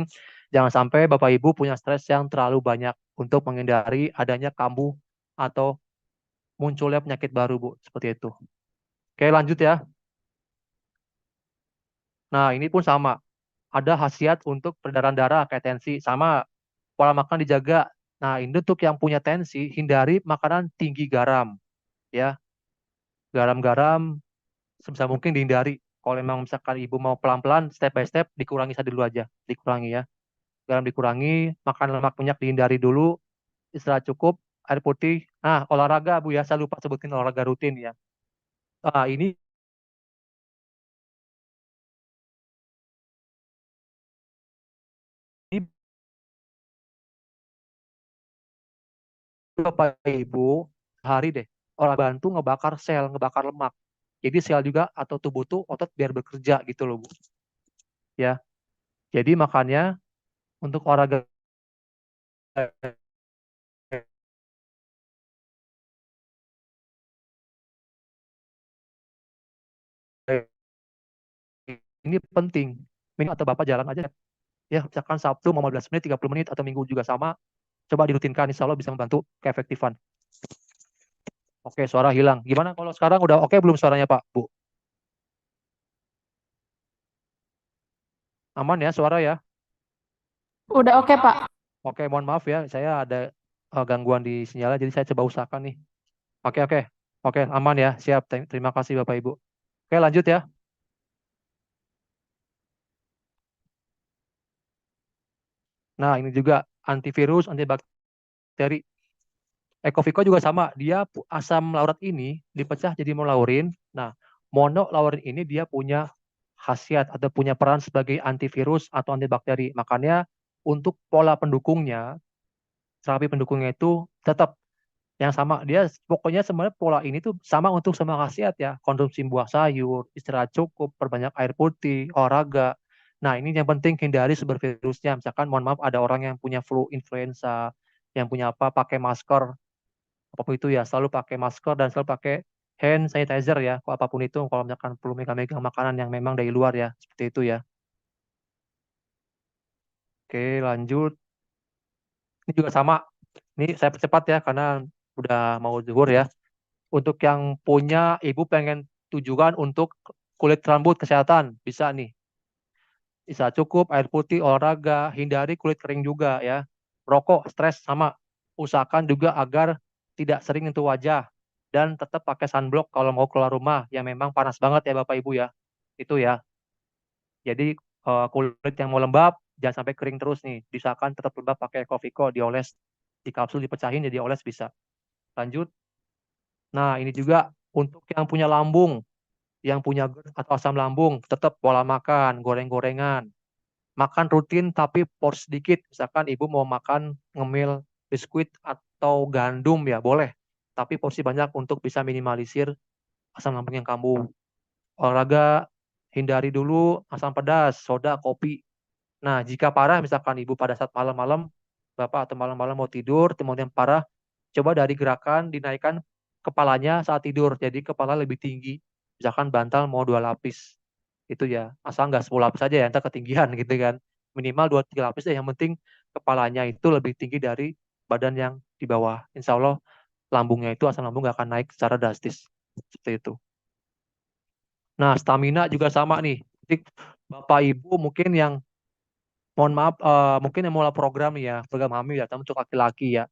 jangan sampai Bapak Ibu punya stres yang terlalu banyak untuk menghindari adanya kambuh atau munculnya penyakit baru, Bu. Seperti itu. Oke, lanjut ya. Nah, ini pun sama. Ada khasiat untuk peredaran darah kayak tensi, sama pola makan dijaga. Nah, ini untuk yang punya tensi, hindari makanan tinggi garam, ya. Garam-garam sebisa mungkin dihindari. Kalau memang misalkan ibu mau pelan-pelan, step by step, dikurangi saja dulu aja. Dikurangi ya. Garam dikurangi, makan lemak minyak dihindari dulu, istirahat cukup, air putih. Nah, olahraga, Bu ya. Saya lupa sebutin olahraga rutin ya. Ini Bapak Ibu hari deh orang bantu ngebakar sel, ngebakar lemak. Jadi sel juga atau tubuh tuh otot biar bekerja gitu loh Bu. Ya. Jadi makanya untuk olahraga ini penting. Minimal atau Bapak jalan aja ya, misalkan Sabtu mau 15 menit, 30 menit atau Minggu juga sama. Coba dirutinkan, insya Allah bisa membantu keefektifan. Oke, suara hilang. Gimana kalau sekarang udah oke belum suaranya Pak, Bu? Aman ya suara ya? Udah oke, Pak. Oke, mohon maaf ya, saya ada gangguan di sinyalnya, jadi saya coba usahakan nih. Oke, oke. Oke, aman ya. Siap. Terima kasih Bapak Ibu. Oke, lanjut ya. Nah, ini juga antivirus, antibakteri. Ecoviko juga sama. Dia asam laurat ini dipecah jadi monolaurin. Nah, monolaurin ini dia punya khasiat atau punya peran sebagai antivirus atau antibakteri. Makanya untuk pola pendukungnya, terapi pendukungnya itu tetap yang sama. Dia pokoknya sebenarnya pola ini tuh sama untuk semua khasiat ya. Konsumsi buah sayur, istirahat cukup, perbanyak air putih, olahraga. Nah, ini yang penting hindari sumber virusnya. Misalkan mohon maaf ada orang yang punya flu influenza, yang punya apa pakai masker, apapun itu ya, selalu pakai masker dan selalu pakai hand sanitizer ya, apapun itu, kalau misalkan perlu megang-megang makanan yang memang dari luar ya, seperti itu ya. Oke, lanjut. Ini juga sama. Ini saya percepat ya, karena udah mau zuhur ya. Untuk yang punya ibu pengen tujuan untuk kulit rambut kesehatan, bisa nih. Bisa cukup, air putih, olahraga, hindari kulit kering juga ya. Rokok, stres, sama. Usahakan juga agar tidak sering sentuh wajah. Dan tetap pakai sunblock kalau mau keluar rumah, yang memang panas banget ya Bapak Ibu ya. Itu ya. Jadi kulit yang mau lembab, jangan sampai kering terus nih. Diusahakan tetap lembab pakai Ecoviko, dioles. Di kapsul dipecahin, jadi oles bisa. Lanjut. Nah, ini juga untuk yang punya lambung, yang punya GERD atau asam lambung, tetap pola makan, goreng-gorengan. Makan rutin tapi porsi sedikit. Misalkan ibu mau makan ngemil biskuit atau gandum ya boleh. Tapi porsi banyak untuk bisa minimalisir asam lambung yang kambuh. Olahraga, hindari dulu asam pedas, soda, kopi. Nah, jika parah misalkan ibu pada saat malam-malam, bapak atau malam-malam mau tidur, kemudian parah, coba dari gerakan dinaikkan kepalanya saat tidur. Jadi kepala lebih tinggi. Misalkan bantal mau 2 lapis. Itu ya, asal nggak 10 lapis aja ya, ntar ketinggian gitu kan. Minimal 2-3 lapis deh, yang penting kepalanya itu lebih tinggi dari badan yang di bawah. Insya Allah lambungnya itu, asam lambung nggak akan naik secara drastis. Seperti itu. Nah, stamina juga sama nih. Jadi, Bapak Ibu mungkin yang mohon maaf, mungkin yang mulai program nih ya, program hamil ya, untuk laki-laki ya.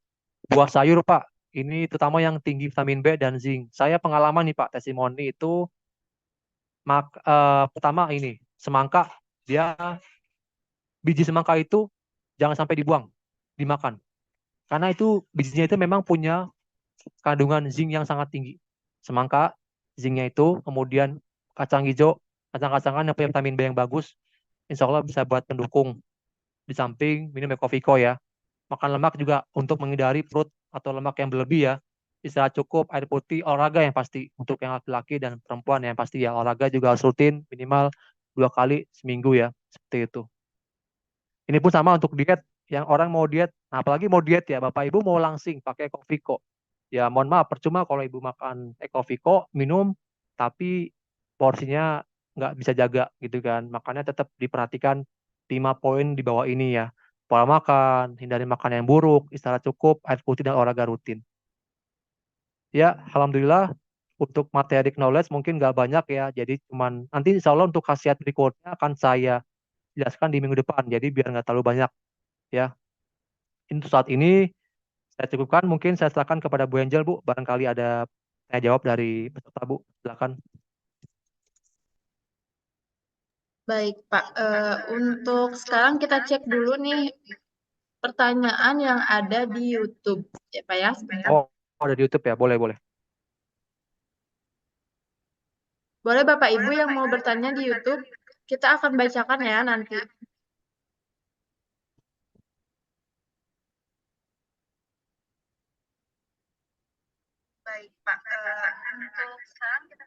Buah sayur Pak, ini terutama yang tinggi vitamin B dan zinc. Saya pengalaman nih Pak, testimoni itu pertama ini semangka, dia biji semangka itu jangan sampai dibuang, dimakan. Karena itu bijinya itu memang punya kandungan zinc yang sangat tinggi. Semangka, zincnya itu, kemudian kacang hijau, kacang-kacangan yang punya vitamin B yang bagus, insya Allah bisa buat pendukung. Di samping minum Ecoviko ya. Makan lemak juga untuk menghindari perut atau lemak yang berlebih ya. Istirahat cukup, air putih, olahraga yang pasti. Untuk yang laki-laki dan perempuan yang pasti ya, olahraga juga harus rutin, minimal 2 kali seminggu ya, seperti itu. Ini pun sama untuk diet, yang orang mau diet, nah apalagi mau diet ya, Bapak Ibu mau langsing pakai Ecoviko. Ya mohon maaf, percuma kalau Ibu makan Ecoviko, minum, tapi porsinya nggak bisa jaga gitu kan. Makanya tetap diperhatikan 5 poin di bawah ini ya. Pola makan, hindari makan yang buruk, istirahat cukup, air putih, dan olahraga rutin. Ya, Alhamdulillah untuk materi knowledge mungkin nggak banyak ya. Jadi cuman nanti insya Allah untuk khasiat berikutnya akan saya jelaskan di minggu depan. Jadi biar nggak terlalu banyak ya. Untuk saat ini saya cukupkan. Mungkin saya silakan kepada Bu Angel, Bu. Barangkali ada tanya jawab dari peserta, Bu. Silakan. Baik, Pak. Untuk sekarang kita cek dulu nih pertanyaan yang ada di YouTube. Ya, Pak ya, sebentar. Oh, ada di YouTube ya. Boleh, boleh. Boleh Bapak Ibu yang mau bertanya di YouTube, kita akan bacakan ya nanti. Baik, Pak. Untuk sekarang kita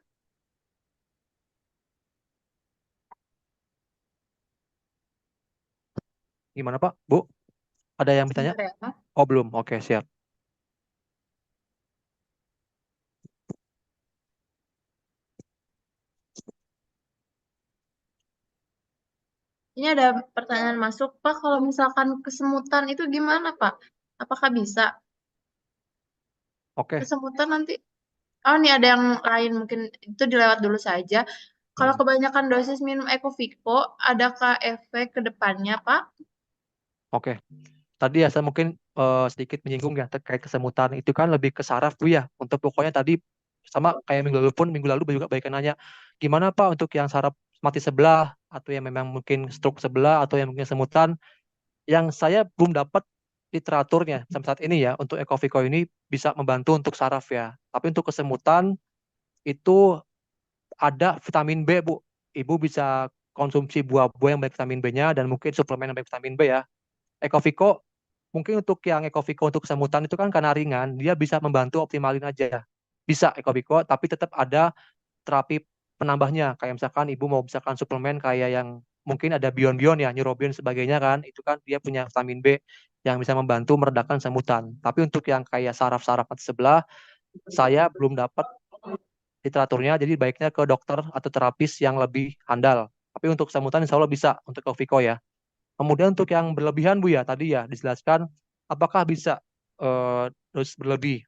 Gimana, Pak? Bu? Ada yang bertanya? sebentar ya. Oh, belum. Oke, siap. Ini ada pertanyaan masuk, Pak. Kalau misalkan kesemutan itu gimana, Pak? Apakah bisa? Oke. Kesemutan nanti. Oh, ini ada yang lain. Mungkin itu dilewat dulu saja. Kalau Hmm. kebanyakan dosis minum Ecoviko, adakah efek ke depannya, Pak? Oke. Tadi ya saya mungkin sedikit menyinggung ya terkait kesemutan itu kan lebih ke saraf Bu ya. Untuk pokoknya tadi sama kayak minggu lalu juga banyak yang nanya gimana Pak untuk yang saraf mati sebelah atau yang memang mungkin stroke sebelah atau yang mungkin semutan, yang saya belum dapat literaturnya sampai saat ini ya untuk Ecoviko ini bisa membantu untuk saraf ya. Tapi untuk kesemutan itu ada vitamin B Bu. Ibu bisa konsumsi buah-buah yang banyak vitamin B-nya dan mungkin suplemen yang banyak vitamin B ya. Ecoviko mungkin untuk yang Ecoviko untuk kesemutan itu kan karena ringan, dia bisa membantu optimalin aja. Bisa Ecoviko, tapi tetap ada terapi penambahnya. Kayak misalkan ibu mau misalkan suplemen kayak yang mungkin ada Bion-Bion ya, Neurobion sebagainya kan, itu kan dia punya vitamin B yang bisa membantu meredakan semutan. Tapi untuk yang kayak saraf-saraf mata sebelah, saya belum dapat literaturnya, jadi baiknya ke dokter atau terapis yang lebih handal. Tapi untuk semutan insya Allah bisa untuk Ecoviko ya. Kemudian untuk yang berlebihan Bu ya, tadi ya dijelaskan apakah bisa dosis berlebih.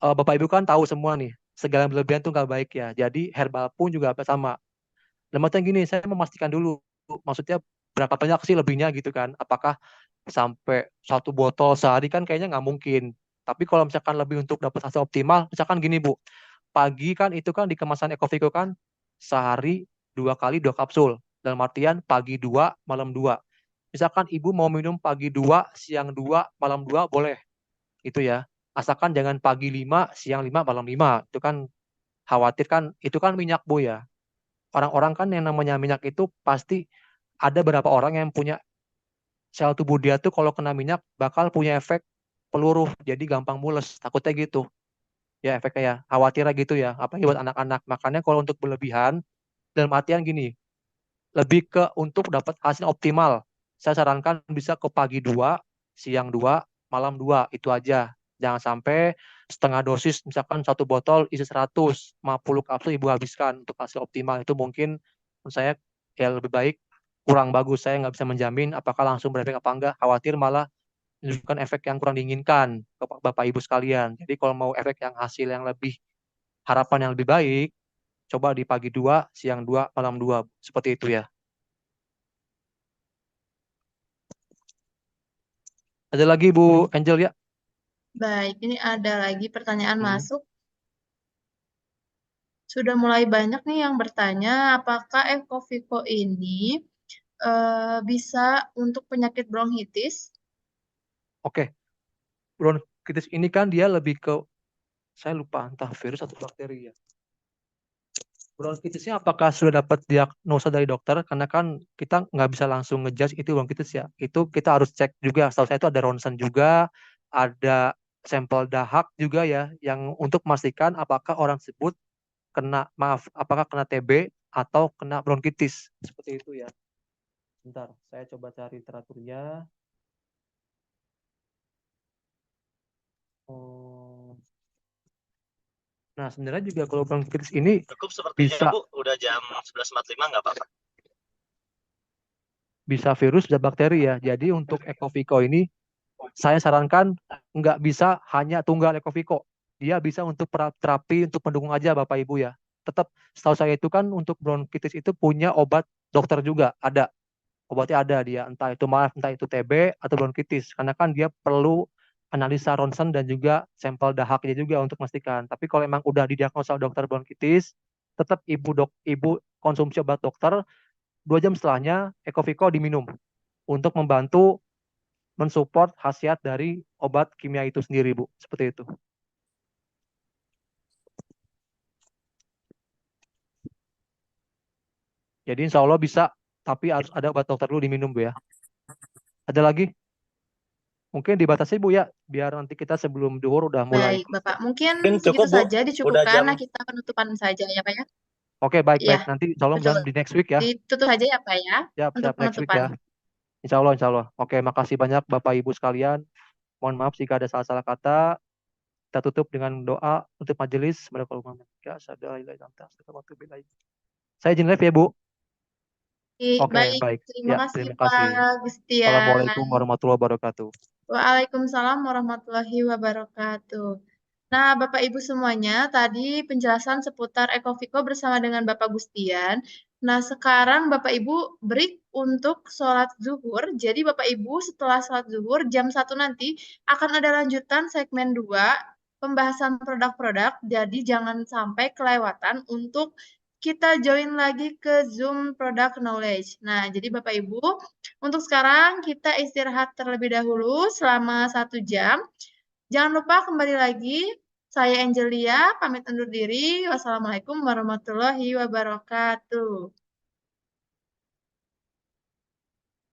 Bapak Ibu kan tahu semua nih, segala berlebihan itu nggak baik ya. Jadi herbal pun juga sama. Dalam artian gini, saya memastikan dulu, maksudnya berapa banyak sih lebihnya gitu kan. Apakah sampai 1 botol sehari kan kayaknya nggak mungkin. Tapi kalau misalkan lebih untuk dapat hasil optimal, misalkan gini Bu, pagi kan itu kan di kemasan Ecoviko kan sehari 2 kali 2 kapsul. Dalam artian pagi 2, malam 2. Misalkan ibu mau minum pagi 2, siang 2, malam 2 boleh. Itu ya. Asalkan jangan pagi 5, siang 5, malam 5. Itu kan khawatir kan, itu kan minyak Bu ya. Orang-orang kan yang namanya minyak itu pasti ada beberapa orang yang punya sel tubuh dia tuh kalau kena minyak bakal punya efek peluruh. Jadi gampang mules. Takutnya gitu. Ya efeknya ya. Khawatirnya gitu ya. Apalagi buat anak-anak. Makanya kalau untuk berlebihan, dalam artian gini, lebih ke untuk dapat hasil optimal. Saya sarankan bisa ke pagi 2, siang 2, malam 2, itu aja. Jangan sampai setengah dosis, misalkan 1 botol isi 150 kapsul ibu habiskan untuk hasil optimal. Itu mungkin menurut saya ya lebih baik, kurang bagus. Saya nggak bisa menjamin apakah langsung berefek apa enggak. Khawatir malah menunjukkan efek yang kurang diinginkan ke Bapak Ibu sekalian. Jadi kalau mau efek yang hasil yang lebih, harapan yang lebih baik, coba di pagi 2, siang 2, malam 2. Seperti itu ya. Ada lagi Bu Angel ya? Baik, ini ada lagi pertanyaan Hmm. masuk. Sudah mulai banyak nih yang bertanya, apakah Ecoviko ini bisa untuk penyakit bronkitis? Oke, bronkitis ini kan dia lebih ke, saya lupa entah virus atau bakteri ya. Bronkitisnya apakah sudah dapat diagnosa dari dokter? Karena kan kita nggak bisa langsung ngejudge itu bronkitis ya. Itu kita harus cek juga. Setahu saya itu ada ronsen juga, ada sampel dahak juga ya, yang untuk memastikan apakah orang tersebut kena, maaf, apakah kena TB atau kena bronkitis. Seperti itu ya. Bentar, saya coba cari literaturnya. Oh. Nah, sebenarnya juga kalau bronkitis ini Cukup sepertinya, bisa Bu. Udah jam 11.45, nggak apa-apa. bisa virus, bisa bakteri ya. Jadi untuk Ecoviko ini saya sarankan nggak bisa hanya tunggal Ecoviko. Dia bisa untuk terapi untuk pendukung aja Bapak Ibu ya. Tetap setahu saya itu kan untuk bronkitis itu punya obat dokter juga ada. Obatnya ada dia, entah itu TB atau bronkitis. Karena kan dia perlu analisa ronsen dan juga sampel dahaknya juga untuk memastikan. Tapi kalau memang udah didiagnosa dokter bronkitis, tetap ibu konsumsi obat dokter 2 jam setelahnya Ecoviko diminum untuk membantu mensupport khasiat dari obat kimia itu sendiri, Bu. Seperti itu. Jadi insya Allah bisa, tapi harus ada obat dokter dulu diminum, Bu ya. Ada lagi? Mungkin dibatasi, Bu ya, biar nanti kita sebelum duhur udah mulai. Baik, Bapak. Mungkin Mungkin segitu cukup, Bu. saja Udah dicukupkan. jam. Nah, kita penutupan saja ya, Pak ya. Oke, baik-baik. Iya, Nanti insya Allah betul. di next week ya. Ditutup saja ya, Pak ya, untuk Siap, next week ya. penutupan. Insya Allah, insya Allah. Oke, makasih banyak Bapak Ibu sekalian. Mohon maaf jika ada salah-salah kata. Kita tutup dengan doa untuk majelis. Saya izin live ya, Bu. Oke, Baik, baik. terima Ya, kasih terima kasih. Pak Gustian. Assalamualaikum warahmatullahi wabarakatuh. Waalaikumsalam warahmatullahi wabarakatuh. Nah, Bapak Ibu semuanya, tadi penjelasan seputar Ecoviko bersama dengan Bapak Gustian. Nah, sekarang Bapak Ibu break untuk sholat zuhur. Jadi Bapak Ibu setelah sholat zuhur jam 1 nanti akan ada lanjutan segmen 2 pembahasan produk-produk. Jadi jangan sampai kelewatan untuk kita join lagi ke Zoom Product Knowledge. Nah, jadi Bapak Ibu, untuk sekarang kita istirahat terlebih dahulu selama 1 jam. Jangan lupa kembali lagi. Saya Angelia, pamit undur diri. Wassalamualaikum warahmatullahi wabarakatuh.